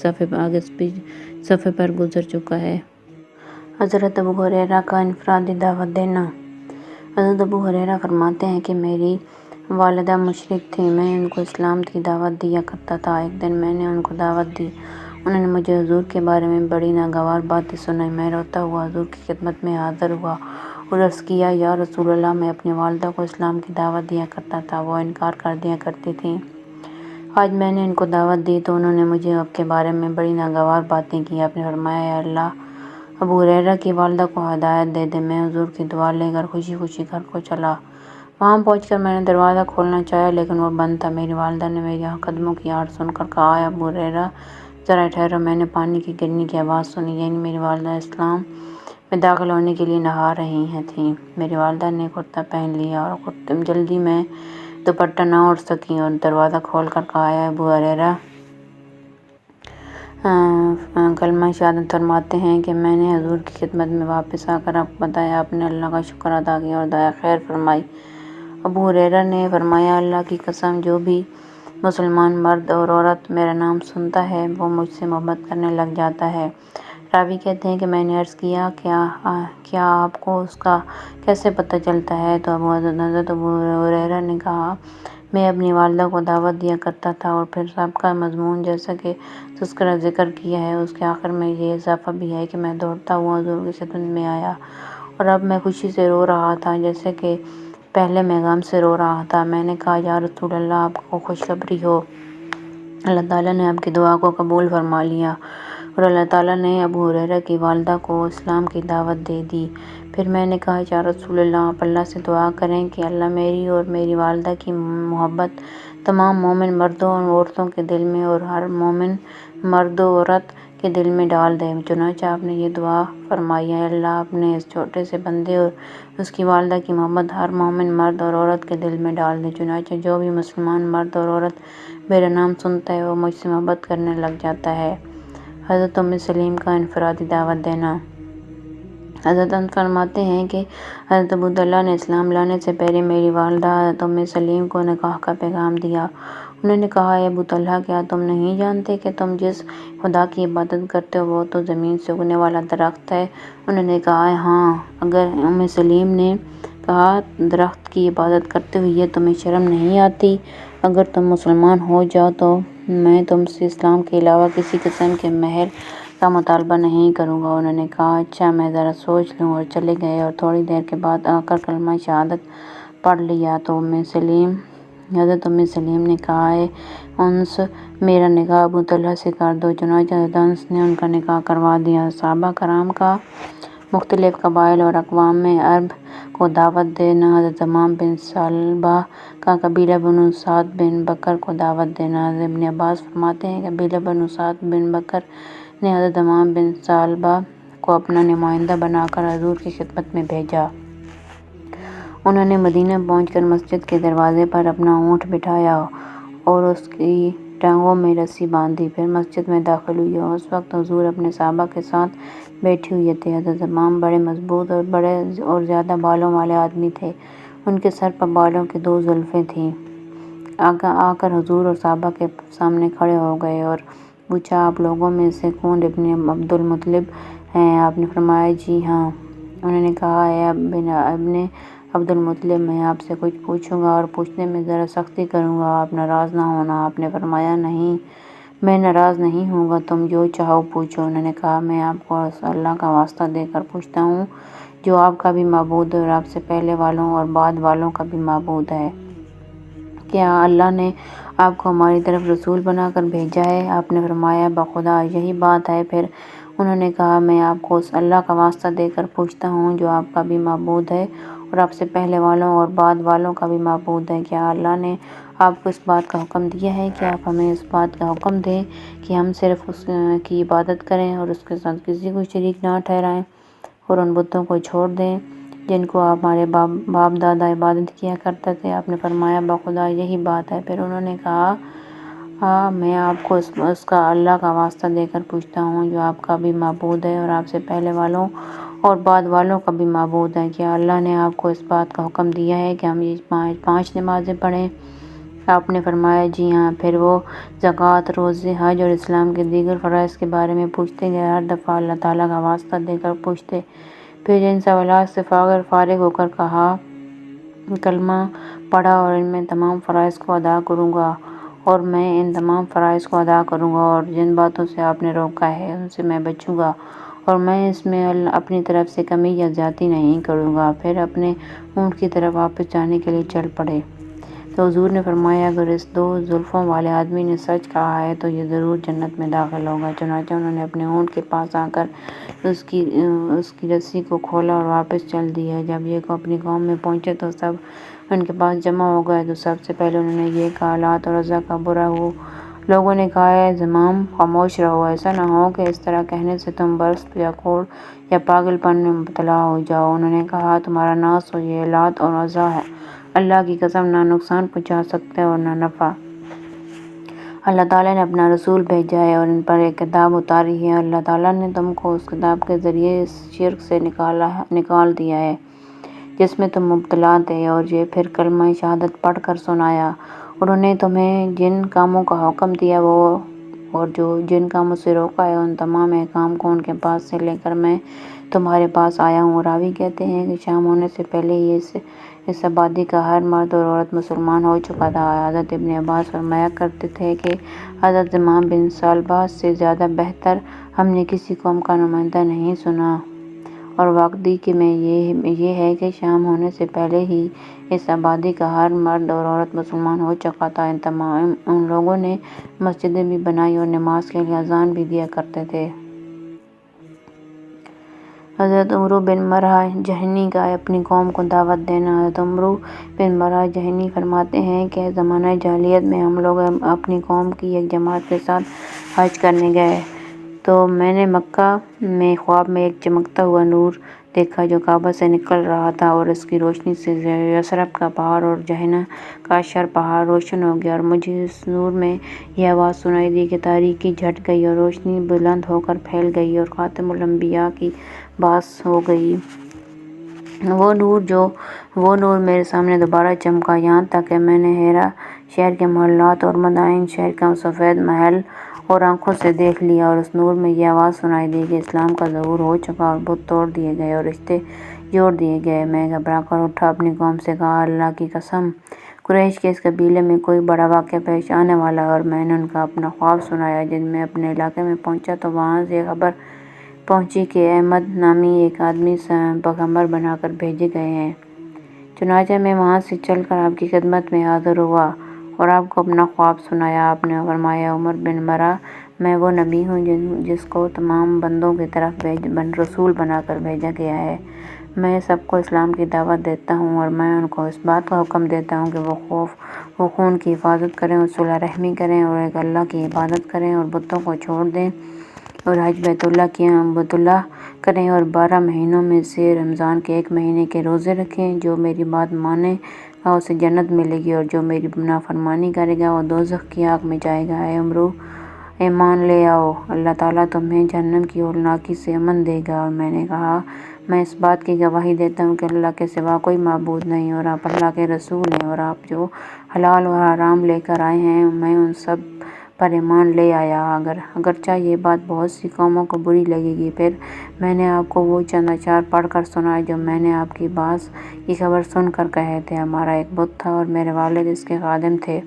صفحے پر گزر چکا ہے۔ حضرت ابو ہریرہ کا انفرادی دعوت دینا۔ حضرت ابو ہریرہ فرماتے ہیں کہ میری والدہ مشرک تھیں، میں ان کو اسلام کی دعوت دیا کرتا تھا۔ ایک دن میں نے ان کو دعوت دی، انہوں نے مجھے حضور کے بارے میں بڑی ناگوار باتیں سنائیں۔ میں روتا ہوا حضور کی خدمت میں حاضر ہوا اور عرض کیا یا رسول اللہ، میں اپنی والدہ کو اسلام کی دعوت دیا کرتا تھا، وہ انکار کر دیا کرتی تھیں۔ آج میں نے ان کو دعوت دی تو انہوں نے مجھے آپ کے بارے میں بڑی ناگوار باتیں کی۔ آپ نے فرمایا اے اللہ ابو ہریرہ کی والدہ کو ہدایت دے دے۔ میں حضور کی دعا لے کر خوشی خوشی گھر کو چلا۔ وہاں پہنچ کر میں نے دروازہ کھولنا چاہا لیکن وہ بند تھا۔ میری والدہ نے میرے قدموں کی آہٹ سن کر کہا اے ابو ہریرہ ذرا ٹھہرو، میں نے پانی کے گرنے کی آواز سنی، یعنی میری والدہ اسلام میں داخل ہونے کے لیے نہا رہی تھیں۔ میری والدہ نے کرتا پہن لیا اور جلدی میں دوپٹہ نہ اٹھ سکی اور دروازہ کھول کر کہا، اے ابو ہریرہ، کلمہ شہادت فرماتے ہیں کہ میں نے حضور کی خدمت میں واپس آ کر آپ کو بتایا، آپ نے اللہ کا شکر ادا کیا اور دعائے خیر فرمائی۔ ابو ہریرہ نے فرمایا، اللہ کی قسم، جو بھی مسلمان مرد اور عورت میرا نام سنتا ہے وہ مجھ سے محبت کرنے لگ جاتا ہے۔ راوی کہتے ہیں کہ میں نے عرض کیا، کیا آپ کو اس کا کیسے پتہ چلتا ہے؟ تو حضرت ابو ہریرہ نے کہا، میں اپنی والدہ کو دعوت دیا کرتا تھا اور پھر سابقہ مضمون جیسا کہ تذکرہ ذکر کیا ہے اس کے آخر میں یہ اضافہ بھی ہے کہ میں دوڑتا ہوا حضور کی خدمت میں آیا اور اب میں خوشی سے رو رہا تھا جیسے کہ پہلے میں غم سے رو رہا تھا۔ میں نے کہا، یا رسول اللہ، آپ کو خوشخبری ہو، اللہ تعالیٰ نے آپ کی دعا کو قبول فرما لیا اور اللہ تعالیٰ نے ابو ہریرہ کی والدہ کو اسلام کی دعوت دے دی۔ پھر میں نے کہا، یا رسول اللہ، آپ اللہ سے دعا کریں کہ اللہ میری اور میری والدہ کی محبت تمام مومن مردوں اور عورتوں کے دل میں اور ہر مومن مرد و عورت کے دل میں ڈال دے۔ چنانچہ آپ نے یہ دعا فرمائی، اے اللہ، اپنے اس چھوٹے سے بندے اور اس کی والدہ کی محبت ہر مومن مرد اور عورت کے دل میں ڈال دے۔ چنانچہ جو بھی مسلمان مرد اور عورت میرا نام سنتا ہے وہ مجھ سے محبت کرنے لگ جاتا ہے۔ حضرت ام سلیم کا انفرادی دعوت دینا۔ حضرت انس فرماتے ہیں کہ حضرت ابو طلحہ نے اسلام لانے سے پہلے میری والدہ حضرت ام سلیم کو نکاح کا پیغام دیا۔ انہوں نے کہا، اے ابو طلحہ، کیا تم نہیں جانتے کہ تم جس خدا کی عبادت کرتے ہو وہ تو زمین سے اگنے والا درخت ہے؟ انہوں نے کہا، ہاں۔ ام سلیم نے کہا، درخت کی عبادت کرتے ہوئے تمہیں شرم نہیں آتی؟ اگر تم مسلمان ہو جاؤ تو میں تم سے اسلام کے علاوہ کسی قسم کے مہر کا مطالبہ نہیں کروں گا۔ انہوں نے کہا، اچھا، میں ذرا سوچ لوں، اور چلے گئے اور تھوڑی دیر کے بعد آ کر کلمہ شہادت پڑھ لیا۔ تو حضرت ام سلیم نے کہا، اے انس، میرا نکاح ابو طلحہ سے کر دو۔ چنانچہ حضرت انس نے ان کا نکاح کروا دیا۔ صحابہ کرام کا مختلف قبائل اور اقوام عرب کو دعوت دینا۔ حضرت حمام بن ثعلبہ کا قبیلہ بنو سعد بن بکر کو دعوت دینا۔ حضرت ابن عباس فرماتے ہیں کہ قبیلہ بنو سعد بن بکر نے حضرت حمام بن ثعلبہ کو اپنا نمائندہ بنا کر حضور کی خدمت میں بھیجا۔ انہوں نے مدینہ پہنچ کر مسجد کے دروازے پر اپنا اونٹ بٹھایا اور اس کی ٹانگوں میں رسی باندھی، پھر مسجد میں داخل ہوئے۔ اس وقت حضور اپنے صحابہ کے ساتھ بیٹھے ہوئے تھے۔ حضرت حمام بڑے مضبوط اور بڑے اور زیادہ بالوں والے آدمی تھے۔ ان کے سر پر بالوں کی 2 زلفیں تھیں۔ آ کر حضور اور صحابہ کے سامنے کھڑے ہو گئے اور پوچھا، آپ لوگوں میں سے کون ابن عبد المطلب ہیں؟ آپ نے فرمایا، جی ہاں۔ انہوں نے کہا، اے ابن عبد المطلب، میں آپ سے کچھ پوچھوں گا اور پوچھنے میں ذرا سختی کروں گا، آپ ناراض نہ ہونا۔ آپ نے فرمایا، نہیں، میں ناراض نہیں ہوں گا، تم جو چاہو پوچھو۔ انہوں نے کہا، میں آپ کو اللہ کا واسطہ دے کر پوچھتا ہوں جو آپ کا بھی معبود ہے اور آپ سے پہلے والوں اور بعد والوں کا بھی معبود ہے، کیا اللہ نے آپ کو ہماری طرف رسول بنا کر بھیجا ہے؟ آپ نے فرمایا، بخدا یہی بات ہے۔ پھر انہوں نے کہا، میں آپ کو اس اللہ کا واسطہ دے کر پوچھتا ہوں جو آپ کا بھی معبود ہے اور آپ سے پہلے والوں اور بعد والوں کا بھی معبود ہے، کیا اللہ نے آپ کو اس بات کا حکم دیا ہے کہ آپ ہمیں اس بات کا حکم دیں کہ ہم صرف اس کی عبادت کریں اور اس کے ساتھ کسی کو شریک نہ ٹھہرائیں اور ان بتوں کو چھوڑ دیں جن کو ہمارے باپ دادا عبادت کیا کرتے تھے؟ آپ نے فرمایا، بخدا یہی بات ہے۔ پھر انہوں نے کہا، میں آپ کو اس کا اللہ کا واسطہ دے کر پوچھتا ہوں جو آپ کا بھی معبود ہے اور آپ سے پہلے والوں اور بعد والوں کا بھی معبود ہے، کیا اللہ نے آپ کو اس بات کا حکم دیا ہے کہ ہم یہ 5 نمازیں پڑھیں؟ آپ نے فرمایا، جی ہاں۔ پھر وہ زکوٰۃ، روزے، حج اور اسلام کے دیگر فرائض کے بارے میں پوچھتے گئے، ہر دفعہ اللہ تعالیٰ کا واسطہ دے کر پوچھتے۔ پھر ان سوالات سے فارغ ہو کر کہا، کلمہ پڑھا اور ان میں تمام فرائض کو ادا کروں گا، اور میں ان تمام فرائض کو ادا کروں گا اور جن باتوں سے آپ نے روکا ہے ان سے میں بچوں گا، اور میں اس میں اپنی طرف سے کمی یا زیادتی نہیں کروں گا۔ پھر اپنے اونٹ کی طرف واپس جانے کے لیے چل پڑے۔ تو حضور نے فرمایا، اگر اس 2 زلفوں والے آدمی نے سچ کہا ہے تو یہ ضرور جنت میں داخل ہوگا۔ چنانچہ انہوں نے اپنے اونٹ کے پاس آ کر اس کی رسی کو کھولا اور واپس چل دیے۔ جب یہ اپنی قوم میں پہنچے تو سب ان کے پاس جمع ہو گئے۔ تو سب سے پہلے انہوں نے یہ کہا، لات اور عزیٰ کا برا ہو۔ لوگوں نے کہا، اے حمام، خاموش رہو، ایسا نہ ہو کہ اس طرح کہنے سے تم برص یا کوڑ یا پاگل پن میں مبتلا ہو جاؤ۔ انہوں نے کہا، تمہارا ناس ہو، یہ لات اور عزیٰ اللہ کی قسم نہ نقصان پہنچا سکتے اور نہ نفع۔ اللہ تعالیٰ نے اپنا رسول بھیجا ہے اور ان پر ایک کتاب اتاری ہے۔ اللہ تعالیٰ نے تم کو اس کتاب کے ذریعے اس شرک سے نکال دیا ہے جس میں تم مبتلا تھے، اور یہ پھر کلمہ شہادت پڑھ کر سنایا۔ انہوں نے تمہیں جن کاموں کا حکم دیا اور جن کاموں سے روکا ہے، ان تمام احکام کو ان کے پاس سے لے کر میں تمہارے پاس آیا ہوں۔ راوی کہتے ہیں کہ شام ہونے سے پہلے ہی اس آبادی کا ہر مرد اور عورت مسلمان ہو چکا تھا۔ حضرت ابن عباس فرمایا کرتے تھے کہ حضرت زمام بن ثعلبہ سے زیادہ بہتر ہم نے کسی قوم کا نمائندہ نہیں سنا، اور واقعی میں یہ ہے کہ شام ہونے سے پہلے ہی اس آبادی کا ہر مرد اور عورت مسلمان ہو چکا تھا۔ ان لوگوں نے مسجدیں بھی بنائی اور نماز کے لیے اذان بھی دیا کرتے تھے۔ حضرت عمرو بن مرہ جہنی کا اپنی قوم کو دعوت دینا۔ حضرت عمرو بن مرہ جہنی فرماتے ہیں کہ زمانہ جاہلیت میں ہم لوگ اپنی قوم کی ایک جماعت کے ساتھ حج کرنے گئے تو میں نے مکہ میں خواب میں ایک چمکتا ہوا نور دیکھا جو کعبہ سے نکل رہا تھا، اور اس کی روشنی سے یثرب کا پہاڑ اور جہنہ کا اشر پہاڑ روشن ہو گیا، اور مجھے اس نور میں یہ آواز سنائی دی کہ تاریکی جھٹ گئی اور روشنی بلند ہو کر پھیل گئی اور خاتم الانبیاء کی باعث ہو گئی۔ وہ نور میرے سامنے دوبارہ چمکا، یہاں تک کہ میں نے ہیرا شہر کے محلات اور مدائن شہر کا سفید محل اور آنکھوں سے دیکھ لیا، اور اس نور میں یہ آواز سنائی دی کہ اسلام کا ظہور ہو چکا اور بت توڑ دیے گئے اور رشتے جوڑ دیے گئے۔ میں گھبرا کر اٹھا، اپنی قوم سے کہا، اللہ کی قسم، قریش کے اس قبیلے میں کوئی بڑا واقعہ پیش آنے والا ہے۔ اور میں نے ان کا اپنا خواب سنایا۔ جب میں اپنے علاقے میں پہنچا تو وہاں سے خبر پہنچی کہ احمد نامی ایک آدمی پیغمبر بنا کر بھیجے گئے ہیں۔ چنانچہ میں وہاں سے چل کر آپ کی خدمت میں حاضر ہوا اور آپ کو اپنا خواب سنایا۔ آپ نے فرمایا، عمر بن مرہ، میں وہ نبی ہوں جس کو تمام بندوں کی طرف رسول بنا کر بھیجا گیا ہے۔ میں سب کو اسلام کی دعوت دیتا ہوں، اور میں ان کو اس بات کا حکم دیتا ہوں کہ وہ خون کی حفاظت کریں اور صلح رحمی کریں اور ایک اللہ کی عبادت کریں اور بتوں کو چھوڑ دیں اور حج بیت اللہ کریں، اور 12 مہینوں میں سے رمضان کے 1 مہینے کے روزے رکھیں۔ جو میری بات مانے گا اسے جنت ملے گی، اور جو میری نافرمانی کرے گا وہ دوزخ کی آگ میں جائے گا۔ اے عمرو، ایمان لے آؤ، اللہ تعالیٰ تمہیں جہنم کی ہولناکی سے امن دے گا۔ اور میں نے کہا، میں اس بات کی گواہی دیتا ہوں کہ اللہ کے سوا کوئی معبود نہیں، اور آپ اللہ کے رسول ہیں، اور آپ جو حلال اور حرام لے کر آئے ہیں میں ان سب پر ایمان لے آیا، اگرچہ یہ بات بہت سی قوموں کو بری لگے گی۔ پھر میں نے آپ کو وہ چند اشعار پڑھ کر سنائے جو میں نے آپ کی بعث کی خبر سن کر کہے تھے۔ ہمارا ایک بت تھا اور میرے والد اس کے خادم تھے۔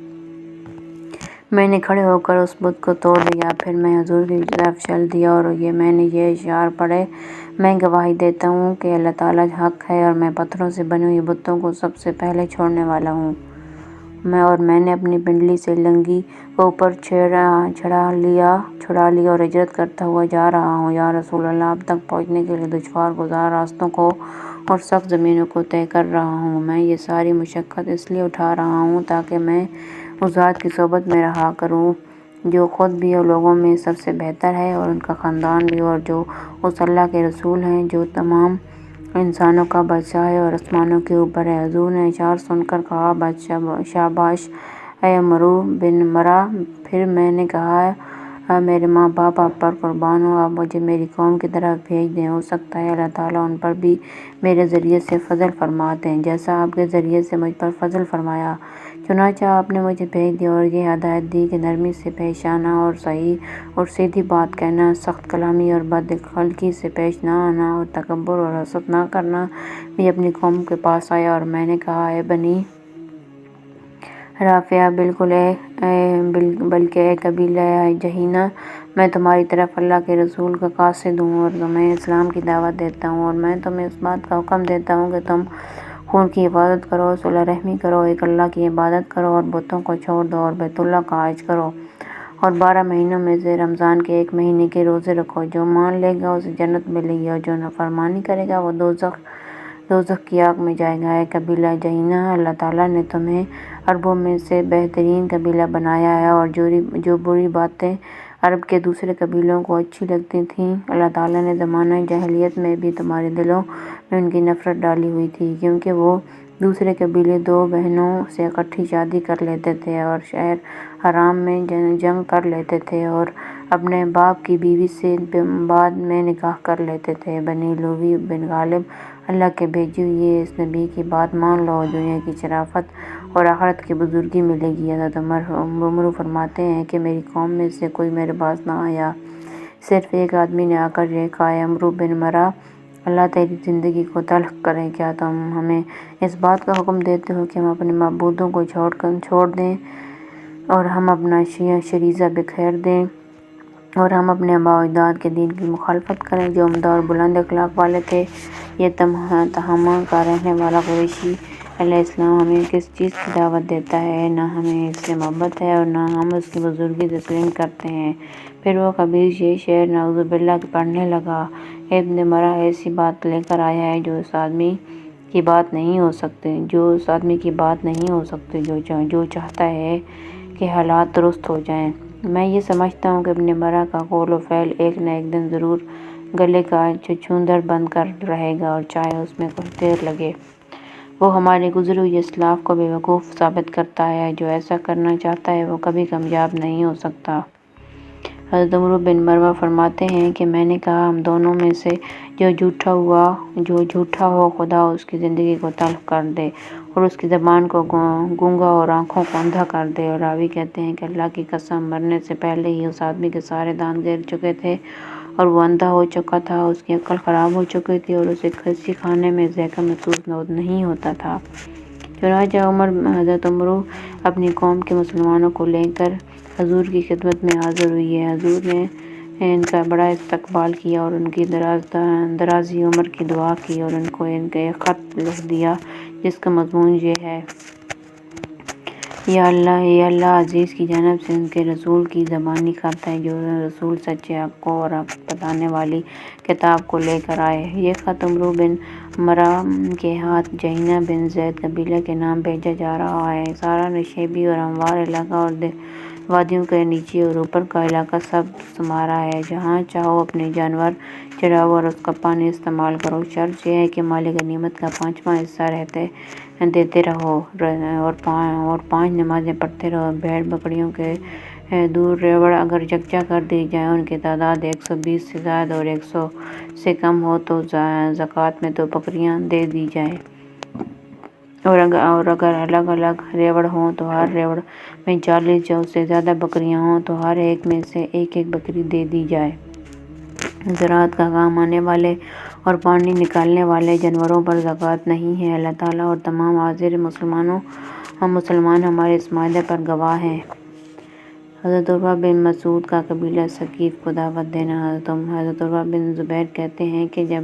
میں نے کھڑے ہو کر اس بت کو توڑ دیا، پھر میں حضور کی طرف چل دیا اور میں نے یہ اشعار پڑھے، میں گواہی دیتا ہوں کہ اللہ تعالیٰ حق ہے، اور میں پتھروں سے بنے ہوئے بتوں کو سب سے پہلے چھوڑنے والا ہوں۔ میں نے اپنی پنڈلی سے لنگی کو اوپر چھڑا لیا اور ہجرت کرتا ہوا جا رہا ہوں۔ یا رسول اللہ، آپ تک پہنچنے کے لیے دشوار گزار راستوں کو اور سخت زمینوں کو طے کر رہا ہوں۔ میں یہ ساری مشقت اس لیے اٹھا رہا ہوں تاکہ میں اس ذات کی صحبت میں رہا کروں جو خود بھی لوگوں میں سب سے بہتر ہے اور ان کا خاندان بھی، اور جو اس اللہ کے رسول ہیں جو تمام انسانوں کا بادشاہ ہے اور آسمانوں کے اوپر ہے۔ حضور نے اشعار سن کر کہا، شاباش اے عمرو بن مرہ۔ پھر میں نے کہا، میرے ماں باپ آپ پر قربان ہوں، آپ مجھے میری قوم کی طرف بھیج دیں، ہو سکتا ہے اللہ تعالیٰ ان پر بھی میرے ذریعے سے فضل فرما دیں جیسا آپ کے ذریعے سے مجھ پر فضل فرمایا۔ چنانچہ آپ نے مجھے بھیج دیا اور یہ ہدایت دی کہ نرمی سے پیش آنا اور صحیح اور سیدھی بات کہنا، سخت کلامی اور بد اخلاقی سے پیش نہ آنا اور تکبر اور حسد نہ کرنا۔ میں اپنی قوم کے پاس آیا اور میں نے کہا، اے بنی رافع، بلکہ اے قبیلہ جہینہ، میں تمہاری طرف اللہ کے رسول کا قاصد ہوں اور تمہیں اسلام کی دعوت دیتا ہوں، اور میں تمہیں اس بات کا حکم دیتا ہوں کہ تم خون کی حفاظت کرو، صلح رحمی کرو، ایک اللہ کی عبادت کرو اور بتوں کو چھوڑ دو اور بیت اللہ کا حج کرو، اور 12 مہینوں میں سے رمضان کے 1 مہینے کے روزے رکھو۔ جو مان لے گا اسے جنت ملے گی، اور جو نافرمانی کرے گا وہ دوزخ کی آگ میں جائے گا۔ اے قبیلہ جہینہ، اللہ تعالیٰ نے تمہیں عربوں میں سے بہترین قبیلہ بنایا ہے، اور جو بری باتیں عرب کے دوسرے قبیلوں کو اچھی لگتی تھیں، اللہ تعالیٰ نے زمانہ جاہلیت میں بھی تمہارے دلوں میں ان کی نفرت ڈالی ہوئی تھی، کیونکہ وہ دوسرے قبیلے 2 بہنوں سے اکٹھی شادی کر لیتے تھے اور شہر حرام میں جنگ کر لیتے تھے اور اپنے باپ کی بیوی سے بعد میں نکاح کر لیتے تھے۔ بنی لوی بن غالب، اللہ کے بھیجے ہوئے اس نبی کی بات مان لو، دنیا کی شرافت اور آخرت کی بزرگی ملے گی۔ حضرت عمر فرماتے ہیں کہ میری قوم میں سے کوئی میرے پاس نہ آیا، صرف ایک آدمی نے آ کر یہ کہا، عمرو بن مرہ، اللہ تیری زندگی کو تلخ کرے، کیا تم ہمیں اس بات کا حکم دیتے ہو کہ ہم اپنے معبودوں کو چھوڑ دیں اور ہم اپنا شریعہ بکھیر دیں اور ہم اپنے آباء و اجداد کے دین کی مخالفت کریں جو عمدہ اور بلند اخلاق والے تھے؟ یہ تہامہ کا رہنے والا قریشی علیہ السلام ہمیں کس چیز کی دعوت دیتا ہے؟ نہ ہمیں اس سے محبت ہے اور نہ ہم اس کی بزرگی تسلیم کرتے ہیں۔ پھر وہ خبیث یہ شعر نعوذ باللہ پڑھنے لگا، ابن مرہ ایسی بات لے کر آیا ہے جو اس آدمی کی بات نہیں ہو سکتی، جو چاہتا ہے کہ حالات درست ہو جائیں۔ میں یہ سمجھتا ہوں کہ ابن مرہ کا قول و فعل ایک نہ ایک دن ضرور گلے کا چھچھندر بن کر رہے گا، اور چاہے اس میں کچھ دیر لگے۔ وہ ہمارے گزرے ہوئے اسلاف کو بے وقوف ثابت کرتا ہے۔ جو ایسا کرنا چاہتا ہے وہ کبھی کامیاب نہیں ہو سکتا۔ حضرت عمرو بن مرہ فرماتے ہیں کہ میں نے کہا، ہم دونوں میں سے جو جھوٹا ہو خدا اس کی زندگی کو تلخ کر دے اور اس کی زبان کو گونگا اور آنکھوں کو اندھا کر دے۔ اور راوی کہتے ہیں کہ اللہ کی قسم، مرنے سے پہلے ہی اس آدمی کے سارے دانت گر چکے تھے اور وہ اندھا ہو چکا تھا، اس کی عقل خراب ہو چکی تھی اور اسے کسی کھانے میں ذائقہ محسوس نہیں ہوتا تھا۔ چنانچہ حضرت عمرو اپنی قوم کے مسلمانوں کو لے کر حضور کی خدمت میں حاضر ہوئے۔ حضور نے ان کا بڑا استقبال کیا اور ان کی درازی عمر کی دعا کی اور ان کو ایک خط لکھ دیا جس کا مضمون یہ ہے، یا اللہ عزیز کی جانب سے ان کے رسول کی زبانی خط ہے، جو رسول سچے حق کو اور حق بتانے والی کتاب کو لے کر آئے۔ یہ خط عمرو بن مرہ کے ہاتھ جہینہ بن زید قبیلہ کے نام بھیجا جا رہا ہے۔ سارا نشیبی اور ہموار علاقہ اور وادیوں کے نیچے اور اوپر کا علاقہ سب تمہارا ہے، جہاں چاہو اپنے جانور چراؤ اور اس کا پانی استعمال کرو، شرط یہ ہے کہ مال غنیمت کا 5واں حصہ دیتے رہو اور 5 نمازیں پڑھتے رہو۔ بھیڑ بکریوں کے دور ریوڑ اگر یکجا کر دی جائیں، ان کی تعداد 120 سے زائد اور 100 سے کم ہو تو زکوٰۃ میں 2 بکریاں دے دی جائیں، اور اگر الگ الگ ریوڑ ہوں تو ہر ریوڑ میں 40 یا اس سے زیادہ بکریاں ہوں تو ہر ایک میں سے 1 بکری دے دی جائے۔ زراعت کا کام آنے والے اور پانی نکالنے والے جانوروں پر زکوٰۃ نہیں ہے۔ اللہ تعالیٰ اور تمام حاضر مسلمان ہمارے اس معاہدے پر گواہ ہیں۔ حضرت عروہ بن مسعود کا قبیلہ ثقیف کو دعوت دینا۔ حضرت عروہ بن زبیر کہتے ہیں کہ جب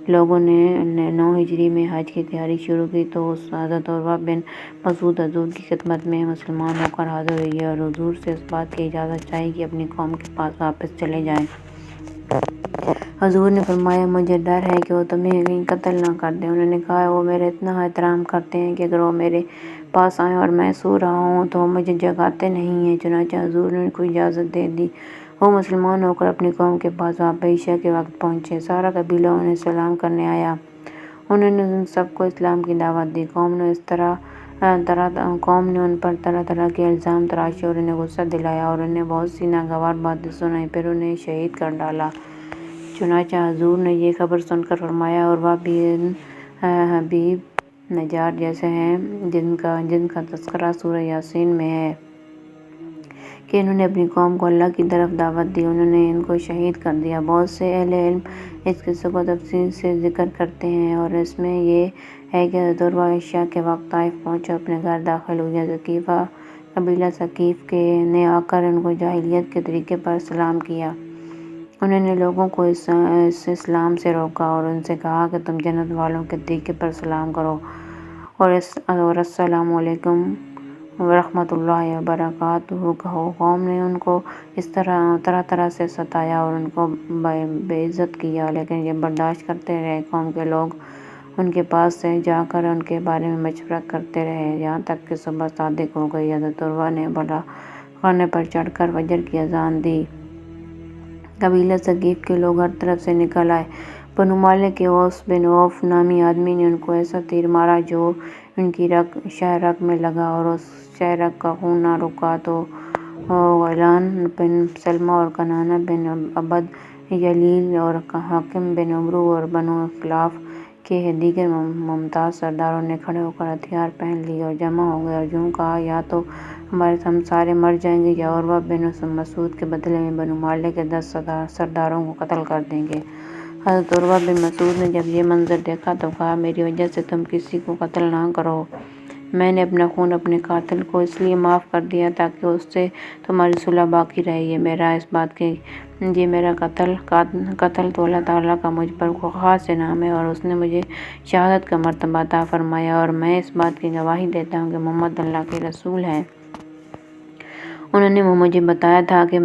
لوگوں نے 9 ہجری میں حج کی تیاری شروع کی تو حضرت عروہ بن مسعود حضور کی خدمت میں مسلمان ہو کر حاضر ہوئے اور حضور سے اس بات کی اجازت چاہی کہ اپنی قوم کے پاس واپس چلے جائیں۔ حضور نے فرمایا، مجھے ڈر ہے کہ وہ تمہیں کہیں قتل نہ کر دیں۔ انہوں نے کہا، وہ میرا اتنا احترام کرتے ہیں کہ اگر وہ میرے پاس آئیں اور میں سو رہا ہوں تو وہ مجھے جگاتے نہیں ہیں۔ چنانچہ حضور نے ان کو اجازت دے دی۔ وہ مسلمان ہو کر اپنی قوم کے پاس واپس عشاء کے وقت پہنچے۔ سارا قبیلہ انہیں سلام کرنے آیا۔ انہوں نے ان سب کو اسلام کی دعوت دی۔ قوم نے ان پر طرح طرح کے الزام تراشے اور انہیں غصہ دلایا اور انہیں بہت سی ناگوار باتیں سنائیں، پھر انہیں شہید کر ڈالا۔ چنانچہ حضور نے یہ خبر سن کر فرمایا، عروہ بن حبیب نجار جیسے ہیں جن کا تذکرہ سورہ یاسین میں ہے کہ انہوں نے اپنی قوم کو اللہ کی طرف دعوت دی، انہوں نے ان کو شہید کر دیا۔ بہت سے اہل علم اس قصے کو تفصیل سے ذکر کرتے ہیں اور اس میں یہ ہے کہ حضرت عروہ عشاء کے وقت طائف پہنچے اور اپنے گھر داخل ہوئے۔ قبیلہ ثقیف نے آ کر ان کو جاہلیت کے طریقے پر سلام کیا۔ انہوں نے لوگوں کو اس اسلام سے روکا اور ان سے کہا کہ تم جنت والوں کے طریقے پر سلام کرو اور السلام علیکم ورحمۃ اللہ وبرکاتہ کہو۔ قوم نے ان کو اس طرح سے ستایا اور ان کو بے عزت کیا، لیکن یہ برداشت کرتے رہے۔ قوم کے لوگ ان کے پاس سے جا کر ان کے بارے میں مشورہ کرتے رہے، یہاں تک کہ صبح صادق ہو گئی۔ حضرت عروہ نے بڑا خانے پر چڑھ کر فجر کی اذان دی۔ قبیلہ ثقیف کے لوگ ہر طرف سے نکل آئے۔ بنو مالک کے اوس بن عوف نامی آدمی نے ان کو ایسا تیر مارا جو ان کی رگ میں لگا اور اس شہرگ کا خون نہ رکا تو غیلان بن سلمہ اور کنانہ بن عبد یلیل اور حاکم بن عمرو اور بنو خلاف کے دیگر ممتاز سرداروں نے کھڑے ہو کر ہتھیار پہن لیے اور جمع ہو گئے اور یوں کہا یا تو ہم سارے مر جائیں گے یا عروہ بن مسعود کے بدلے میں بنو مالک کے 10 سرداروں کو قتل کر دیں گے۔ حضرت عروہ بن مسعود نے جب یہ منظر دیکھا تو کہا میری وجہ سے تم کسی کو قتل نہ کرو، میں نے اپنا خون اپنے قاتل کو اس لیے معاف کر دیا تاکہ اس سے تمہاری صلح باقی رہے۔ یہ میرا قتل تو اللہ تعالیٰ کا مجھ پر خاص انعام ہے اور اس نے مجھے شہادت کا مرتبہ عطا فرمایا اور میں اس بات کی گواہی دیتا ہوں کہ محمد اللہ کے رسول ہیں۔ انہوں نے مجھے بتایا تھا کہ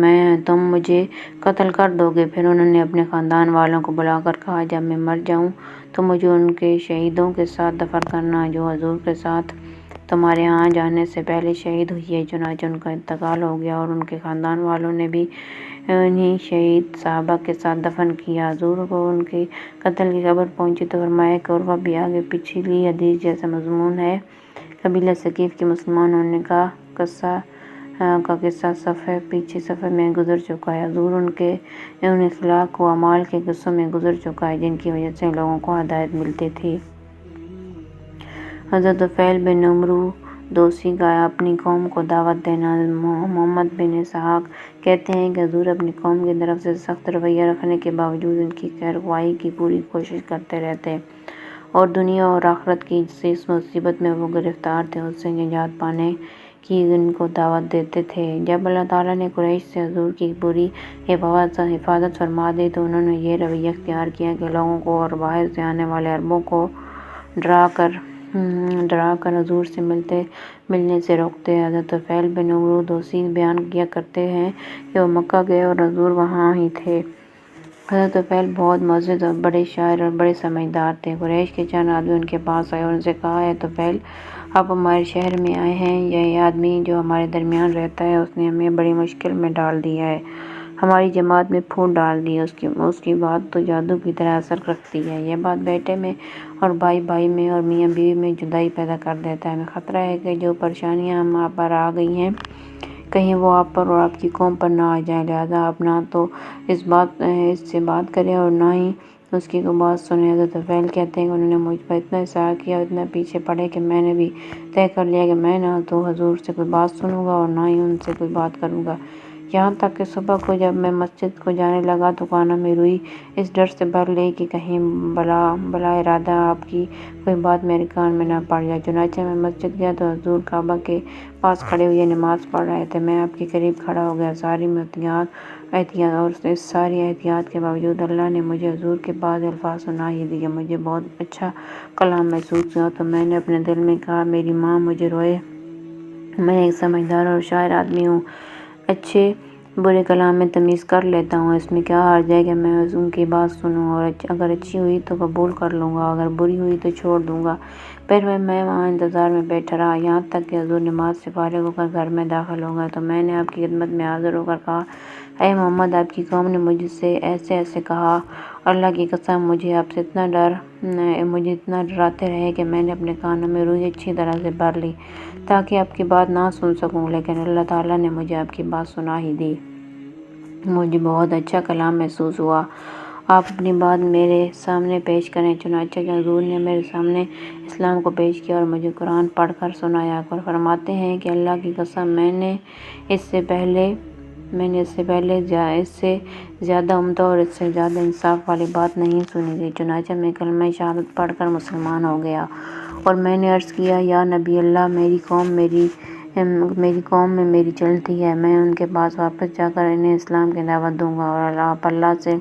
تم مجھے قتل کر دو گے۔ پھر انہوں نے اپنے خاندان والوں کو بلا کر کہا جب میں مر جاؤں تو مجھے ان کے شہیدوں کے ساتھ دفن کرنا جو حضور کے ساتھ تمہارے ہاں جانے سے پہلے شہید ہوئی ہے۔ چنانچہ ان کا انتقال ہو گیا اور ان کے خاندان والوں نے بھی انہی شہید صحابہ کے ساتھ دفن کیا۔ حضور کو ان کے قتل کی خبر پہنچی تو فرمایا کہ عروہ بھی آگے پچھلی حدیث جیسا مضمون ہے۔ قبیلہ ثقیف کے مسلمان ہونے کا قصہ پیچھے صفحے میں گزر چکا ہے۔ حضور ان اخلاق و اعمال کے قصوں میں گزر چکا ہے جن کی وجہ سے لوگوں کو ہدایت ملتی تھی۔ حضرت طفیل بن عمرو دوسی کا اپنی قوم کو دعوت دینا۔ محمد بن اسحاق کہتے ہیں کہ حضور اپنی قوم کی طرف سے سخت رویہ رکھنے کے باوجود ان کی خیر خواہی کی پوری کوشش کرتے رہتے اور دنیا اور آخرت کی جس مصیبت میں وہ گرفتار تھے اس سے نجات پانے کی ان کو دعوت دیتے تھے۔ جب اللہ تعالیٰ نے قریش سے حضور کی پوری حفاظت فرما دی تو انہوں نے یہ رویہ اختیار کیا کہ لوگوں کو اور باہر سے آنے والے عربوں کو ڈرا کر حضور سے ملنے سے روکتے۔ حضرت طفیل بن عمرو دوسی بیان کیا کرتے ہیں کہ وہ مکہ گئے اور حضور وہاں ہی تھے۔ حضرت طفیل بہت مؤذن اور بڑے شاعر اور بڑے سمجھدار تھے۔ قریش کے چند آدمی ان کے پاس آئے اور ان سے کہا اے طفیل آپ ہمارے شہر میں آئے ہیں، یہ آدمی جو ہمارے درمیان رہتا ہے اس نے ہمیں بڑی مشکل میں ڈال دیا ہے، ہماری جماعت میں پھوٹ ڈال دی ہے، اس کی بات تو جادو کی طرح اثر رکھتی ہے، یہ بات بیٹے میں اور بھائی میں اور میاں بیوی میں جدائی پیدا کر دیتا ہے، ہمیں خطرہ ہے کہ جو پریشانیاں ہم آپ پر آ گئی ہیں کہیں وہ آپ پر اور آپ کی قوم پر نہ آ جائیں، لہٰذا آپ نہ تو اس سے بات کریں اور نہ ہی اس کی کوئی بات سنیں۔ حضرت طفیل کہتے ہیں کہ انہوں نے مجھ پر اتنا اصرار کیا اور اتنا پیچھے پڑے کہ میں نے بھی طے کر لیا کہ میں نہ تو حضور سے کوئی بات سنوں گا اور نہ ہی ان سے کوئی بات کروں گا، یہاں تک کہ صبح کو جب میں مسجد کو جانے لگا تو کانوں میں روئی اس ڈر سے بھر لی کہ کہیں بلا ارادہ آپ کی کوئی بات میرے کان میں نہ پڑ جائے۔ چنانچہ میں مسجد گیا تو حضور کعبہ کے پاس کھڑے ہوئے نماز پڑھ رہے تھے، میں آپ کے قریب کھڑا ہو گیا۔ اس ساری احتیاط کے باوجود اللہ نے مجھے حضور کے بعض الفاظ سنا ہی دیے، مجھے بہت اچھا کلام محسوس ہوا تو میں نے اپنے دل میں کہا میری ماں مجھے روئے، میں ایک سمجھدار اور شاعر آدمی ہوں، اچھے برے کلام میں تمیز کر لیتا ہوں، اس میں کیا حرج ہے کہ میں ان کی بات سنوں اور اگر اچھی ہوئی تو قبول کر لوں گا، اگر بری ہوئی تو چھوڑ دوں گا۔ پھر میں وہاں انتظار میں بیٹھا رہا یہاں تک کہ حضور نماز سے فارغ ہو کر گھر میں داخل ہو گئے تو میں نے آپ کی خدمت میں حاضر ہو کر کہا اے محمد آپ کی قوم نے مجھ سے ایسے کہا، اللہ کی قسم مجھے اتنا ڈراتے رہے کہ میں نے اپنے کانوں میں روئی اچھی طرح سے بھر لی تاکہ آپ کی بات نہ سن سکوں، لیکن اللہ تعالیٰ نے مجھے آپ کی بات سنا ہی دی، مجھے بہت اچھا کلام محسوس ہوا، آپ اپنی بات میرے سامنے پیش کریں۔ چنانچہ حضور نے میرے سامنے اسلام کو پیش کیا اور مجھے قرآن پڑھ کر سنایا اور فرماتے ہیں کہ اللہ کی قسم میں نے اس سے پہلے اس سے زیادہ عمدہ اور اس سے زیادہ انصاف والی بات نہیں سنی تھی۔ چنانچہ میں کلمہ شہادت پڑھ کر مسلمان ہو گیا اور میں نے عرض کیا یا نبی اللہ میری قوم میں میری چلتی ہے، میں ان کے پاس واپس جا کر انہیں اسلام کی دعوت دوں گا اور آپ اللہ سے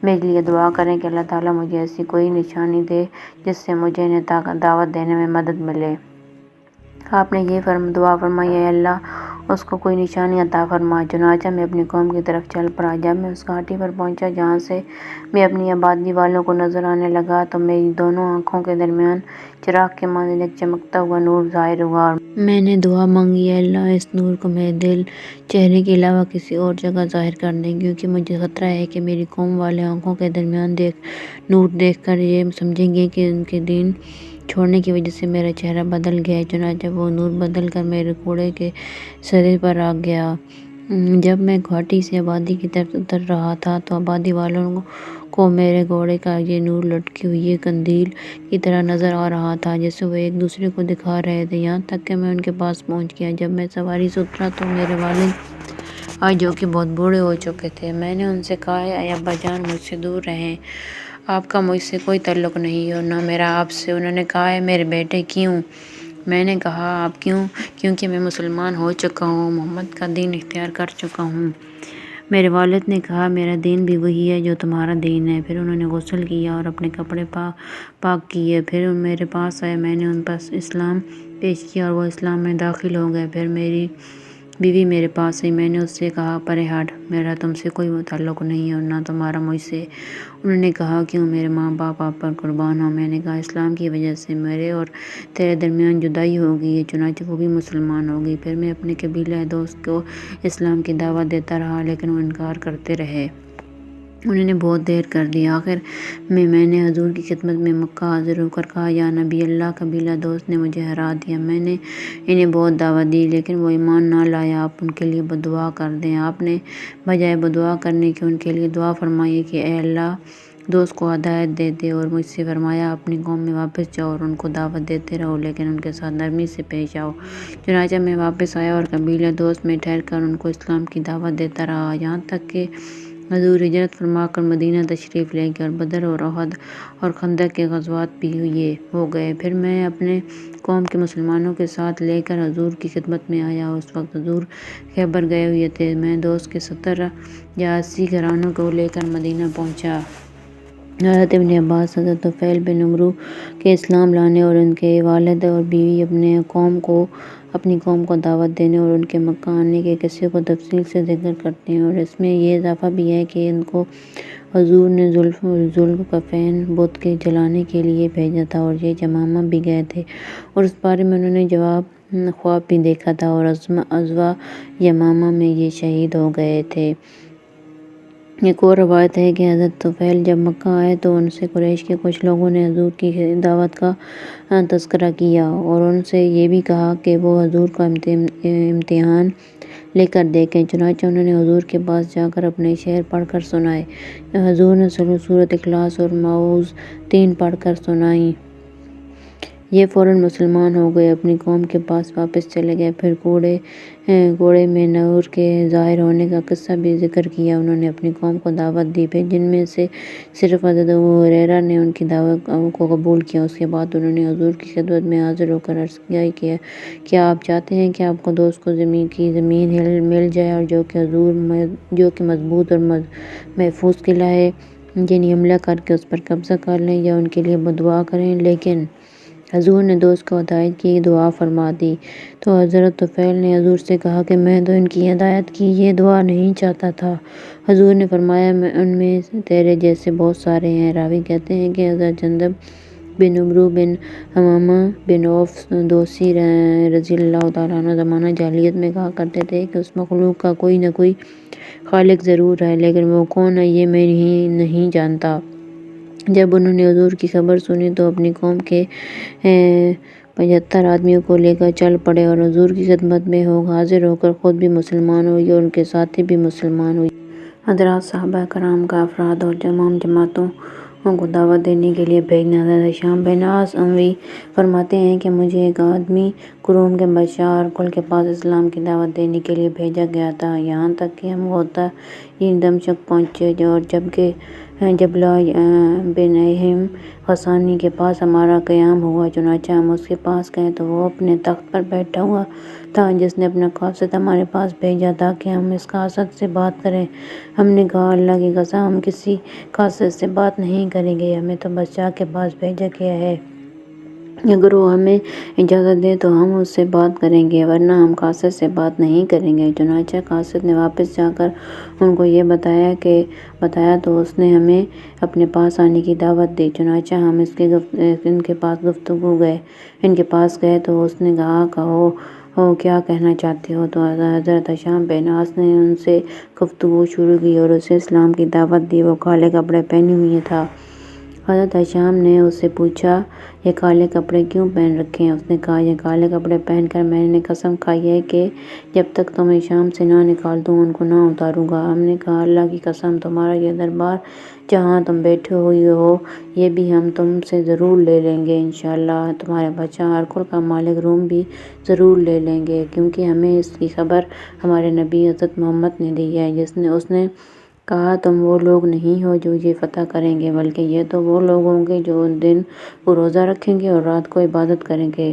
میرے لیے دعا کریں کہ اللہ تعالیٰ مجھے ایسی کوئی نشانی دے جس سے مجھے انہیں دعوت دینے میں مدد ملے۔ آپ نے یہ دعا فرمائی اے اللہ اس کو کوئی نشانی عطا فرما۔ چنانچہ میں اپنی قوم کی طرف چل پڑا، جب میں اس گھاٹی پر پہنچا جہاں سے میں اپنی آبادی والوں کو نظر آنے لگا تو میری دونوں آنکھوں کے درمیان چراغ کے مانند ایک چمکتا ہوا نور ظاہر ہوا اور میں نے دعا مانگی اے اللہ اس نور کو میرے دل چہرے کے علاوہ کسی اور جگہ ظاہر کر دیں، کیونکہ مجھے خطرہ ہے کہ میری قوم والے آنکھوں کے درمیان نور دیکھ کر یہ سمجھیں گے کہ ان کے دین چھوڑنے کی وجہ سے میرا چہرہ بدل گیا، چنانچہ وہ نور بدل کر میرے گھوڑے کے سرے پر آ گیا۔ جب میں گھاٹی سے آبادی کی طرف اتر رہا تھا تو آبادی والوں کو میرے گھوڑے کا یہ نور لٹکی ہوئی قندیل کی طرح نظر آ رہا تھا جسے وہ ایک دوسرے کو دکھا رہے تھے، یہاں تک کہ میں ان کے پاس پہنچ گیا۔ جب میں سواری سے اترا تو میرے والد آج جو کہ بہت بوڑھے ہو چکے تھے۔ میں نے ان سے کہا، اے ابا جان، مجھ سے دور رہیں، آپ کا مجھ سے کوئی تعلق نہیں اور نہ میرا آپ سے۔ انہوں نے کہا، اے میرے بیٹے، کیوں؟ میں نے کہا، آپ کیوں؟ کیونکہ میں مسلمان ہو چکا ہوں، محمد کا دین اختیار کر چکا ہوں۔ میرے والد نے کہا، میرا دین بھی وہی ہے جو تمہارا دین ہے۔ پھر انہوں نے غسل کیا اور اپنے کپڑے پاک کیے، پھر میرے پاس آئے، میں نے ان پر اسلام پیش کیا اور وہ اسلام میں داخل ہو گئے۔ پھر میری بیوی میرے پاس آئی، میں نے اس سے کہا، پرے ہٹ، میرا تم سے کوئی تعلق نہیں اور نہ تمہارا مجھ سے۔ انہوں نے کہا، کیوں؟ میرے ماں باپ آپ پر قربان ہوں۔ میں نے کہا، اسلام کی وجہ سے میرے اور تیرے درمیان جدائی ہو گئی ہے، چنانچہ وہ بھی مسلمان ہو گئی۔ پھر میں اپنے قبیلہ دوست کو اسلام کی دعوت دیتا رہا لیکن وہ انکار کرتے رہے۔ انہوں نے بہت دیر کر دی۔ آخر میں نے حضور کی خدمت میں مکہ حاضر ہو کر کہا، یا نبی اللہ، قبیلہ دوست نے مجھے ہرا دیا۔ میں نے انہیں بہت دعوت دی لیکن وہ ایمان نہ لائے، آپ ان کے لیے بدعا کر دیں۔ آپ نے بجائے بدعا کرنے کے ان کے لیے دعا فرمائی کہ اے اللہ، دوست کو ہدایت دے دے، اور مجھ سے فرمایا، اپنی قوم میں واپس جاؤ اور ان کو دعوت دیتے رہو لیکن ان کے ساتھ نرمی سے پیش آؤ۔ چنانچہ میں واپس آیا اور قبیلہ دوست میں ٹھہر کر ان کو اسلام کی دعوت دیتا رہا، یہاں تک کہ حضور ہجرت فرما کر مدینہ تشریف لے گئے اور بدر اور احد اور خندق کے غزوات بھی ہو گئے۔ پھر میں اپنے قوم کے مسلمانوں کے ساتھ لے کر حضور کی خدمت میں آیا۔ اس وقت حضور خیبر گئے ہوئے تھے۔ میں دوست کے 70 یا 80 گھرانوں کو لے کر مدینہ پہنچا۔ حضرت ابن عباس، حضرت طفیل بن عمرو کے اسلام لانے اور ان کے والد اور بیوی اپنی قوم کو دعوت دینے اور ان کے مکہ آنے کے قصے کو تفصیل سے ذکر کرتے ہیں، اور اس میں یہ اضافہ بھی ہے کہ ان کو حضور نے ذوالقرنین بت کے جلانے کے لیے بھیجا تھا اور یہ یمامہ بھی گئے تھے اور اس بارے میں انہوں نے خواب بھی دیکھا تھا اور غزوہ یمامہ میں یہ شہید ہو گئے تھے۔ ایک اور روایت ہے کہ حضرت طفیل جب مکہ آئے تو ان سے قریش کے کچھ لوگوں نے حضور کی دعوت کا تذکرہ کیا اور ان سے یہ بھی کہا کہ وہ حضور کا امتحان لے کر دیکھیں۔ چنانچہ انہوں نے حضور کے پاس جا کر اپنے شعر پڑھ کر سنائے۔ حضور نے سورۃ اخلاص اور معوذتین پڑھ کر سنائیں۔ یہ فوراً مسلمان ہو گئے، اپنی قوم کے پاس واپس چلے گئے۔ پھر کوڑے میں نور کے ظاہر ہونے کا قصہ بھی ذکر کیا۔ انہوں نے اپنی قوم کو دعوت دی، پھر جن میں سے صرف حضرت ابو ہریرہ نے ان کی دعوت کو قبول کیا۔ اس کے بعد انہوں نے حضور کی خدمت میں حاضر ہو کر عرض کیا کہ کیا آپ چاہتے ہیں کہ آپ کو دوست کو زمین مل جائے اور جو کہ مضبوط اور محفوظ قلعہ ہے، یعنی حملہ کر کے اس پر قبضہ کر لیں یا ان کے لیے بدعا کریں؟ لیکن حضور نے دوست کو ہدایت کی دعا فرما دی۔ تو حضرت طفیل نے حضور سے کہا کہ میں تو ان کی ہدایت کی یہ دعا نہیں چاہتا تھا۔ حضور نے فرمایا، ان میں تیرے جیسے بہت سارے ہیں۔ راوی کہتے ہیں کہ حضرت جندب بن عمرو بن حمامہ بن عوف دوسی رضی اللہ تعالیٰ عنہ زمانہ جاہلیت میں کہا کرتے تھے کہ اس مخلوق کا کوئی نہ کوئی خالق ضرور ہے لیکن وہ کون ہے یہ میں نہیں جانتا۔ جب انہوں نے حضور کی خبر سنی تو اپنی قوم کے 75 آدمیوں کو لے کر چل پڑے اور حضور کی خدمت میں حاضر ہو کر خود بھی مسلمان ہوئے اور ان کے ساتھی بھی مسلمان ہوئے۔ حضرات صحابہ کرام کا افراد اور تمام جماعتوں کو دعوت دینے کے لیے بھیجنا۔ حضرت ہشام بن عاص اموی فرماتے ہیں کہ مجھے ایک آدمی قروم کے بادشاہ ہرقل کے پاس اسلام کی دعوت دینے کے لیے بھیجا گیا تھا، یہاں تک کہ ہم غوطۂ دمشق پہنچے اور جبلہ بن اہم غسانی کے پاس ہمارا قیام ہوا۔ چنانچہ ہم اس کے پاس گئے تو وہ اپنے تخت پر بیٹھا ہوا تھا جس نے اپنا قاصد ہمارے پاس بھیجا تھا کہ ہم اس قاصد سے بات کریں۔ ہم نے کہا، اللہ کی قسم، ہم کسی قاصد سے بات نہیں کریں گے، ہمیں تو بادشاہ کے پاس بھیجا گیا ہے، اگر وہ ہمیں اجازت دے تو ہم اس سے بات کریں گے ورنہ ہم قاصد سے بات نہیں کریں گے۔ چنانچہ قاصد نے واپس جا کر ان کو یہ بتایا تو اس نے ہمیں اپنے پاس آنے کی دعوت دی۔ چنانچہ ہم ان کے پاس گئے تو اس نے کہا، کہو کیا کہنا چاہتے ہو؟ تو حضرت ہشام بن عاص نے ان سے گفتگو شروع کی اور اسے اسلام کی دعوت دی۔ وہ کالے کپڑے پہنے ہوئے تھا حضرت ہشام نے اس سے پوچھا یہ کالے کپڑے کیوں پہن رکھے ہیں؟ اس نے کہا یہ کالے کپڑے پہن کر میں نے قسم کھائی ہے کہ جب تک تمہیں شام سے نہ نکال دوں ان کو نہ اتاروں گا۔ ہم نے کہا اللہ کی قسم تمہارا یہ دربار جہاں تم بیٹھے ہوئے ہو یہ بھی ہم تم سے ضرور لے لیں گے انشاءاللہ۔ تمہارے بادشاہ ہرکل کا مالک روم بھی ضرور لے لیں گے، کیونکہ ہمیں اس کی خبر ہمارے نبی حضرت محمد نے دی ہے۔ اس نے کہا تم وہ لوگ نہیں ہو جو یہ فتح کریں گے، بلکہ یہ تو وہ لوگ ہوں گے جو دن کو روزہ رکھیں گے اور رات کو عبادت کریں گے۔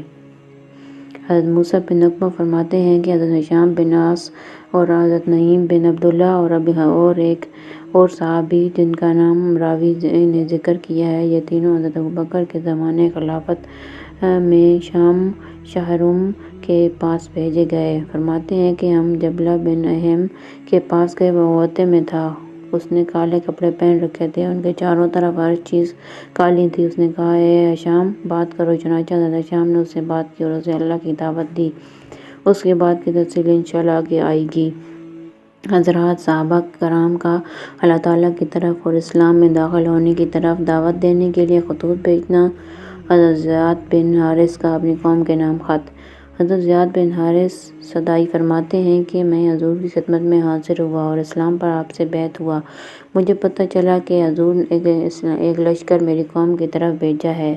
حضرت موسیٰ بن عقبہ فرماتے ہیں کہ حضرت ہشام بن عاص اور حضرت نعیم بن عبداللہ اور ایک اور صحابی جن کا نام راوی نے ذکر کیا ہے، یہ تینوں حضرت ابوبکر کے زمانے خلافت میں شام شہرم کے پاس بھیجے گئے۔ فرماتے ہیں کہ ہم جبلہ بن اہم کے پاس گئے، وہ غوطے میں تھا، اس نے کالے کپڑے پہن رکھے تھے، ان کے چاروں طرف ہر چیز کالی تھی۔ اس نے کہا اے ہشام بات کرو، چنانچہ حضرت ہشام نے اس سے بات کی اور اسے اللہ کی دعوت دی۔ اس کے بعد کی تفصیل انشاءاللہ آگے آئے گی۔ حضرات صحابہ کرام کا اللہ تعالیٰ کی طرف اور اسلام میں داخل ہونے کی طرف دعوت دینے کے لیے خطوط بھیجنا۔ حضرت زیاد بن حارث کا اپنی قوم کے نام خط۔ حضرت زیاد بن حارث سدائی فرماتے ہیں کہ میں حضور کی خدمت میں حاضر ہوا اور اسلام پر آپ سے بیعت ہوا۔ مجھے پتہ چلا کہ حضور نے ایک لشکر میری قوم کی طرف بھیجا ہے۔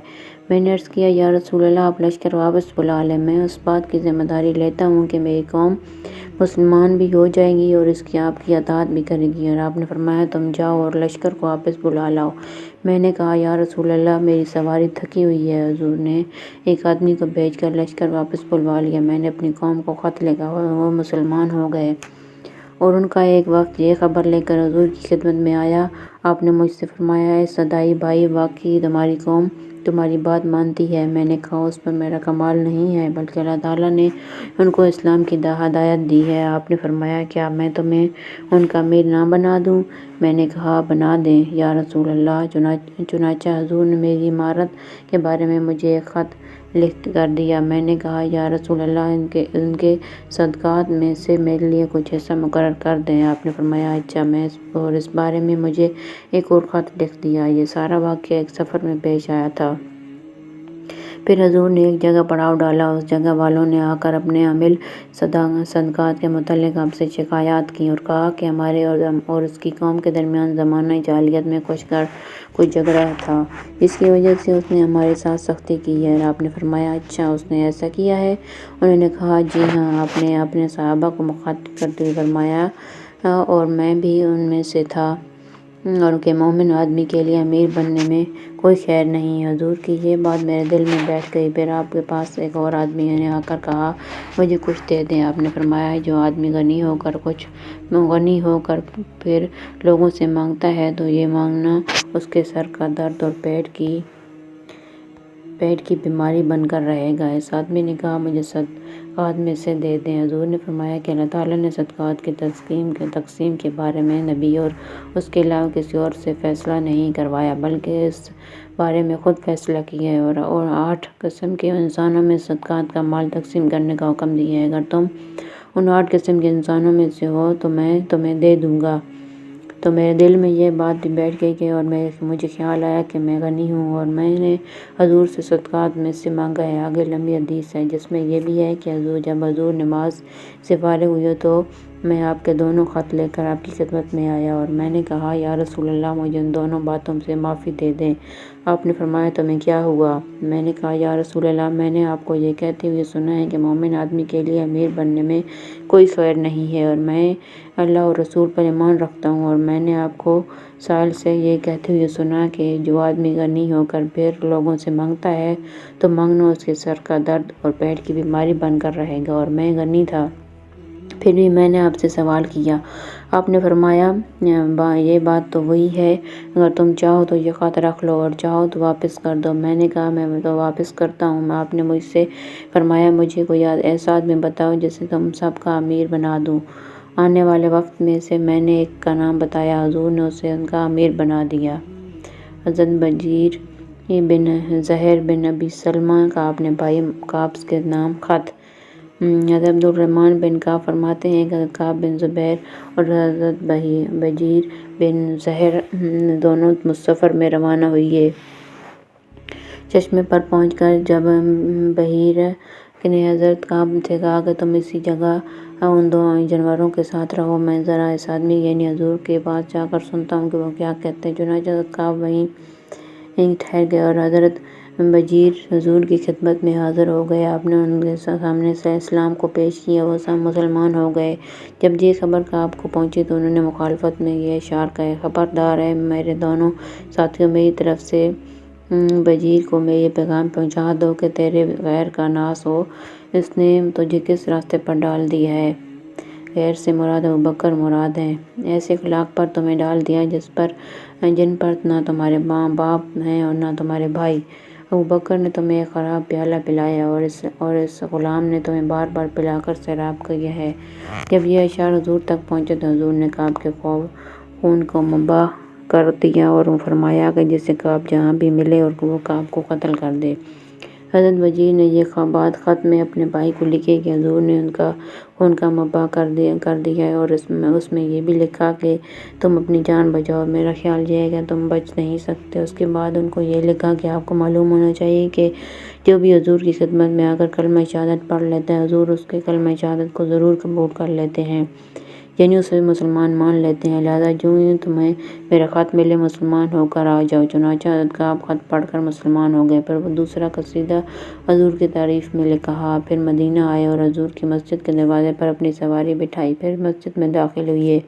میں نے عرض کیا یا رسول اللہ آپ لشکر واپس بلا لیں، میں اس بات کی ذمہ داری لیتا ہوں کہ میری قوم مسلمان بھی ہو جائے گی اور اس کی آپ کی اطاعت بھی کرے گی۔ اور آپ نے فرمایا تم جاؤ اور لشکر کو واپس بلا لاؤ۔ میں نے کہا یا رسول اللہ میری سواری تھکی ہوئی ہے۔ حضور نے ایک آدمی کو بھیج کر لشکر واپس بلوا لیا۔ میں نے اپنی قوم کو خط لکھا اور وہ مسلمان ہو گئے، اور ان کا ایک وقت یہ خبر لے کر حضور کی خدمت میں آیا۔ آپ نے مجھ سے فرمایا اے سدائی بھائی، واقعی تمہاری قوم تمہاری بات مانتی ہے۔ میں نے کہا اس پر میرا کمال نہیں ہے، بلکہ اللہ تعالیٰ نے ان کو اسلام کی ہدایت دی ہے۔ آپ نے فرمایا کیا میں تمہیں ان کا امیر نہ بنا دوں؟ میں نے کہا بنا دیں یا رسول اللہ۔ چنانچہ حضور نے میری امارت کے بارے میں مجھے ایک خط لکھ کر دیا۔ میں نے کہا یا رسول اللہ ان کے صدقات میں سے میرے لیے کچھ حصہ مقرر کر دیں۔ آپ نے فرمایا اچھا۔ اور اس بارے میں مجھے ایک اور خط لکھ دیا۔ یہ سارا واقعہ ایک سفر میں پیش آیا تھا۔ پھر حضور نے ایک جگہ پڑاؤ ڈالا، اس جگہ والوں نے آ کر اپنے عامل صدقات کے متعلق آپ سے شکایات کی اور کہا کہ ہمارے اور اس کی قوم کے درمیان زمانہ جاہلیت میں کچھ جھگڑا تھا، جس کی وجہ سے اس نے ہمارے ساتھ سختی کی ہے۔ آپ نے فرمایا اچھا اس نے ایسا کیا ہے؟ انہوں نے کہا جی ہاں۔ آپ نے اپنے صحابہ کو مخاطب کرتے ہوئے فرمایا اور میں بھی ان میں سے تھا، اور کہ مومن آدمی کے لیے امیر بننے میں کوئی خیر نہیں۔ حضور کی یہ بات میرے دل میں بیٹھ گئی۔ پھر آپ کے پاس ایک اور آدمی نے آ کر کہا مجھے کچھ دے دیں۔ آپ نے فرمایا جو آدمی غنی ہو کر پھر لوگوں سے مانگتا ہے تو یہ مانگنا اس کے سر کا درد اور پیٹ کی بیماری بن کر رہے گا۔ اس آدمی نے کہا مجھے صدقات میں سے دے دیں۔ حضور نے فرمایا کہ اللہ تعالیٰ نے صدقات کی تقسیم کے بارے میں نبی اور اس کے علاوہ کسی اور سے فیصلہ نہیں کروایا، بلکہ اس بارے میں خود فیصلہ کیا ہے اور 8 قسم کے انسانوں میں صدقات کا مال تقسیم کرنے کا حکم دیا ہے۔ اگر تم ان 8 قسم کے انسانوں میں سے ہو تو میں تمہیں دے دوں گا۔ تو میرے دل میں یہ بات بھی بیٹھ گئی اور مجھے خیال آیا کہ میں غنی ہوں اور میں نے حضور سے صدقات میں سے مانگا ہے۔ آگے لمبی حدیث ہے جس میں یہ بھی ہے کہ جب حضور نماز سے فارغ ہوئے تو میں آپ کے دونوں خط لے کر آپ کی خدمت میں آیا اور میں نے کہا یا رسول اللہ مجھے ان دونوں باتوں سے معافی دے دیں۔ آپ نے فرمایا تمہیں کیا ہوا؟ میں نے کہا یا رسول اللہ میں نے آپ کو یہ کہتے ہوئے سنا ہے کہ مومن آدمی کے لیے امیر بننے میں کوئی خیر نہیں ہے، اور میں اللہ اور رسول پر ایمان رکھتا ہوں، اور میں نے آپ کو سائل سے یہ کہتے ہوئے سنا کہ جو آدمی غنی ہو کر پھر لوگوں سے مانگتا ہے تو مانگنا اس کے سر کا درد اور پیٹ کی بیماری بن کر رہے گا، اور میں غنی تھا پھر بھی میں نے آپ سے سوال کیا۔ آپ نے فرمایا یہ بات تو وہی ہے، اگر تم چاہو تو یہ خط رکھ لو اور چاہو تو واپس کر دو۔ میں نے کہا میں تو واپس کرتا ہوں۔ آپ نے مجھ سے فرمایا مجھے کوئی ایسا آدمی بتاؤ جسے تم سب کا امیر بنا دوں۔ آنے والے وقت میں سے میں نے ایک کا نام بتایا، حضور نے اسے ان کا امیر بنا دیا۔ حضرت بجیر بن زہر بن ابی سلمہ کا اپنے بھائی قابس کے نام خط۔ حضرت عبدالرحمن بن کعب فرماتے ہیں کہ حضرت کعب بن زبیر اور حضرت بجیر بن زہر دونوں سفر میں روانہ ہوئے۔ چشمے پر پہنچ کر جب بحیر نے حضرت کعب سے کہا کہ تم اسی جگہ ان دو جانوروں کے ساتھ رہو، میں ذرا اس آدمی یعنی حضور کے پاس جا کر سنتا ہوں کہ وہ کیا کہتے ہیں۔ چنانچہ حضرت کعب وہیں ٹھہر گئے اور حضرت بجیر حضور کی خدمت میں حاضر ہو گئے۔ آپ نے ان کے سامنے سے اسلام کو پیش کیا، وہ سب مسلمان ہو گئے۔ جب یہ خبر کعب کو پہنچی تو انہوں نے مخالفت میں یہ اشعار کہے: خبردار اے میرے دونوں ساتھیوں، میری طرف سے بجیر کو یہ پیغام پہنچا دو کہ تیرے غیر کا ناس ہو، اس نے تجھے کس راستے پر ڈال دیا ہے۔ غیر سے مراد ابوبکر مراد ہیں۔ ایسے اخلاق پر تمہیں ڈال دیا جن پر نہ تمہارے ماں باپ ہیں اور نہ تمہارے بھائی۔ ابوبکر نے تمہیں ایک خراب پیالہ پلایا اور اس غلام نے تمہیں بار بار پلا کر سیراب کیا ہے۔ جب یہ اشعار حضور تک پہنچے تو حضور نے کعب کے خون کو مباح کر دیا اور فرمایا کہ جسے کعب جہاں بھی ملے اور وہ کعب کو قتل کر دے۔ حضرت بجیر نے یہ بات خط میں اپنے بھائی کو لکھی کہ حضور نے ان کا خون کا مباح کر دیا ہے، اور اس میں یہ بھی لکھا کہ تم اپنی جان بچاؤ، میرا خیال یہ ہے کہ تم بچ نہیں سکتے۔ اس کے بعد ان کو یہ لکھا کہ آپ کو معلوم ہونا چاہیے کہ جو بھی حضور کی خدمت میں آ کر کلمہ شہادت پڑھ لیتا ہے، حضور اس کے کلمہ شہادت کو ضرور قبول کر لیتے ہیں، یعنی اسے مسلمان مان لیتے ہیں، لہٰذا جو ہی تمہیں میرا خط ملے مسلمان ہو کر آ جاؤ۔ چنانچہ حضرت کعب خط پڑھ کر مسلمان ہو گئے۔ پھر وہ دوسرا قصیدہ حضور کی تعریف میں کہا، پھر مدینہ آئے اور حضور کی مسجد کے دروازے پر اپنی سواری بٹھائی، پھر مسجد میں داخل ہوئے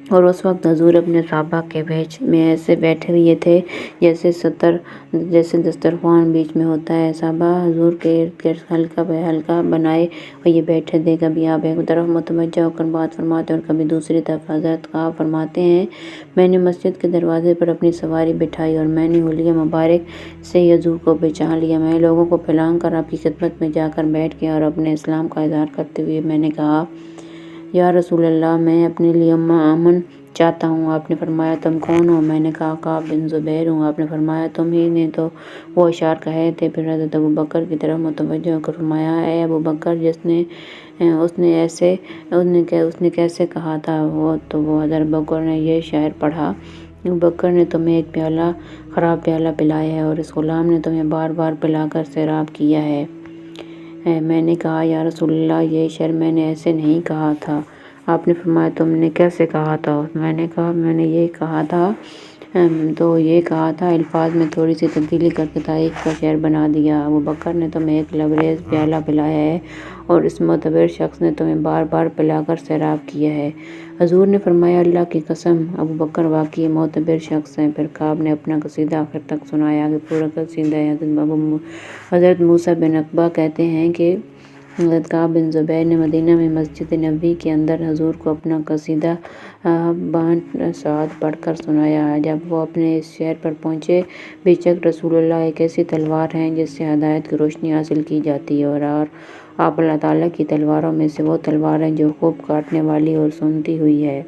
اور اس وقت حضور اپنے صحابہ کے بیچ میں ایسے بیٹھے ہوئے تھے جیسے دسترخوان بیچ میں ہوتا ہے۔ صحابہ حضور کے ارد گرد حلقہ بنائے ہوئے بیٹھے تھے، کبھی آپ ایک طرف متوجہ ہو کر بات فرماتے اور کبھی دوسری طرف۔ حضرت کعب فرماتے ہیں، میں نے مسجد کے دروازے پر اپنی سواری بٹھائی اور میں نے حلیہ مبارک سے حضور کو پہچان لیا۔ میں لوگوں کو پھیلانگ کر آپ کی خدمت میں جا کر بیٹھ گیا اور اپنے اسلام کا اظہار کرتے ہوئے میں نے کہا، یا رسول اللہ، میں اپنے لیے امن چاہتا ہوں۔ آپ نے فرمایا، تم کون ہو؟ میں نے کہا، کعب بن زبیر ہوں۔ آپ نے فرمایا، تم ہی نے تو وہ اشعار کہے تھے۔ پھر حضرت ابوبکر کی طرف متوجہ ہو کر فرمایا، اے ابوبکر، اس نے کیسے کہا تھا؟ تو وہ حضرت ابوبکر نے یہ شعر پڑھا: ابوبکر نے تمہیں ایک خراب پیالہ پلایا ہے اور اس غلام نے تمہیں بار بار پلا کر سیراب کیا ہے۔ میں نے کہا، یا رسول اللہ، یہ شعر میں نے ایسے نہیں کہا تھا۔ آپ نے فرمایا، تم نے کیسے کہا تھا؟ میں نے کہا، میں نے یہ کہا تھا، الفاظ میں تھوڑی سی تبدیلی کر کے تاریخ کا شعر بنا دیا۔ ابوبکر نے تمہیں ایک لبریز پیالہ پلایا ہے اور اس معتبر شخص نے تمہیں بار بار پلا کر سیراب کیا ہے۔ حضور نے فرمایا، اللہ کی قسم، ابوبکر واقعی معتبر شخص ہیں۔ پھر کعب نے اپنا قصیدہ آخر تک سنایا کہ پورا قصیدہ حضرت موسیٰ بن عقبہ کہتے ہیں کہ حضرت کعب بن زبیر نے مدینہ میں مسجد نبوی کے اندر حضور کو اپنا قصیدہ بانٹ سعد پڑھ کر سنایا۔ جب وہ اپنے اس شعر پر پہنچے: بے شک رسول اللہ ایک ایسی تلوار ہیں جس سے ہدایت کی روشنی حاصل کی جاتی ہے، اور آپ اللہ تعالیٰ کی تلواروں میں سے وہ تلوار ہے جو خوب کاٹنے والی اور سونتی ہوئی ہے۔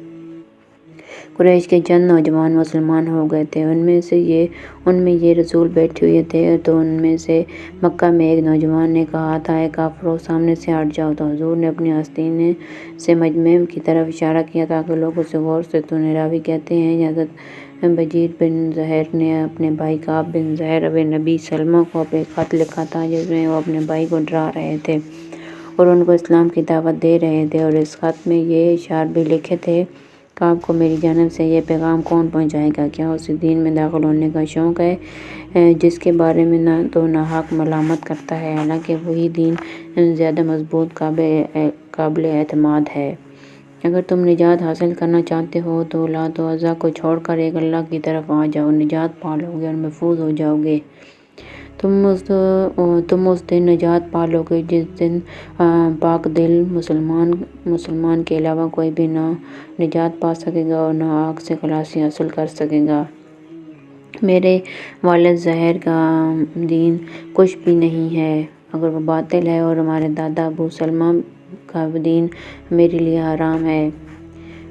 قریش کے چند نوجوان مسلمان ہو گئے تھے، ان میں یہ رسول بیٹھے ہوئے تھے تو ان میں سے مکہ میں ایک نوجوان نے کہا تھا، اے کافرو، سامنے سے ہٹ جاؤ۔ تو حضور نے اپنی آستین سے مجمع کی طرف اشارہ کیا تاکہ لوگ اسے غور سے سنیں۔ راوی کہتے ہیں، حضرت بجیر بن زہر نے اپنے بھائی کعب بن زہر بن ابی سلمہ کو ایک خط لکھا تھا جس میں وہ اپنے بھائی کو ڈرا رہے تھے اور ان کو اسلام کی دعوت دے رہے تھے، اور اس خط میں یہ اشعار بھی لکھے تھے: کعب کو میری جانب سے یہ پیغام کون پہنچائے گا؟ کیا اسے دین میں داخل ہونے کا شوق ہے جس کے بارے میں نہ تو ناحق ملامت کرتا ہے، حالانکہ وہی دین زیادہ مضبوط، قابل اعتماد ہے۔ اگر تم نجات حاصل کرنا چاہتے ہو تو لات و عزیٰ کو چھوڑ کر ایک اللہ کی طرف آ جاؤ، نجات پا لو گے اور محفوظ ہو جاؤ گے۔ تم اس دن نجات پا لو گے جس دن پاک دل مسلمان کے علاوہ کوئی بھی نہ نجات پا سکے گا اور نہ آگ سے خلاصی حاصل کر سکے گا۔ میرے والد زہر کا دین کچھ بھی نہیں ہے اگر وہ باطل ہے، اور ہمارے دادا ابو سلمہ کا دین میرے لیے حرام ہے۔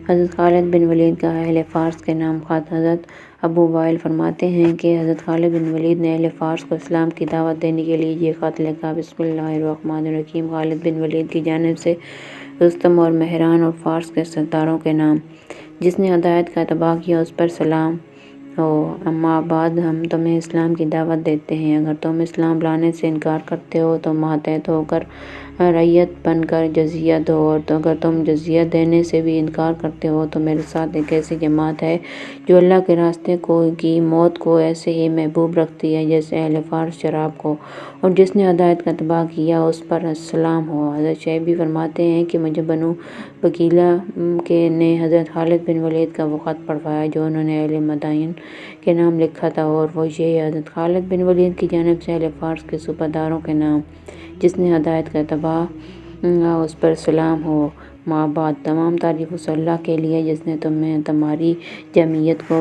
حضرت خالد بن ولید کا اہل فارس کے نام خط۔ حضرت ابو وائل فرماتے ہیں کہ حضرت خالد بن ولید نے اہل فارس کو اسلام کی دعوت دینے کے لیے یہ خط لکھا: بسم اللہ الرحمن الرحیم، خالد بن ولید کی جانب سے رستم اور مہران اور فارس کے سرداروں کے نام، جس نے ہدایت کا اتباع کیا اس پر سلام ہو۔ اما بعد، ہم تمہیں اسلام کی دعوت دیتے ہیں۔ اگر تم اسلام لانے سے انکار کرتے ہو تو ماتحت ہو کر رعیت بن کر جزیہ دو، اور اگر تم جزیہ دینے سے بھی انکار کرتے ہو تو میرے ساتھ ایک ایسی جماعت ہے جو اللہ کے راستے کی موت کو ایسے ہی محبوب رکھتی ہے جیسے اہل فارس شراب کو، اور جس نے ہدایت کا اتباع کیا اس پر سلام ہو۔ حضرت شعیبی فرماتے ہیں کہ مجھے بنو بکیلہ نے حضرت خالد بن ولید کا وہ خط پڑھوایا جو انہوں نے اہل مدائن کے نام لکھا تھا، اور وہ یہ ہے: حضرت خالد بن ولید کی جانب سے اہل فارس کے صوبیداروں کے نام، جس نے ہدایت کا اتباع اس پر سلام ہو۔ ما بعد، تمام تعریف اس اللہ کے لیے جس نے تمہاری جمعیت کو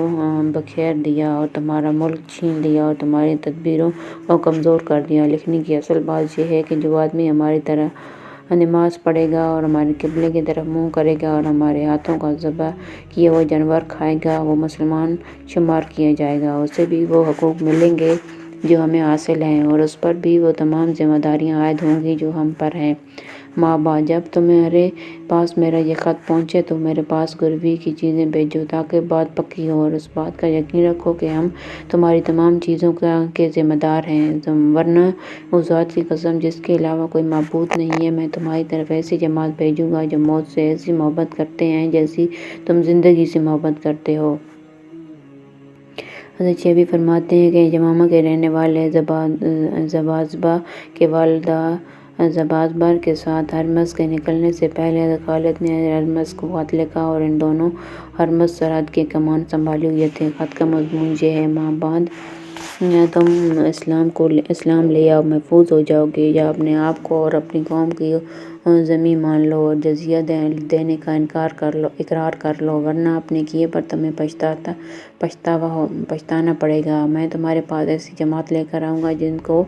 بکھیر دیا اور تمہارا ملک چھین لیا اور تمہاری تدبیروں کو کمزور کر دیا۔ لکھنے کی اصل بات یہ ہے کہ جو آدمی ہماری طرح نماز پڑھے گا اور ہمارے قبلے کی طرف منہ کرے گا اور ہمارے ہاتھوں کا ذبح کیا ہوا جانور کھائے گا، وہ مسلمان شمار کیا جائے گا۔ اسے بھی وہ حقوق ملیں گے جو ہمیں حاصل ہیں، اور اس پر بھی وہ تمام ذمہ داریاں عائد ہوں گی جو ہم پر ہیں۔ ما بعد، جب تمہارے پاس میرا یہ خط پہنچے تو میرے پاس گروی کی چیزیں بھیجو تاکہ بات پکی ہو، اور اس بات کا یقین رکھو کہ ہم تمہاری تمام چیزوں کے ذمہ دار ہیں، ورنہ اس ذات کی قسم جس کے علاوہ کوئی معبود نہیں ہے، میں تمہاری طرف ایسی جماعت بھیجوں گا جو موت سے ایسی محبت کرتے ہیں جیسی تم زندگی سے محبت کرتے ہو۔ حضرت شعیبی فرماتے ہیں کہ یمامہ کے رہنے والے زبازبہ کے والدہ زبازبہ کے ساتھ ہرمز کے نکلنے سے پہلے حضرت خالد نے ہرمز کو خط لکھا، اور ان دونوں ہرمز سرحد کی کمان سنبھالے ہوئے تھے۔ خط کا مضمون یہ ہے: ما بعد، تم اسلام لے آؤ، محفوظ ہو جاؤ گے، یا اپنے آپ کو اور اپنی قوم کی ذمہ مان لو اور جزیہ دینے کا اقرار کر لو، ورنہ اپنے کیے پر تمہیں پچھتانا پڑے گا۔ میں تمہارے پاس ایسی جماعت لے کر آؤں گا جن کو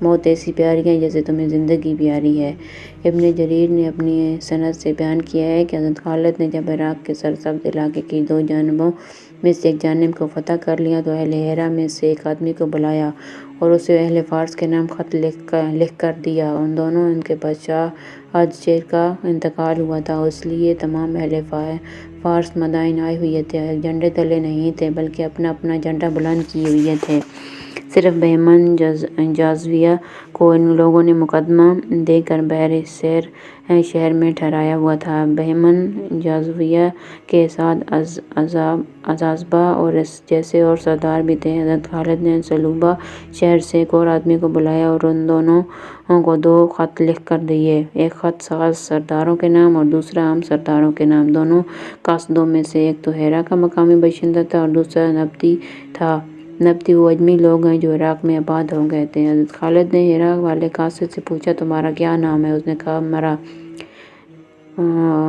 موت ایسی پیاری ہے جیسے تمہیں زندگی پیاری ہے۔ ابن جریر نے اپنی سند سے بیان کیا ہے کہ حضرت خالد نے جب عراق کے سرسبز علاقے کی دو جانبوں میں سے ایک جانب کو فتح کر لیا تو اہل ہیرا میں سے ایک آدمی کو بلایا اور اسے اہل فارس کے نام خط لکھ کر دیا۔ ان دونوں کے بادشاہ آدشیر کا انتقال ہوا تھا، اس لیے تمام اہل فارس مدائن آئے ہوئے تھے، ایک جھنڈے تلے نہیں تھے بلکہ اپنا اپنا جھنڈا بلند کیے ہوئے تھے۔ صرف بہمن جازویہ کو ان لوگوں نے مقدمہ دے کر بحر سیر شہر میں ٹھہرایا ہوا تھا۔ بہمن جازویہ کے ساتھ عزازبہ اور جیسے اور سردار بھی تھے۔ حضرت خالد نے سلوبہ شہر سے ایک اور آدمی کو بلایا اور ان دونوں کو دو خط لکھ کر دیے، ایک خط خاص سرداروں کے نام اور دوسرا عام سرداروں کے نام۔ دونوں قاصدوں میں سے ایک تو ہیرا کا مقامی باشندہ تھا اور دوسرا نبطی تھا۔ نبطی وہ اجمی لوگ ہیں جو عراق میں آباد ہو گئے تھے۔ حضرت خالد نے ہیرا والے قاصد سے پوچھا: تمہارا کیا نام ہے؟ اس نے کہا: مرا۔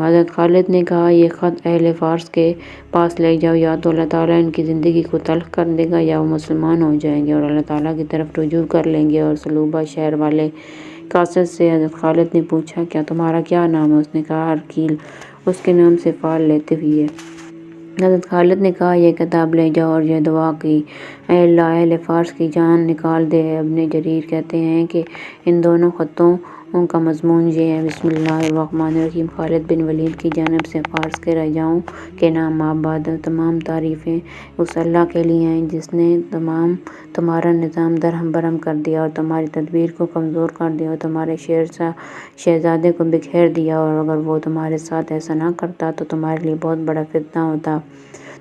حضرت خالد نے کہا: یہ خط اہل فارس کے پاس لے جاؤ، یا تو اللہ تعالیٰ ان کی زندگی کو تلخ کر دے گا یا وہ مسلمان ہو جائیں گے اور اللہ تعالیٰ کی طرف رجوع کر لیں گے۔ اور سلوبہ شہر والے قاصد سے حضرت خالد نے پوچھا: کیا تمہارا کیا نام ہے؟ اس نے کہا: ارکیل۔ اس کے نام سے فال لیتے ہوئے حضرت خالد نے کہا: یہ کتاب لے جاؤ اور یہ دعا کی: اے اللہ، اہل فارس کی جان نکال دے۔ ابن جریر کہتے ہیں کہ ان دونوں خطوں کا مضمون یہ ہے: بسم اللہ الرحمن الرحیم، خالد بن ولید کی جانب سے فارس کے راجاؤں کے نام۔ ما بعد، تمام تعریفیں اس اللہ کے لیے ہیں جس نے تمہارا نظام درہم برہم کر دیا اور تمہاری تدبیر کو کمزور کر دیا اور تمہارے شہزادے کو بکھیر دیا، اور اگر وہ تمہارے ساتھ ایسا نہ کرتا تو تمہارے لیے بہت بڑا فتنہ ہوتا۔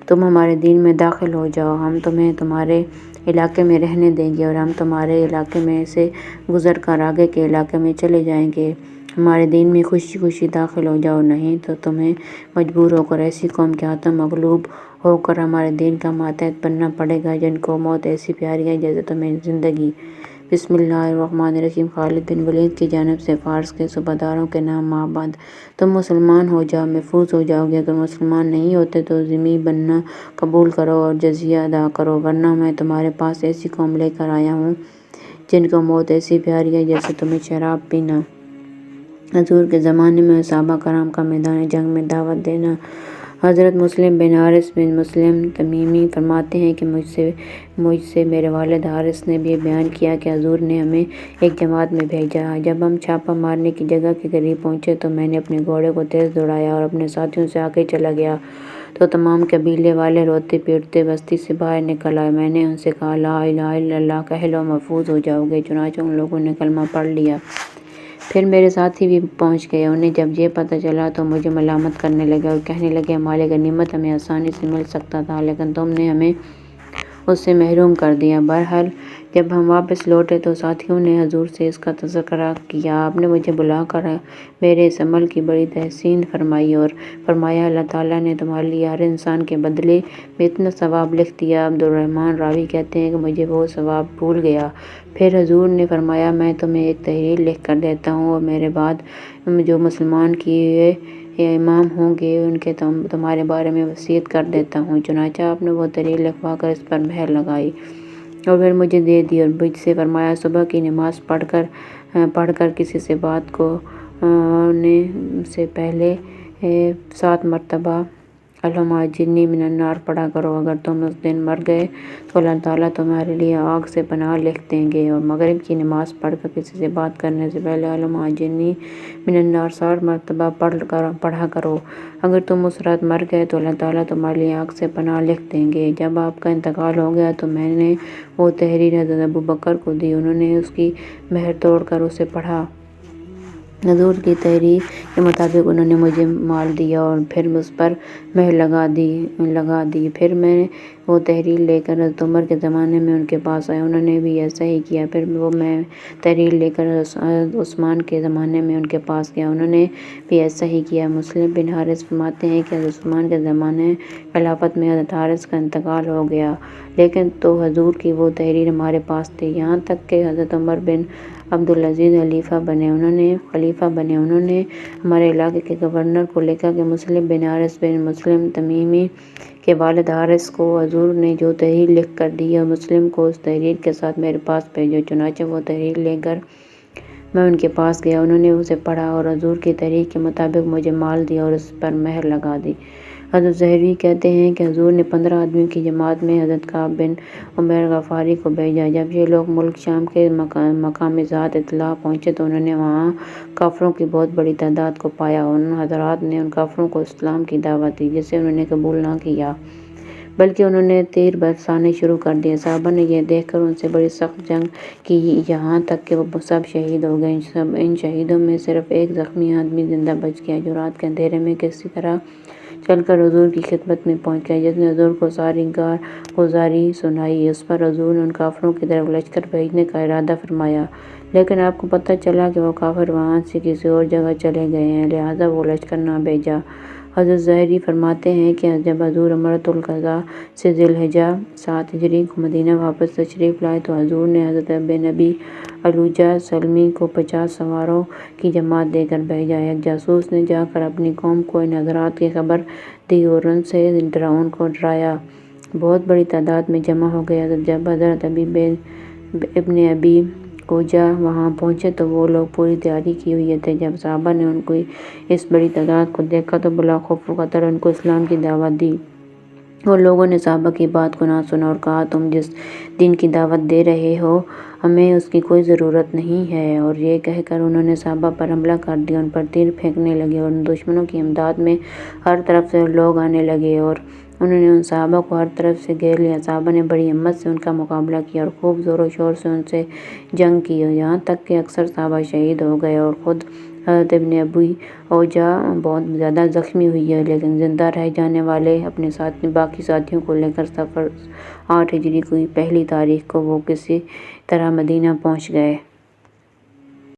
تم ہمارے دین میں داخل ہو جاؤ، ہم تمہیں تمہارے علاقے میں رہنے دیں گے اور ہم تمہارے علاقے میں سے گزر کر آگے کے علاقے میں چلے جائیں گے۔ ہمارے دین میں خوشی خوشی داخل ہو جاؤ، نہیں تو تمہیں مجبور ہو کر ایسی قوم کے ہاتھوں مغلوب ہو کر ہمارے دین کا ماتحت بننا پڑے گا جن کو موت ایسی پیاری ہے جیسے تمہیں زندگی۔ بسم اللہ الرحمن الرحیم، خالد بن ولید کی جانب سے فارس کے صوبیداروں کے نام۔ ما بعد، تم مسلمان ہو جاؤ، محفوظ ہو جاؤ گے۔ اگر مسلمان نہیں ہوتے تو ذمہ بننا قبول کرو اور جزیہ ادا کرو، ورنہ میں تمہارے پاس ایسی قوم لے کر آیا ہوں جن کو موت ایسی پیاری ہے جیسے تمہیں شراب پینا۔ حضور کے زمانے میں صحابہ کرام کا میدان جنگ میں دعوت دینا حضرت مسلم بن حارث بن مسلم تمیمی فرماتے ہیں کہ مجھ سے میرے والد حارث نے بھی بیان کیا کہ حضور نے ہمیں ایک جماعت میں بھیجا۔ جب ہم چھاپا مارنے کی جگہ کے قریب پہنچے تو میں نے اپنے گھوڑے کو تیز دوڑایا اور اپنے ساتھیوں سے آگے چلا گیا تو تمام قبیلے والے روتے پیٹتے بستی سے باہر نکل آئے۔ میں نے ان سے کہا لا الہ الا اللہ کہہ لو، محفوظ ہو جاؤ گے۔ چنانچہ ان لوگوں نے کلمہ پڑھ لیا۔ پھر میرے ساتھی بھی پہنچ گئے۔ انہیں جب یہ پتہ چلا تو مجھے ملامت کرنے لگے اور کہنے لگے مال غنیمت ہمیں آسانی سے مل سکتا تھا لیکن تم نے ہمیں اس سے محروم کر دیا۔ بہرحال جب ہم واپس لوٹے تو ساتھیوں نے حضور سے اس کا تذکرہ کیا۔ آپ نے مجھے بلا کر میرے اس عمل کی بڑی تحسین فرمائی اور فرمایا اللہ تعالیٰ نے تمہارے لیے ہر انسان کے بدلے میں اتنا ثواب لکھ دیا۔ عبدالرحمن راوی کہتے ہیں کہ مجھے وہ ثواب بھول گیا۔ پھر حضور نے فرمایا میں تمہیں ایک تحریر لکھ کر دیتا ہوں اور میرے بعد جو مسلمان کیے امام ہوں گے ان کے تمہارے بارے میں وصیت کر دیتا ہوں۔ چنانچہ آپ نے وہ تحریر لکھوا کر اس پر مہر لگائی اور پھر مجھے دے دی اور مجھ سے فرمایا صبح کی نماز پڑھ کر کسی سے بات کرنے سے پہلے 7 مرتبہ اللہم اجرنی من النار پڑھا کرو۔ اگر تم اس دن مر گئے تو اللہ تعالیٰ تمہارے لیے آگ سے پناہ لکھ دیں گے۔ اور مغرب کی نماز پڑھ کر کسی سے بات کرنے سے پہلے اللہم اجرنی من النار 60 مرتبہ پڑھا کرو۔ اگر تم اس رات مر گئے تو اللہ تعالیٰ تمہارے لیے آگ سے پناہ لکھ دیں گے۔ جب آپ کا انتقال ہو گیا تو میں نے وہ تحریر حضرت ابوبکر کو دی۔ انہوں نے اس کی مہر توڑ کر اسے پڑھا۔ حضور کی تحریر کے مطابق انہوں نے مجھے مال دیا اور پھر اس پر مہر لگا دی۔ پھر میں وہ تحریر لے کر حضرت عمر کے زمانے میں ان کے پاس آیا، انہوں نے بھی ایسا ہی کیا۔ پھر میں تحریر لے کر حضرت عثمان کے زمانے میں ان کے پاس گیا، انہوں نے بھی ایسا ہی کیا۔ مسلم بن حارث فرماتے ہیں کہ حضرت عثمان کے زمانے خلافت میں حضرت حارث کا انتقال ہو گیا لیکن تو حضور کی وہ تحریر ہمارے پاس تھی، یہاں تک کہ حضرت عمر بن عبدالعزیز خلیفہ بنے۔ انہوں نے ہمارے علاقے کے گورنر کو لکھا کہ مسلم بن حارث بن مسلم تمیمی کے والد حارث کو حضور نے جو تحریر لکھ کر دی ہے مسلم کو اس تحریر کے ساتھ میرے پاس بھیجو۔ چنانچہ وہ تحریر لے کر میں ان کے پاس گیا، انہوں نے اسے پڑھا اور حضور کی تحریر کے مطابق مجھے مال دیا اور اس پر مہر لگا دی۔ حضرت زہری کہتے ہیں کہ حضور نے 15 آدمیوں کی جماعت میں حضرت کعب بن عمیر غفاری کو بھیجا۔ جب یہ لوگ ملک شام کے مقام ذات اطلاع پہنچے تو انہوں نے وہاں کافروں کی بہت بڑی تعداد کو پایا۔ ان حضرات نے ان کافروں کو اسلام کی دعوت دی جسے انہوں نے قبول نہ کیا بلکہ انہوں نے تیر برسانے شروع کر دیے۔ صحابہ نے یہ دیکھ کر ان سے بڑی سخت جنگ کی یہاں تک کہ وہ سب شہید ہو گئے۔ ان شہیدوں میں صرف ایک زخمی آدمی زندہ بچ گیا جو رات کے اندھیرے میں کسی طرح چل کر حضور کی خدمت میں پہنچ گیا، جس نے حضور کو ساری گزاری سنائی۔ اس پر حضور نے ان کافروں کی طرف لشکر بھیجنے کا ارادہ فرمایا لیکن آپ کو پتہ چلا کہ وہ کافر وہاں سے کسی اور جگہ چلے گئے ہیں، لہٰذا وہ لشکر نہ بھیجا۔ حضرت زہری فرماتے ہیں کہ جب حضور امرۃ القضاء سے ذی الحجہ 7 ہجری کو مدینہ واپس تشریف لائے تو حضور نے حضرت بن ابی علوجہ سلمی کو 50 سواروں کی جماعت دے کر بھیجا۔ ایک جاسوس نے جا کر اپنی قوم کو ان حضرات کی خبر دی اور ان کو ڈرایا۔ بہت بڑی تعداد میں جمع ہو گئے۔ جب حضرت ابن ابی اوجہ وہاں پہنچے تو وہ لوگ پوری تیاری کیے ہوئے تھے۔ جب صحابہ نے ان کی اس بڑی تعداد کو دیکھا تو بلا خوف و خطر ان کو اسلام کی دعوت دی۔ اور لوگوں نے صحابہ کی بات کو نہ سنا اور کہا تم جس دین کی دعوت دے رہے ہو ہمیں اس کی کوئی ضرورت نہیں ہے، اور یہ کہہ کر انہوں نے صحابہ پر حملہ کر دیا، ان پر تیر پھینکنے لگے اور ان دشمنوں کی امداد میں ہر طرف سے لوگ آنے لگے اور انہوں نے ان صحابہ کو ہر طرف سے گھیر لیا۔ صحابہ نے بڑی ہمت سے ان کا مقابلہ کیا اور خوب زور و شور سے ان سے جنگ کی، یہاں تک کہ اکثر صحابہ شہید ہو گئے اور خود حضرت ابن ابی اوجہ بہت زیادہ زخمی ہوئی ہے، لیکن زندہ رہ جانے والے اپنے باقی ساتھیوں کو لے کر سفر 8 ہجری کی پہلی تاریخ کو وہ کسی طرح مدینہ پہنچ گئے۔